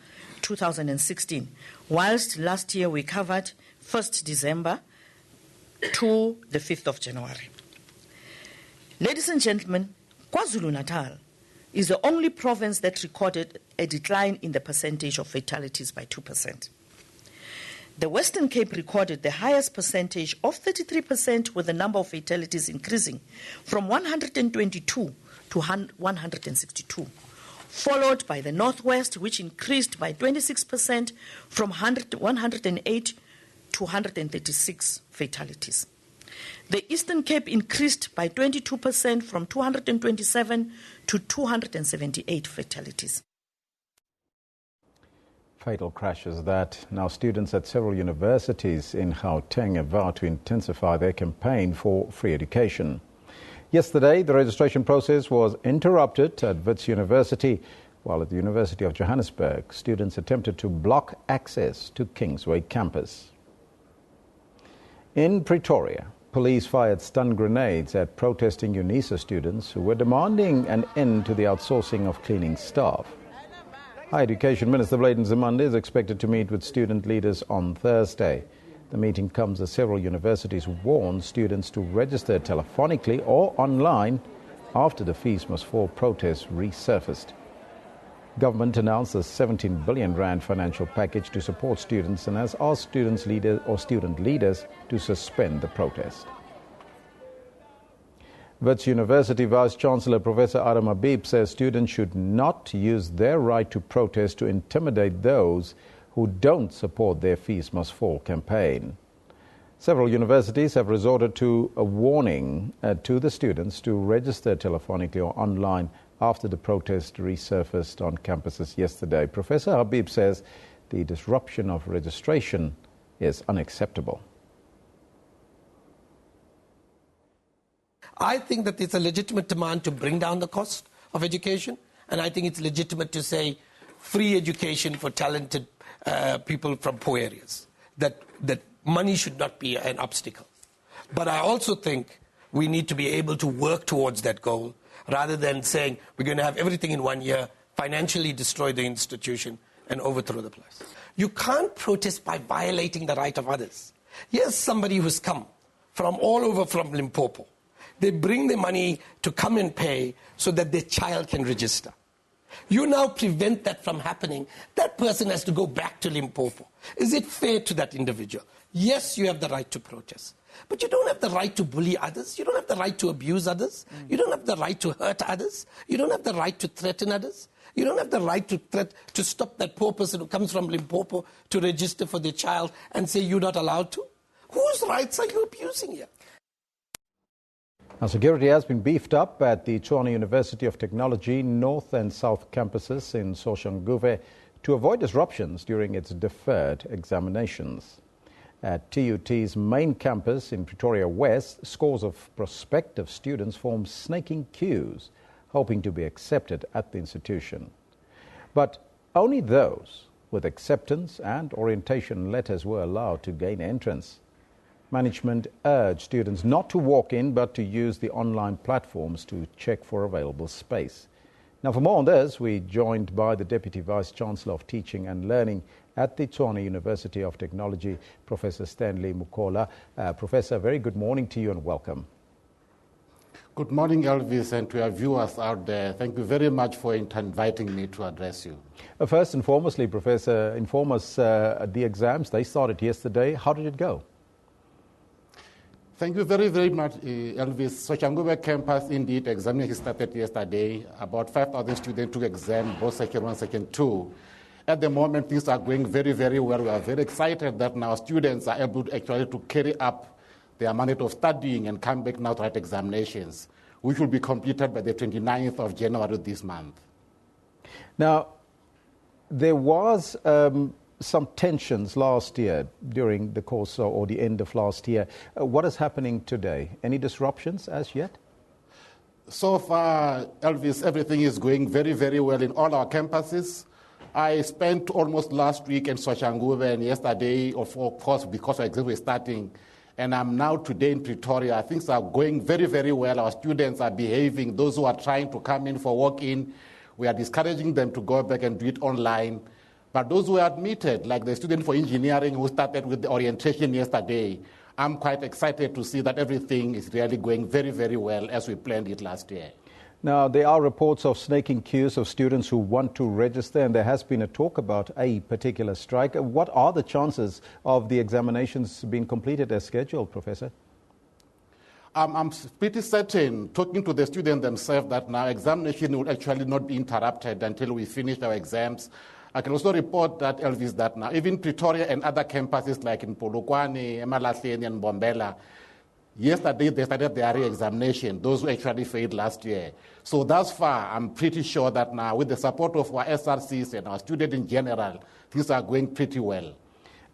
2016, whilst last year we covered 1st December to the 5th of January. Ladies and gentlemen, KwaZulu-Natal is the only province that recorded a decline in the percentage of fatalities by 2%. The Western Cape recorded the highest percentage of 33%, with the number of fatalities increasing from 122 to 162, followed by the Northwest, which increased by 26% from 108 to 136 fatalities. The Eastern Cape increased by 22% from 227 to 278 fatalities. Fatal crashes that. Now students at several universities in Gauteng have vowed to intensify their campaign for free education. Yesterday, the registration process was interrupted at Wits University, while at the University of Johannesburg, students attempted to block access to Kingsway campus. In Pretoria, police fired stun grenades at protesting UNISA students who were demanding an end to the outsourcing of cleaning staff. Higher Education Minister Bladen Zimande is expected to meet with student leaders on Thursday. The meeting comes as several universities warn students to register telephonically or online after the fees must fall protests resurfaced. Government announced a 17 billion rand financial package to support students and has asked student leaders to suspend the protest. Wits University Vice-Chancellor Professor Adam Habib says students should not use their right to protest to intimidate those who don't support their fees must fall campaign. Several universities have resorted to a warning to the students to register telephonically or online after the protest resurfaced on campuses yesterday. Professor Habib says the disruption of registration is unacceptable. I think that it's a legitimate demand to bring down the cost of education, and I think it's legitimate to say free education for talented people from poor areas, that money should not be an obstacle. But I also think we need to be able to work towards that goal rather than saying we're going to have everything in 1 year, financially destroy the institution and overthrow the place. You can't protest by violating the right of others. Here's somebody who's come from all over from Limpopo. They bring the money to come and pay so that their child can register. You now prevent that from happening. That person has to go back to Limpopo. Is it fair to that individual? Yes, you have the right to protest. But you don't have the right to bully others. You don't have the right to abuse others. You don't have the right to hurt others. You don't have the right to threaten others. You don't have the right to stop that poor person who comes from Limpopo to register for their child and say you're not allowed to. Whose rights are you abusing here? Now, security has been beefed up at the Tshwane University of Technology North and South campuses in Soshanguve to avoid disruptions during its deferred examinations. At TUT's main campus in Pretoria West, scores of prospective students formed snaking queues, hoping to be accepted at the institution. But only those with acceptance and orientation letters were allowed to gain entrance. Management urged students not to walk in but to use the online platforms to check for available space. Now, for more on this, we're joined by the Deputy Vice-Chancellor of Teaching and Learning at the Tshwane University of Technology, Professor Stanley Mukola. Professor, very good morning to you and welcome. Good morning, Elvis, and to our viewers out there. Thank you very much for inviting me to address you. First and foremostly, Professor, inform us the exams. They started yesterday. How did it go? Thank you very, very much, Elvis. Soshanguve campus, indeed, examination started yesterday. About 5,000 students took exam, both Section 1, Section 2. At the moment, things are going very, very well. We are very excited that now students are able to actually to carry up their mandate of studying and come back now to write examinations, which will be completed by the 29th of January this month. Now, there was some tensions last year during the course or the end of last year. What is happening today? Any disruptions as yet? So far, Elvis, everything is going very, very well in all our campuses. I spent almost last week in Soshanguve and yesterday, of course, because our exams were starting. And I'm now today in Pretoria. Things are going very, very well. Our students are behaving. Those who are trying to come in for walk-in, we are discouraging them to go back and do it online. But those who are admitted, like the student for engineering who started with the orientation yesterday, I'm quite excited to see that everything is really going very, very well as we planned it last year. Now, there are reports of snaking queues of students who want to register, and there has been a talk about a particular strike. What are the chances of the examinations being completed as scheduled, Professor? I'm pretty certain, talking to the students themselves, that now examination will actually not be interrupted until we finish our exams. I can also report that, Elvis, that now even Pretoria and other campuses like in Polokwane, Emalahleni and Bombela, yesterday they started their re-examination, those who actually failed last year. So thus far, I'm pretty sure that now with the support of our SRCs and our students in general, things are going pretty well.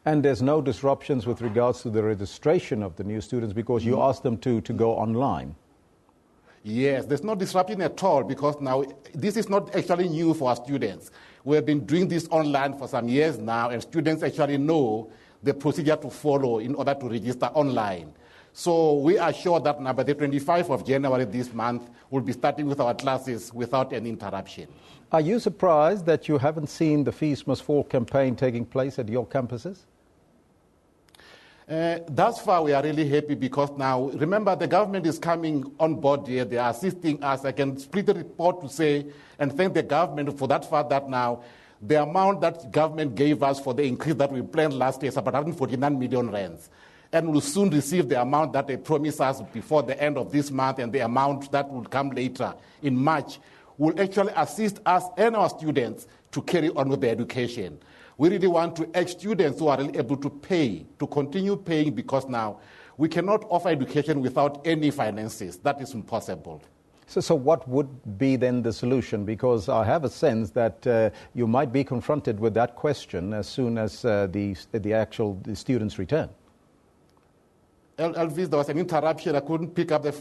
And there's no disruptions with regards to the registration of the new students because you asked them to go online. Yes, there's no disruption at all because now this is not actually new for our students. We have been doing this online for some years now, and students actually know the procedure to follow in order to register online. So we are sure that now by the 25th of January this month, we'll be starting with our classes without any interruption. Are you surprised that you haven't seen the Fees Must Fall campaign taking place at your campuses? Thus far, we are really happy because now, remember, the government is coming on board here. They are assisting us. I can split the report to say and thank the government for that fact that now the amount that government gave us for the increase that we planned last year is about 149 million rands. And we'll soon receive the amount that they promised us before the end of this month, and the amount that will come later in March will actually assist us and our students to carry on with their education. We really want to urge students who are really able to pay, to continue paying, because now we cannot offer education without any finances. That is impossible. So what would be then the solution? Because I have a sense that you might be confronted with that question as soon as the students return. Elvis, there was an interruption. I couldn't pick up the...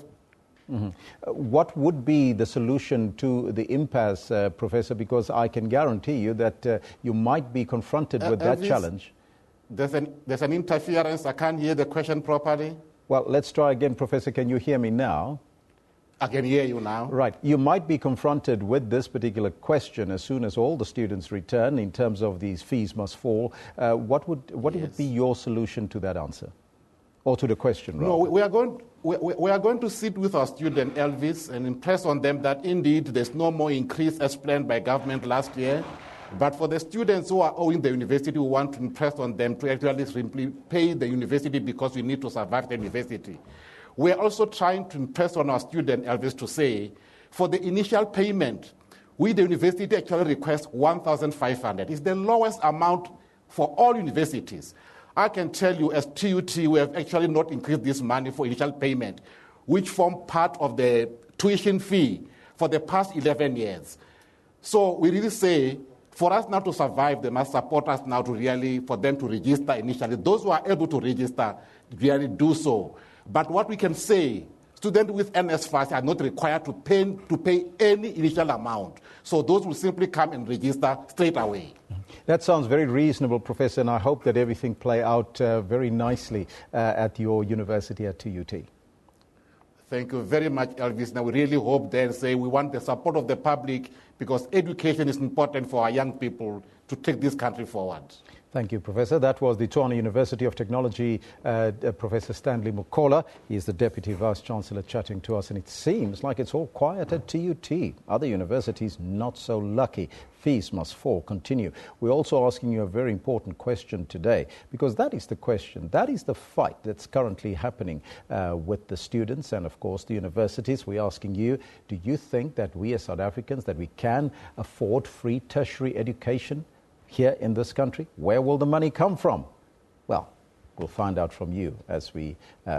What would be the solution to the impasse, Professor? Because I can guarantee you that you might be confronted with that challenge. There's an interference. I can't hear the question properly. Well, let's try again, Professor. Can you hear me now? I can hear you now. Right. You might be confronted with this particular question as soon as all the students return in terms of these fees must fall. What would be your solution to that answer? Or to the question, rather? No, we are going to sit with our student, Elvis, and impress on them that indeed there's no more increase as planned by government last year. But for the students who are owing the university, we want to impress on them to actually simply pay the university because we need to survive the university. We are also trying to impress on our student, Elvis, to say, for the initial payment, we, the university, actually request 1,500. It's the lowest amount for all universities. I can tell you as TUT, we have actually not increased this money for initial payment, which form part of the tuition fee for the past 11 years. So we really say, for us now to survive, they must support us now to really, for them to register initially. Those who are able to register, really do so. But what we can say, students with NSFAS are not required to pay any initial amount. So those will simply come and register straight away. That sounds very reasonable, Professor, and I hope that everything play out very nicely at your university at TUT. Thank you very much, Elvis. Now we really hope then say we want the support of the public because education is important for our young people to take this country forward. Thank you, Professor. That was the Tshwane University of Technology, Professor Stanley Mukola. He is the Deputy Vice-Chancellor chatting to us, and it seems like it's all quiet at TUT. Other universities not so lucky. Fees must fall. Continue. We're also asking you a very important question today, because that is the question, that is the fight that's currently happening with the students and, of course, the universities. We're asking you, do you think that we as South Africans, that we can afford free tertiary education? here in this country? Where will the money come from? Well, we'll find out from you as we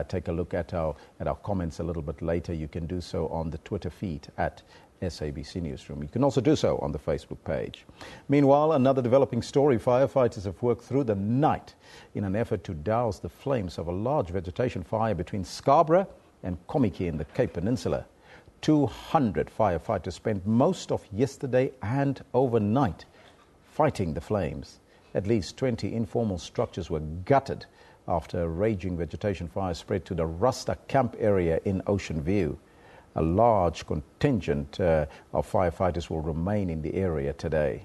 take a look at our comments a little bit later. You can do so on the Twitter feed at SABC Newsroom. You can also do so on the Facebook page. Meanwhile, another developing story. Firefighters have worked through the night in an effort to douse the flames of a large vegetation fire between Scarborough and Komiki in the Cape Peninsula. 200 firefighters spent most of yesterday and overnight fighting the flames. At least 20 informal structures were gutted after a raging vegetation fire spread to the Rasta camp area in Ocean View. A large contingent of firefighters will remain in the area today.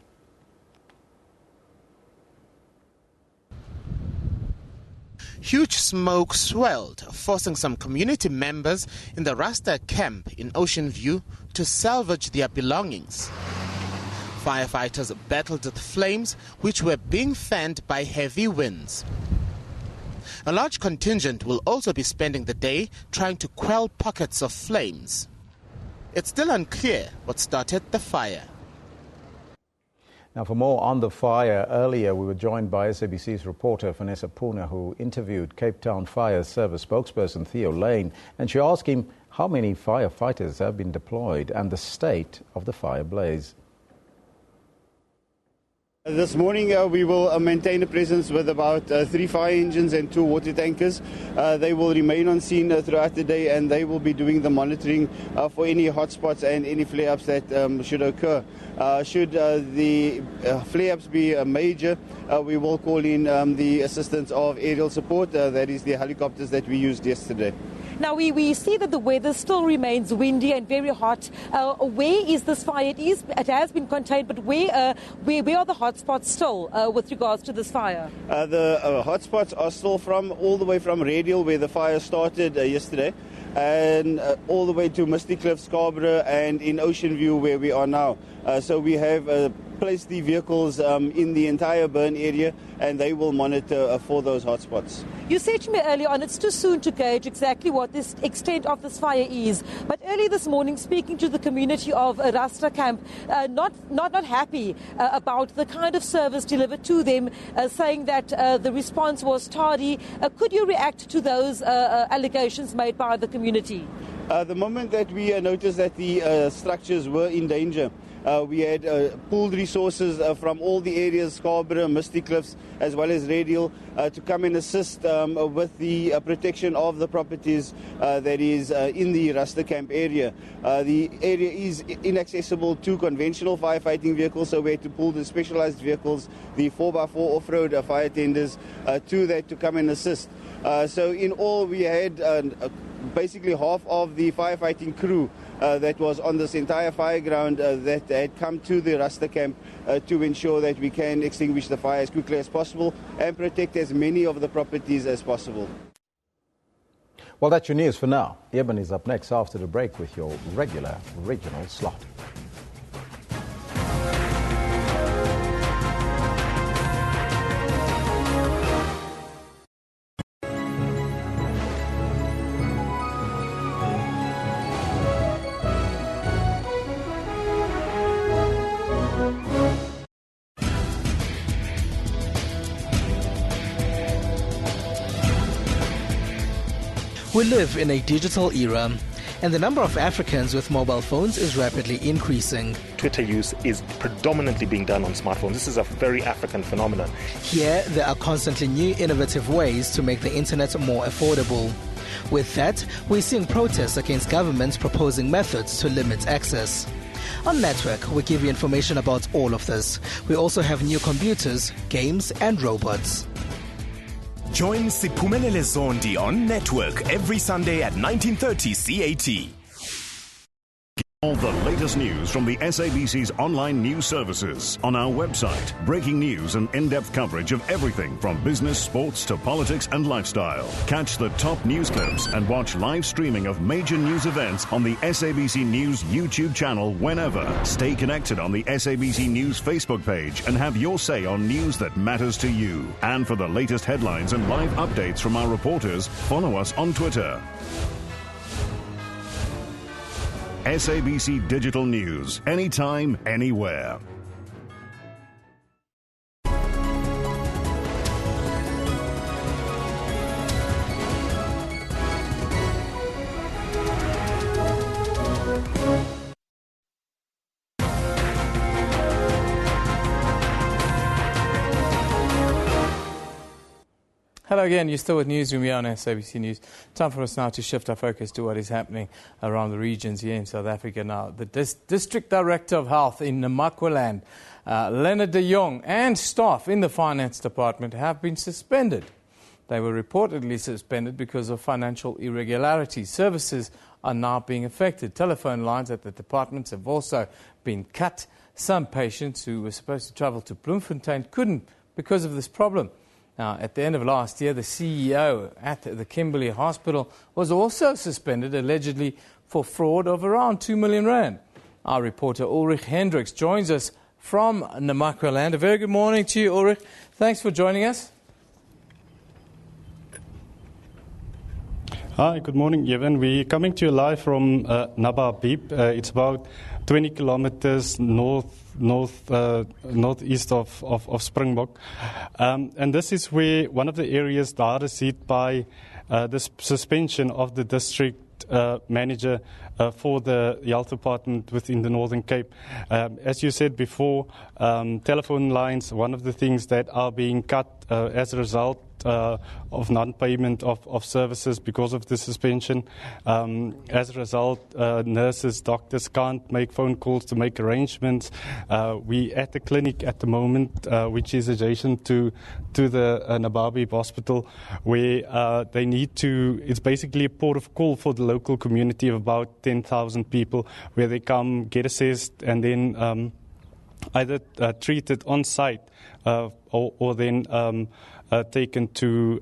Huge smoke swelled, forcing some community members in the Rasta camp in Ocean View to salvage their belongings. Firefighters battled the flames, which were being fanned by heavy winds. A large contingent will also be spending the day trying to quell pockets of flames. It's still unclear what started the fire. Now, for more on the fire, earlier we were joined by SABC's reporter Vanessa Puna, who interviewed Cape Town Fire Service spokesperson Theo Lane, and she asked him how many firefighters have been deployed and the state of the fire blaze. This morning we will maintain a presence with about 3 fire engines and 2 water tankers. They will remain on scene throughout the day, and they will be doing the monitoring for any hotspots and any flare-ups that should occur. Should the flare-ups be major, we will call in the assistance of aerial support, that is the helicopters that we used yesterday. Now, we see that the weather still remains windy and very hot. Where is this fire? It has been contained, but where are the hotspots still with regards to this fire? The hotspots are still all the way from Radial, where the fire started yesterday, and all the way to Misty Cliff, Scarborough, and in Ocean View, where we are now. So we have placed the vehicles in the entire burn area, and they will monitor for those hotspots. You said to me earlier on it's too soon to gauge exactly what the extent of this fire is. But early this morning, speaking to the community of Rasta Camp, not happy about the kind of service delivered to them, saying that the response was tardy. Could you react to those allegations made by the community? The moment that we noticed that the structures were in danger, we had pooled resources from all the areas, Scarborough, Misty Cliffs, as well as Radial, to come and assist with the protection of the properties that is in the Rasta Camp area. The area is inaccessible to conventional firefighting vehicles, so we had to pull the specialized vehicles, the 4x4 off-road fire tenders, to that to come and assist. So in all, we had basically half of the firefighting crew that was on this entire fire ground that had come to the Rasta camp to ensure that we can extinguish the fire as quickly as possible and protect as many of the properties as possible. Well, that's your news for now. Eben is up next after the break with your regular regional slot. We live in a digital era, and the number of Africans with mobile phones is rapidly increasing. Twitter use is predominantly being done on smartphones. This is a very African phenomenon. Here, there are constantly new innovative ways to make the internet more affordable. With that, we're seeing protests against governments proposing methods to limit access. On Network, we give you information about all of this. We also have new computers, games, and robots. Join Siphumelele Zondi on Network every Sunday at 19:30 CAT. All the latest news from the SABC's online news services on our website. Breaking news and in-depth coverage of everything from business, sports to politics and lifestyle. Catch the top news clips and watch live streaming of major news events on the SABC News YouTube channel whenever. Stay connected on the SABC News Facebook page and have your say on news that matters to you. And for the latest headlines and live updates from our reporters, follow us on Twitter. SABC Digital News, anytime, anywhere. Hello again, you're still with Newsroom here on SABC News. Time for us now to shift our focus to what is happening around the regions here in South Africa now. The District Director of Health in Namaqualand, Leonard de Jong, and staff in the Finance Department have been suspended. They were reportedly suspended because of financial irregularities. Services are now being affected. Telephone lines at the departments have also been cut. Some patients who were supposed to travel to Bloemfontein couldn't because of this problem. Now, at the end of last year, the CEO at the Kimberley Hospital was also suspended, allegedly for fraud of around 2 million rand. Our reporter Ulrich Hendricks joins us from Namaqualand. A very good morning to you, Ulrich. Thanks for joining us. Hi, good morning, Evan. We're coming to you live from Nababib. It's about 20 kilometers northeast of Springbok. And this is where one of the areas the hardest hit by the suspension of the district manager for the health department within the Northern Cape. As you said before, telephone lines, one of the things that are being cut as a result of non-payment of services because of the suspension. As a result, nurses, doctors can't make phone calls to make arrangements. We at the clinic at the moment, which is adjacent to the Nababib Hospital, where they need to, it's basically a port of call for the local community of about 10,000 people, where they come, get assessed, and then either treated on site or then taken to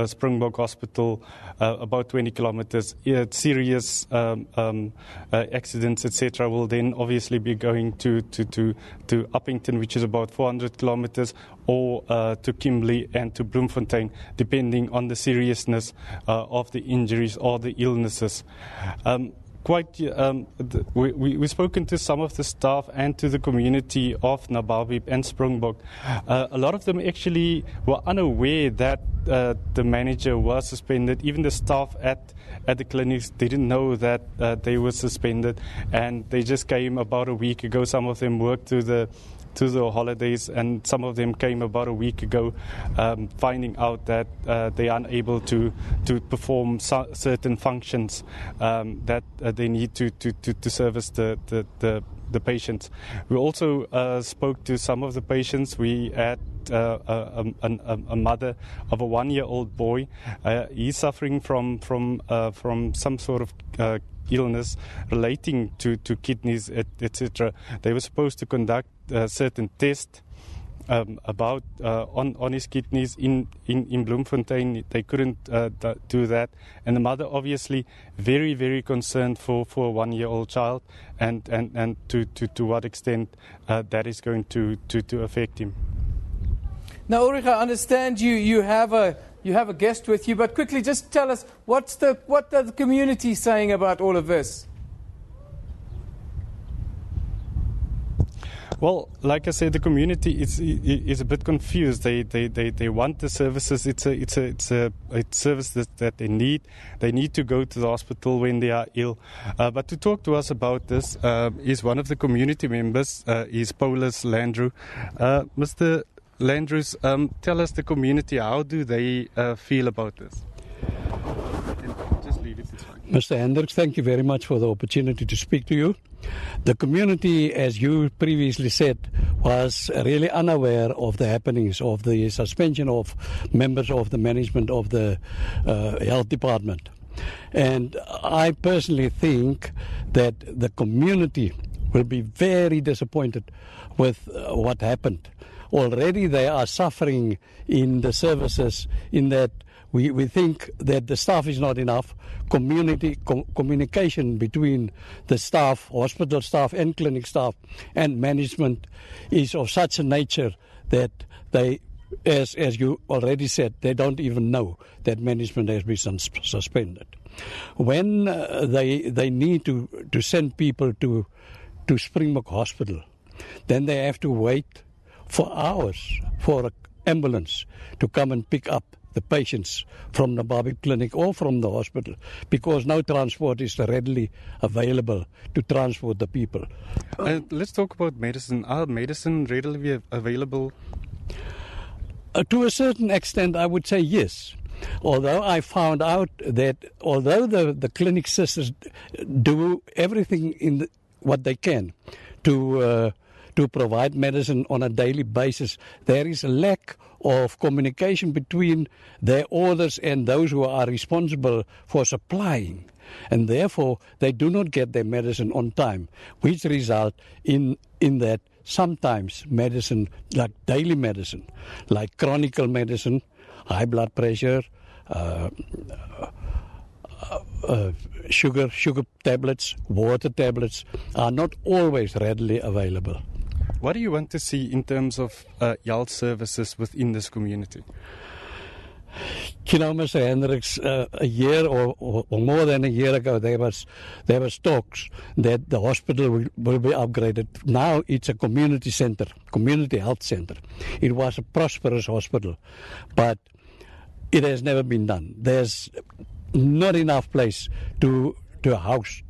Springbok Hospital, about 20 kilometers. Serious accidents, etc., will then obviously be going to Uppington, which is about 400 kilometers, or to Kimberley and to Bloemfontein, depending on the seriousness of the injuries or the illnesses. We've spoken to some of the staff and to the community of Nababib and Springbok. A lot of them actually were unaware that the manager was suspended. Even the staff at the clinics didn't know that they were suspended, and they just came about a week ago. Some of them worked to the holidays, and some of them came about a week ago, finding out that they are unable to perform certain functions that they need to service the patients. We also spoke to some of the patients. We had a mother of a 1-year-old boy. He's suffering from some sort of illness relating to kidneys, etc. They were supposed to conduct certain tests about on his kidneys in Bloemfontein. They couldn't do that, and the mother obviously very, very concerned for a 1-year-old child, and to what extent that is going to affect him. Now, Ulrich, I understand you have a guest with you, but quickly just tell us what the community saying about all of this. Well, like I said, the community is a bit confused. They want the services. It's a service that they need. They need to go to the hospital when they are ill. But to talk to us about this is one of the community members. Is Paulus Landrew. Mr. Landrews, tell us, the community, how do they feel about this? Just leave it. It's fine. Mr. Hendricks, thank you very much for the opportunity to speak to you. The community, as you previously said, was really unaware of the happenings of the suspension of members of the management of the health department. And I personally think that the community will be very disappointed with what happened. Already they are suffering in the services in that we think that the staff is not enough. Communication between the staff, hospital staff and clinic staff and management is of such a nature that they, as you already said, they don't even know that management has been suspended. When they need to send people to Springbok Hospital, then they have to wait for hours for an ambulance to come and pick up the patients from the Nababib clinic or from the hospital, because no transport is readily available to transport the people. Let's talk about medicine. Are medicine readily available? To a certain extent, I would say yes. Although I found out that although the clinic sisters do everything what they can to provide medicine on a daily basis, there is a lack of communication between their orders and those who are responsible for supplying. And therefore, they do not get their medicine on time, which result in that sometimes medicine, like daily medicine, like chronic medicine, high blood pressure, sugar tablets, water tablets, are not always readily available. What do you want to see in terms of health services within this community? You know, Mr. Hendricks, a year or more than a year ago, there was talks that the hospital will be upgraded. Now it's a community center, community health center. It was a prosperous hospital, but it has never been done. There's not enough place to house,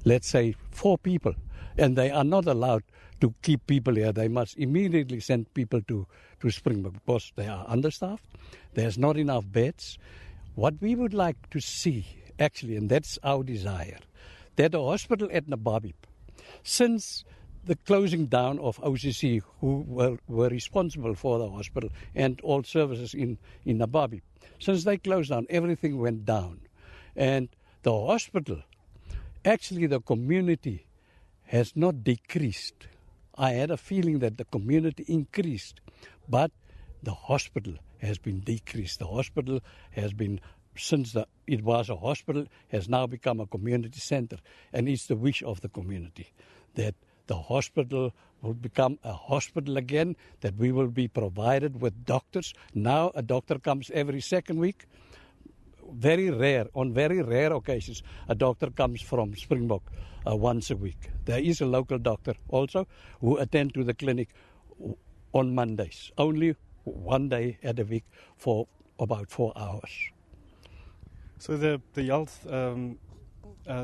let's say, 4 people, and they are not allowed to keep people here. They must immediately send people to Springbok because they are understaffed. There's not enough beds. What we would like to see, actually, and that's our desire, that the hospital at Nababib, since the closing down of OCC, who were responsible for the hospital and all services in Nababib, since they closed down, everything went down. And the hospital, actually the community has not decreased. I had a feeling that the community increased, but the hospital has been decreased. The hospital has been, since it was a hospital, has now become a community center. And it's the wish of the community that the hospital will become a hospital again, that we will be provided with doctors. Now a doctor comes every second week. On very rare occasions, a doctor comes from Springbok once a week. There is a local doctor also who attend to the clinic on Mondays, only one day at a week for about 4 hours. So the health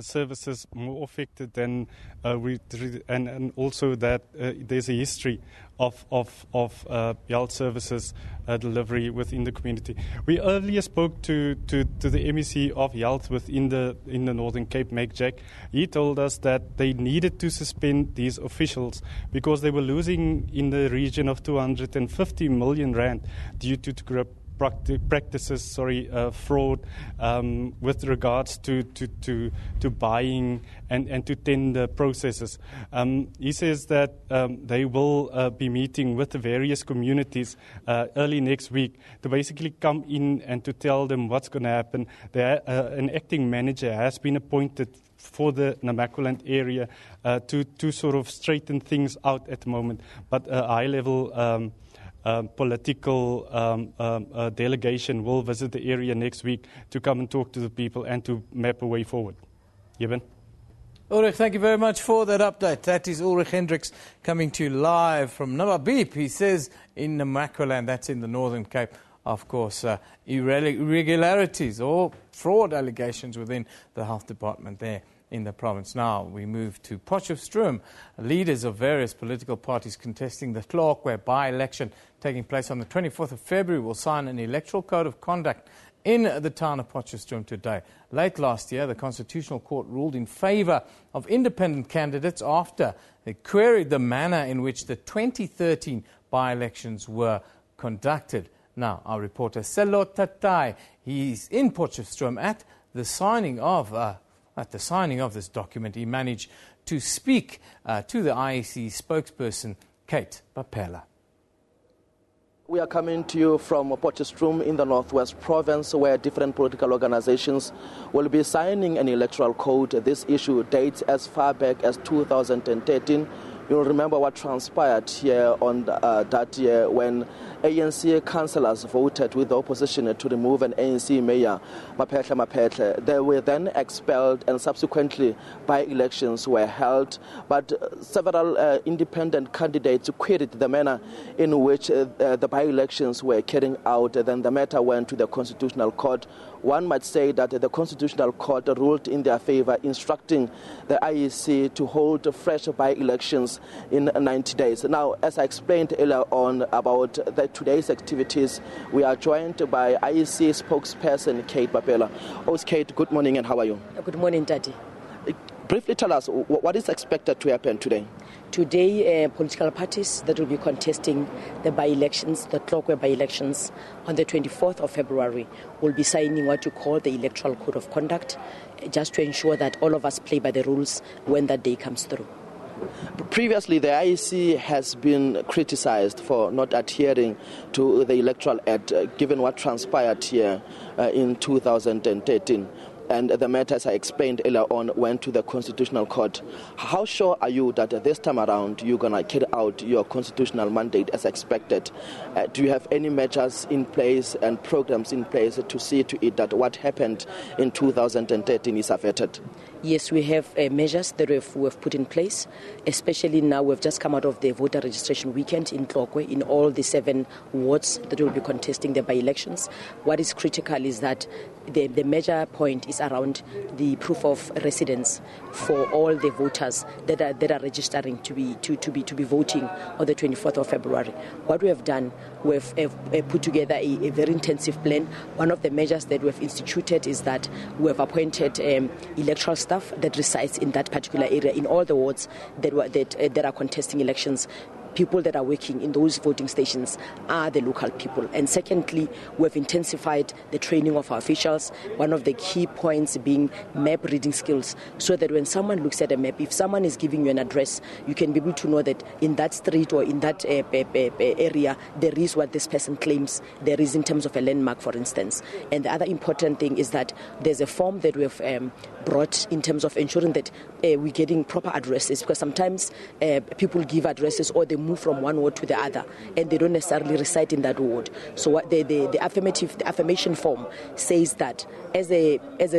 services more affected than and also that there's a history of health services delivery within the community. We earlier spoke to the MEC of Health in the Northern Cape, Meg Jack. He told us that they needed to suspend these officials because they were losing in the region of 250 million rand due to corrupt practices, fraud with regards to buying and to tender processes. He says that they will be meeting with the various communities early next week to basically come in and to tell them what's going to happen. An acting manager has been appointed for the Namaqualand area to sort of straighten things out at the moment, but a high-level political delegation will visit the area next week to come and talk to the people and to map a way forward. Jeben? Ulrich, thank you very much for that update. That is Ulrich Hendricks coming to you live from Nababib. He says in Namaqualand, that's in the Northern Cape, of course, irregularities or fraud allegations within the health department there in the province. Now we move to Potchefstroom. Leaders of various political parties contesting the Tlokwe by-election taking place on the 24th of February will sign an electoral code of conduct in the town of Potchefstroom today. Late last year, the Constitutional Court ruled in favour of independent candidates after they queried the manner in which the 2013 by-elections were conducted. Now, our reporter Selo Tatai, he's in Potchefstroom at the signing of this document. He managed to speak to the IEC spokesperson, Kate Bapela. We are coming to you from Potchefstroom in the Northwest Province, where different political organizations will be signing an electoral code. This issue dates as far back as 2013. You'll remember what transpired here on that year when ANC councillors voted with the opposition to remove an ANC mayor, Maphehle. They were then expelled and subsequently by-elections were held. But several independent candidates queried the manner in which the by-elections were carried out. Then the matter went to the Constitutional Court. One might say that the Constitutional Court ruled in their favor, instructing the IEC to hold fresh by-elections elections in 90 days. Now, as I explained earlier on about today's activities, we are joined by IEC spokesperson Kate Bapela. Kate, good morning and how are you? Good morning, Daddy. Briefly tell us, what is expected to happen today? Today, political parties that will be contesting the by-elections, the Tlokwe by-elections, on the 24th of February, will be signing what you call the Electoral Code of Conduct, just to ensure that all of us play by the rules when that day comes through. Previously, the IEC has been criticized for not adhering to the Electoral Act, given what transpired here in 2013. And the matter, as I explained earlier on, went to the Constitutional Court. How sure are you that this time around you're going to carry out your constitutional mandate as expected? Do you have any measures in place and programs in place to see to it that what happened in 2013 is averted? Yes, we have measures that we've put in place, especially now we've just come out of the voter registration weekend in Tlokwe, in all the 7 wards that will be contesting the by-elections. What is critical is that the major point is around the proof of residence for all the voters that are registering to be voting on the 24th of February. What we have done, we've put together a very intensive plan. One of the measures that we've instituted is that we have appointed electoral staff that resides in that particular area in all the wards that are contesting elections. People that are working in those voting stations are the local people. And secondly, we've intensified the training of our officials, one of the key points being map reading skills, so that when someone looks at a map, if someone is giving you an address, you can be able to know that in that street or in that area, there is what this person claims there is in terms of a landmark, for instance. And the other important thing is that there's a form that we've brought in terms of ensuring that we're getting proper addresses, because sometimes people give addresses or they move from one ward to the other and they don't necessarily reside in that ward. So what the affirmation form says that as a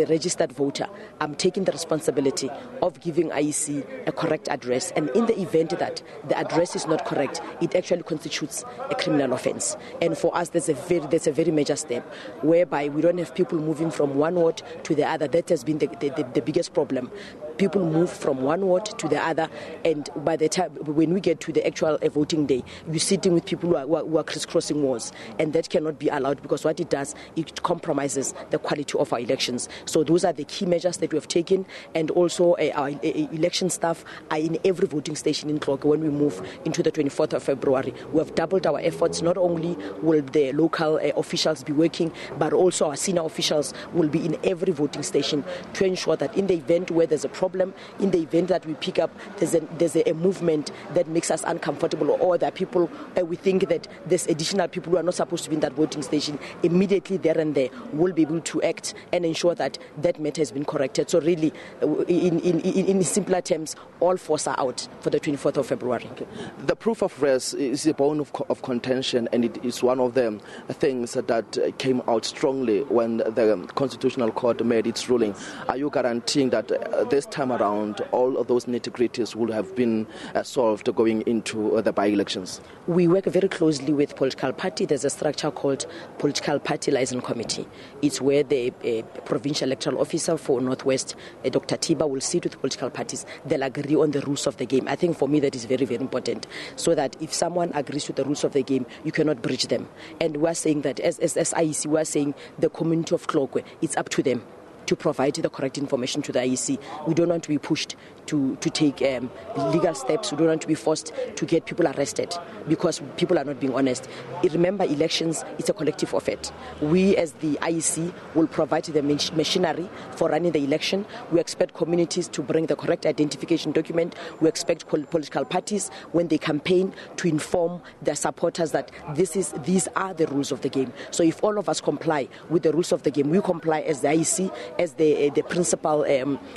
registered voter, I'm taking the responsibility of giving IEC a correct address, and in the event that the address is not correct, it actually constitutes a criminal offence. And for us, there's a very major step whereby we don't have people moving from one ward to the other. That has been the biggest problem. People move from one ward to the other, and by the time when we get to the actual voting day, you're sitting with people who are crisscrossing wards, and that cannot be allowed, because what it does, it compromises the quality of our elections. So those are the key measures that we have taken, and also our election staff are in every voting station in Tlokwe when we move into the 24th of February. We have doubled our efforts. Not only will the local officials be working, but also our senior officials will be in every voting station to ensure that in the event where there's a problem, in the event that we pick up there's a movement that makes us uncomfortable, or that people we think that there's additional people who are not supposed to be in that voting station, immediately there and there will be able to act and ensure that that matter has been corrected. So really, in simpler terms, all force are out for the 24th of February. Okay. The proof of res is a bone of contention, and it is one of the things that came out strongly when the Constitutional Court made its ruling. Are you guaranteeing that this time around all of those nitty-gritties will have been solved going into the by-elections? We work very closely with political party. There's a structure called Political Party Liaison Committee. It's where the provincial electoral officer for Northwest, Dr. Tiba, will sit with political parties. They'll agree on the rules of the game. I think for me that is very, very important, so that if someone agrees with the rules of the game, you cannot breach them. And we're saying that as IEC, we're saying the community of Tlokwe, it's up to them to provide the correct information to the IEC. We don't want to be pushed to take legal steps. We don't want to be forced to get people arrested because people are not being honest. Remember, elections, it's a collective effort. We as the IEC will provide the machinery for running the election. We expect communities to bring the correct identification document. We expect political parties, when they campaign, to inform their supporters that these are the rules of the game. So if all of us comply with the rules of the game, we comply as the IEC, as the principal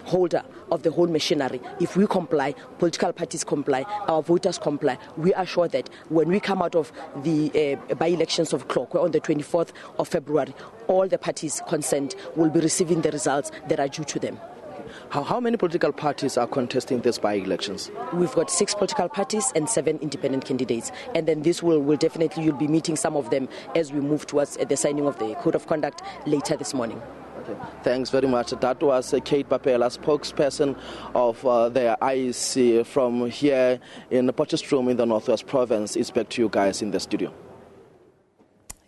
holder of the whole machinery. If we comply, political parties comply, our voters comply, we are sure that when we come out of the by-elections of Tlokwe on the 24th of February, all the parties concerned will be receiving the results that are due to them. How many political parties are contesting this by-elections? We've got 6 political parties and 7 independent candidates. And then this will definitely, you'll be meeting some of them as we move towards the signing of the Code of Conduct later this morning. Okay. Thanks very much. That was Kate Papela, spokesperson of the IEC from here in Potchefstroom in the Northwest Province. It's back to you guys in the studio.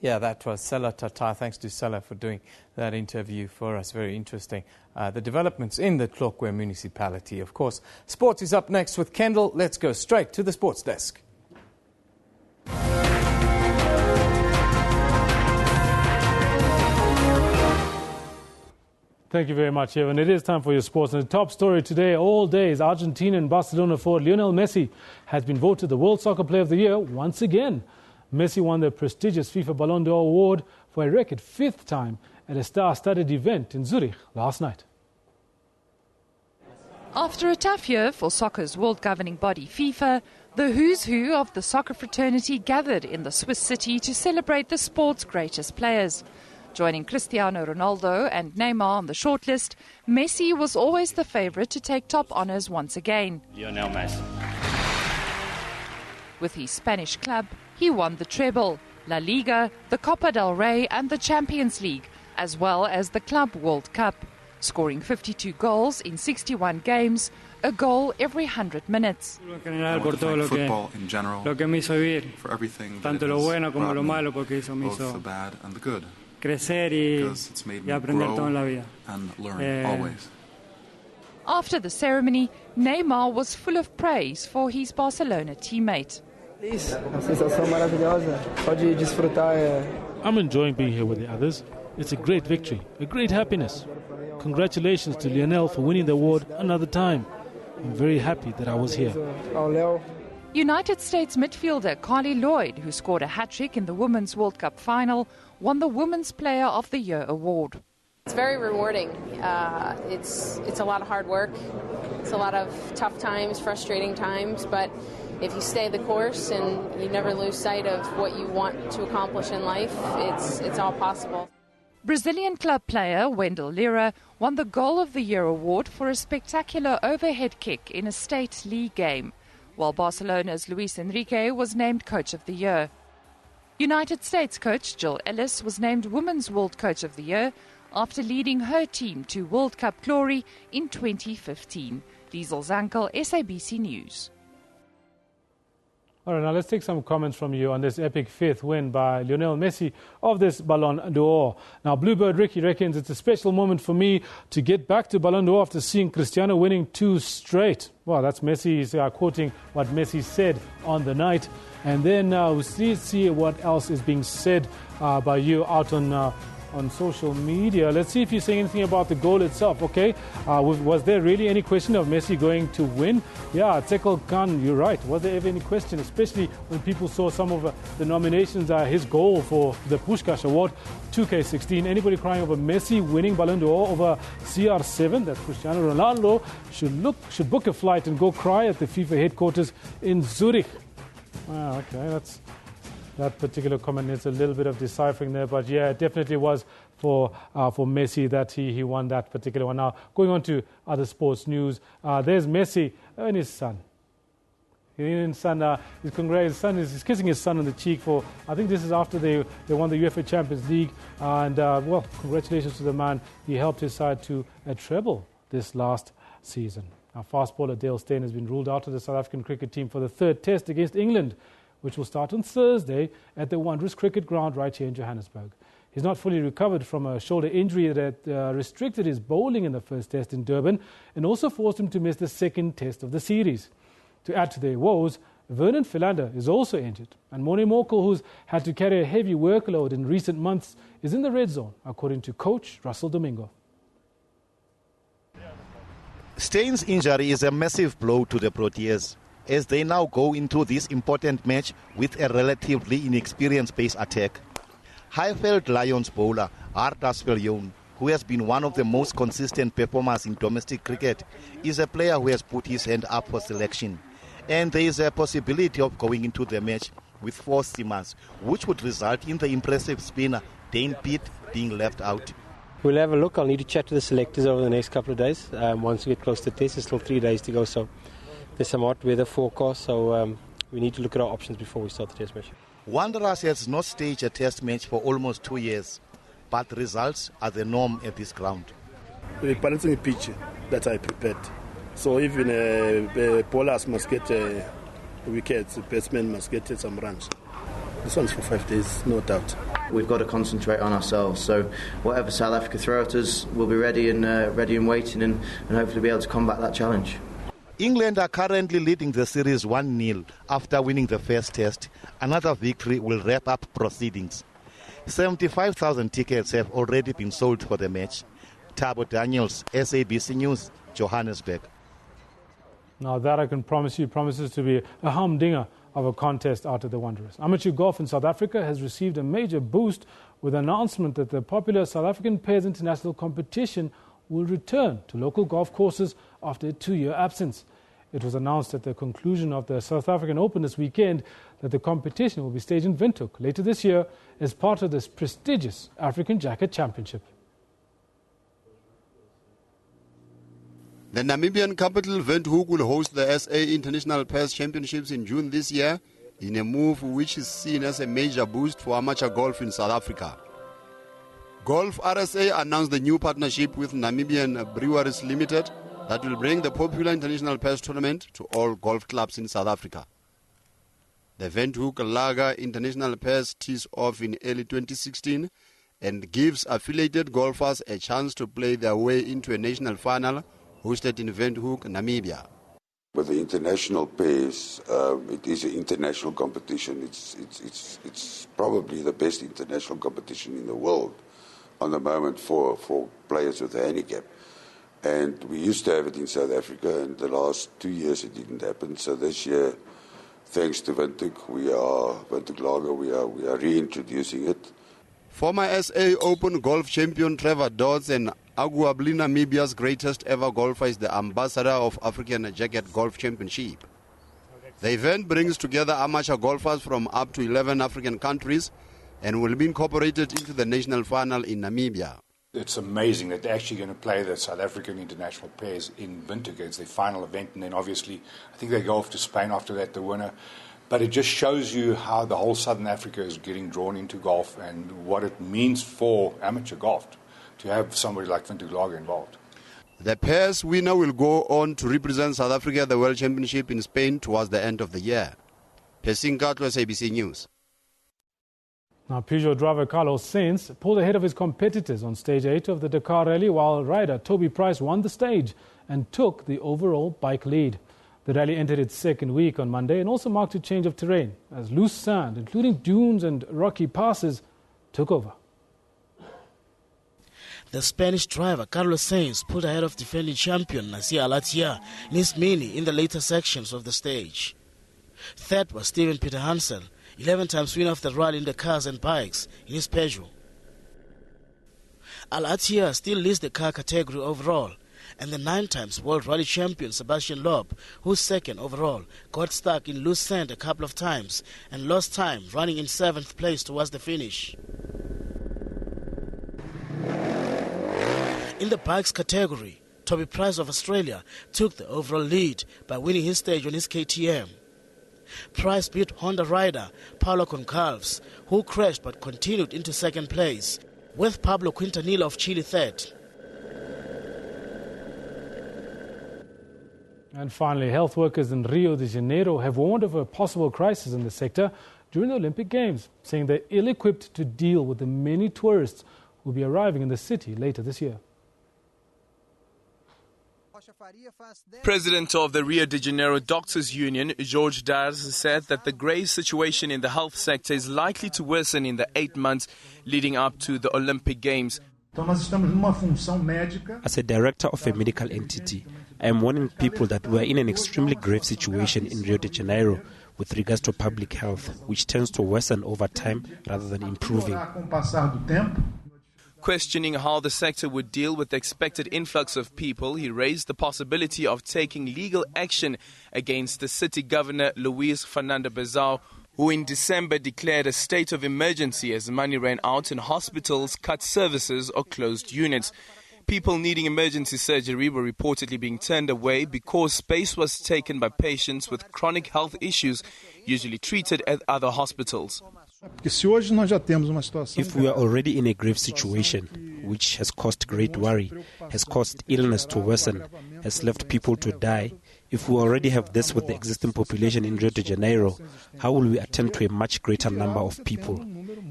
Yeah, that was Sela Tata. Thanks to Sela for doing that interview for us. Very interesting. The developments in the Tlokwe municipality, of course. Sports is up next with Kendall. Let's go straight to the sports desk. Thank you very much, Evan. It is time for your sports. And the top story today, all day, is Argentina and Barcelona forward Lionel Messi has been voted the World Soccer Player of the Year once again. Messi won the prestigious FIFA Ballon d'Or award for a record 5th time at a star-studded event in Zurich last night. After a tough year for soccer's world governing body FIFA, the who's who of the soccer fraternity gathered in the Swiss city to celebrate the sport's greatest players. Joining Cristiano Ronaldo and Neymar on the shortlist, Messi was always the favourite to take top honours once again. Lionel Messi. With his Spanish club, he won the treble, La Liga, the Copa del Rey and the Champions League, as well as the Club World Cup, scoring 52 goals in 61 games, a goal every 100 minutes. Football in general, for everything that it has brought me, both the bad and the good, because it's made me grow and learn always. After the ceremony, Neymar was full of praise for his Barcelona teammate. I'm enjoying being here with the others. It's a great victory, a great happiness. Congratulations to Lionel for winning the award another time. I'm very happy that I was here. United States midfielder Carly Lloyd, who scored a hat-trick in the Women's World Cup final, won the Women's Player of the Year award. It's very rewarding. It's a lot of hard work. It's a lot of tough times, frustrating times, but if you stay the course and you never lose sight of what you want to accomplish in life, it's all possible. Brazilian club player Wendell Lira won the Goal of the Year award for a spectacular overhead kick in a state league game, while Barcelona's Luis Enrique was named Coach of the Year. United States coach Jill Ellis was named Women's World Coach of the Year after leading her team to World Cup glory in 2015. Liesl Zankel, SABC News. All right, now let's take some comments from you on this epic 5th win by Lionel Messi of this Ballon d'Or. Now, Bluebird Ricky reckons it's a special moment for me to get back to Ballon d'Or after seeing Cristiano winning 2 straight. Well, that's Messi quoting what Messi said on the night. And then we'll see what else is being said by you out on social media. Let's see if you're saying anything about the goal itself, okay? Was there really any question of Messi going to win? Yeah, Tsekol Khan, you're right. Was there ever any question, especially when people saw some of the nominations, his goal for the Puskás Award, 2K16. Anybody crying over Messi winning Ballon d'Or over CR7, that Cristiano Ronaldo should book a flight and go cry at the FIFA headquarters in Zurich. Okay, that particular comment needs a little bit of deciphering there, but yeah, it definitely was for Messi that he won that particular one. Now, going on to other sports news, there's Messi and his son. His son is kissing his son on the cheek for, I think this is after they won the UEFA Champions League, and well, congratulations to the man. He helped his side to a treble this last season. Now, fast bowler Dale Steyn has been ruled out of the South African cricket team for the 3rd test against England, which will start on Thursday at the Wanderers Cricket Ground right here in Johannesburg. He's not fully recovered from a shoulder injury that restricted his bowling in the first test in Durban and also forced him to miss the 2nd test of the series. To add to their woes, Vernon Philander is also injured, and Morne Morkel, who's had to carry a heavy workload in recent months, is in the red zone, according to coach Russell Domingo. Steyn's injury is a massive blow to the Proteas, as they now go into this important match with a relatively inexperienced pace attack. Highveld Lions bowler Ardas Viljoen, who has been one of the most consistent performers in domestic cricket, is a player who has put his hand up for selection. And there is a possibility of going into the match with 4 seamers, which would result in the impressive spinner Dane Pitt being left out. We'll have a look. I'll need to chat to the selectors over the next couple of days. Once we get close to the test, there's still 3 days to go, so there's some hot weather forecast, so we need to look at our options before we start the test match. Wanderers has not staged a test match for almost 2 years, but results are the norm at this ground. We're balancing a pitch that I prepared. So even bowlers must get wickets, batsmen must get some runs. This one's for 5 days, no doubt. We've got to concentrate on ourselves. So whatever South Africa throw at us, we'll be ready and waiting and hopefully be able to combat that challenge. England are currently leading the series 1-0 after winning the first test. Another victory will wrap up proceedings. 75,000 tickets have already been sold for the match. Thabo Daniels, SABC News, Johannesburg. Now that I can promise you, promises to be a humdinger of a contest out of the Wanderers. Amateur golf in South Africa has received a major boost with the announcement that the popular South African Pairs International competition will return to local golf courses after a 2-year absence. It was announced at the conclusion of the South African Open this weekend that the competition will be staged in Windhoek later this year as part of this prestigious African Jacket Championship. The Namibian capital, Windhoek, will host the SA International Pairs Championships in June this year in a move which is seen as a major boost for amateur golf in South Africa. Golf RSA announced the new partnership with Namibian Breweries Limited that will bring the popular International Pairs Tournament to all golf clubs in South Africa. The Windhoek Lager International Pairs tees off in early 2016 and gives affiliated golfers a chance to play their way into a national final hosted in Windhoek, Namibia. With the international pairs, it is an international competition. It's probably the best international competition in the world on the moment for players with a handicap. And we used to have it in South Africa, and the last 2 years it didn't happen. So this year, thanks to Windhoek Lager, we are reintroducing it. Former SA Open golf champion Trevor Dodds and arguably Namibia's greatest ever golfer is the ambassador of African Jacket Golf Championship. The event brings together amateur golfers from up to 11 African countries and will be incorporated into the national final in Namibia. It's amazing that they're actually going to play the South African international pairs in Windhoek. It's their final event, and then obviously I think they go off to Spain after that, the winner. But it just shows you how the whole Southern Africa is getting drawn into golf and what it means for amateur golf to have somebody like Windhoek Lager involved. The pairs winner will go on to represent South Africa at the World Championship in Spain towards the end of the year. Pesinka to SABC News. Now, Peugeot driver Carlos Sainz pulled ahead of his competitors on stage 8 of the Dakar rally, while rider Toby Price won the stage and took the overall bike lead. The rally entered its second week on Monday and also marked a change of terrain as loose sand, including dunes and rocky passes, took over. The Spanish driver Carlos Sainz pulled ahead of defending champion Nasir Al-Attiyah in his Mini in the later sections of the stage. Third was Steven Peter Hansel, 11 times winner of the rally in the cars and bikes in his Peugeot. Al-Attiyah still leads the car category overall, and the 9 times world rally champion Sebastian Loeb, who's second overall, got stuck in loose sand a couple of times and lost time running in 7th place towards the finish. In the bikes category, Toby Price of Australia took the overall lead by winning his stage on his KTM. Price beat Honda rider Paulo Concalves, who crashed but continued into second place, with Pablo Quintanilla of Chile third. And finally, health workers in Rio de Janeiro have warned of a possible crisis in the sector during the Olympic Games, saying they're ill-equipped to deal with the many tourists who will be arriving in the city later this year. President of the Rio de Janeiro Doctors Union, Jorge Dias, said that the grave situation in the health sector is likely to worsen in the 8 months leading up to the Olympic Games. As a director of a medical entity, I am warning people that we are in an extremely grave situation in Rio de Janeiro with regards to public health, which tends to worsen over time rather than improving. Questioning how the sector would deal with the expected influx of people, he raised the possibility of taking legal action against the city governor, Luis Fernando Bezao, who in December declared a state of emergency as money ran out and hospitals cut services or closed units. People needing emergency surgery were reportedly being turned away because space was taken by patients with chronic health issues, usually treated at other hospitals. If we are already in a grave situation, which has caused great worry, has caused illness to worsen, has left people to die, if we already have this with the existing population in Rio de Janeiro, how will we attend to a much greater number of people?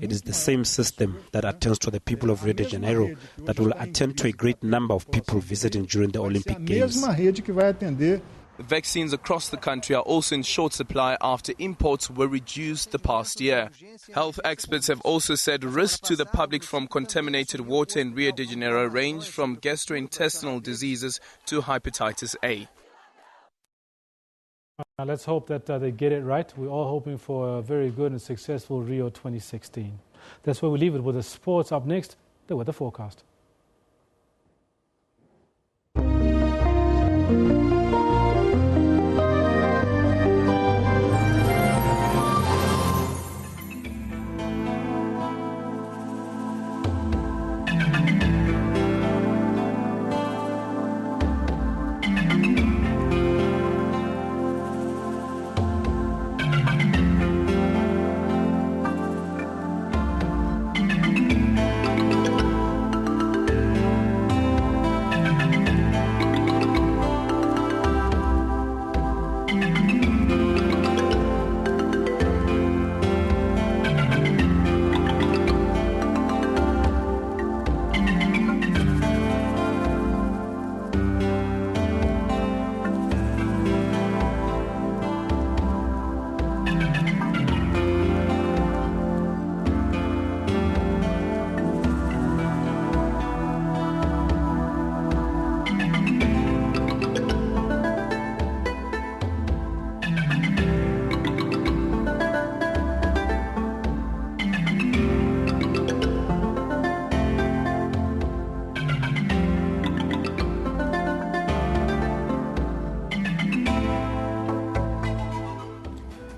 It is the same system that attends to the people of Rio de Janeiro that will attend to a great number of people visiting during the Olympic Games. Vaccines across the country are also in short supply after imports were reduced the past year. Health experts have also said risks to the public from contaminated water in Rio de Janeiro range from gastrointestinal diseases to hepatitis A. Now let's hope that they get it right. We're all hoping for a very good and successful Rio 2016. That's where we leave it with the sports. Up next, the weather forecast.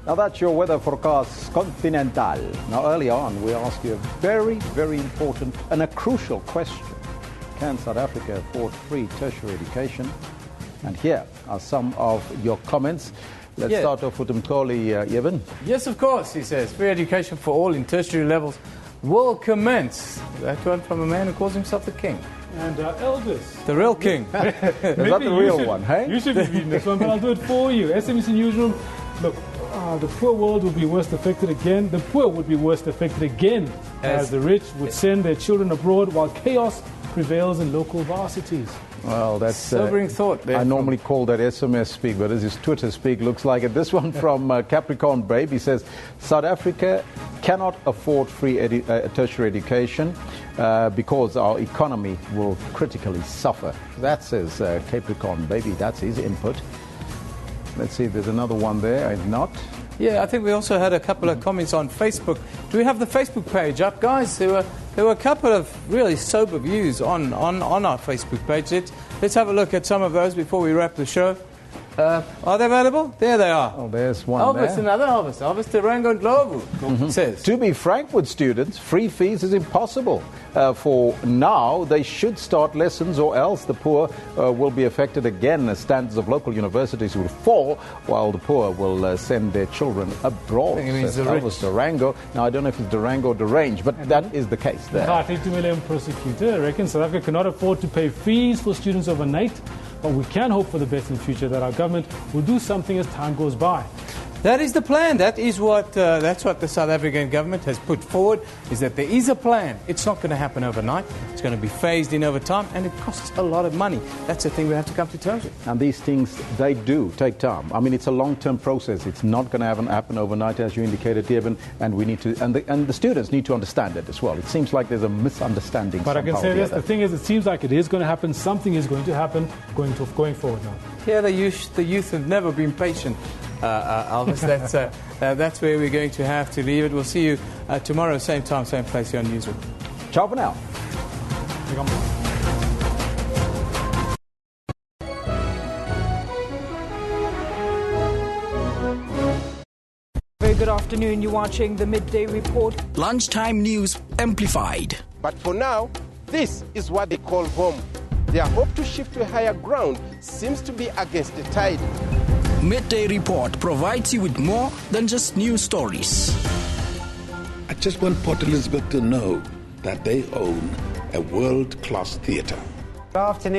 Now that's your weather forecast, Continental. Now early on we asked you a very, very important and a crucial question. Can South Africa afford free tertiary education? And here are some of your comments. Let's start off with Mkoli Yevon. Yes, of course, he says. Free education for all in tertiary levels will commence. That one from a man who calls himself the king. And Elvis. The real king. Is that the real one, hey? You should be reading this one, but I'll do it for you. SABC Newsroom. Look, the poor world would be worst affected again. The poor would be worst affected again as the rich would send their children abroad while chaos prevails in local varsities. Well, that's sobering thought there. I normally call that SMS speak, but this is Twitter speak, looks like it. This one from Capricorn Baby says, South Africa cannot afford free tertiary education because our economy will critically suffer. That says Capricorn Baby. That's his input. Let's see if there's another one there. If not. Yeah, I think we also had a couple of comments on Facebook. Do we have the Facebook page up, guys? There were a couple of really sober views on our Facebook page. Let's have a look at some of those before we wrap the show. Are they available? There they are. Oh, there's one Elvis, there. another Elvis. Elvis Durango Globo says. To be frank with students, free fees is impossible. For now, they should start lessons or else the poor will be affected again. The standards of local universities will fall while the poor will send their children abroad. Elvis Durango. Now, I don't know if it's Durango or deranged, but that is the case there. The 2 million prosecutor reckons South Africa cannot afford to pay fees for students overnight. But we can hope for the best in the future, that our government will do something as time goes by. That is the plan. That's what the South African government has put forward, is that there is a plan. It's not going to happen overnight. It's going to be phased in over time, and it costs a lot of money. That's the thing we have to come to terms with. And these things, they do take time. I mean, it's a long-term process. It's not going to happen overnight, as you indicated, Evan, and we need to, and the students need to understand that as well. It seems like there's a misunderstanding. But I can say this: the thing is, it seems like it is going to happen. Something is going to happen going forward now. Yeah, the youth have never been patient. Elvis, that's where we're going to have to leave it. We'll see you tomorrow, same time, same place here on Newsroom. Ciao for now. Very good afternoon. You're watching the Midday Report. Lunchtime news amplified. But for now, this is what they call home. Their hope to shift to a higher ground seems to be against the tide. Midday Report provides you with more than just news stories. just want Port Elizabeth to know that they own a world-class theatre. Good afternoon.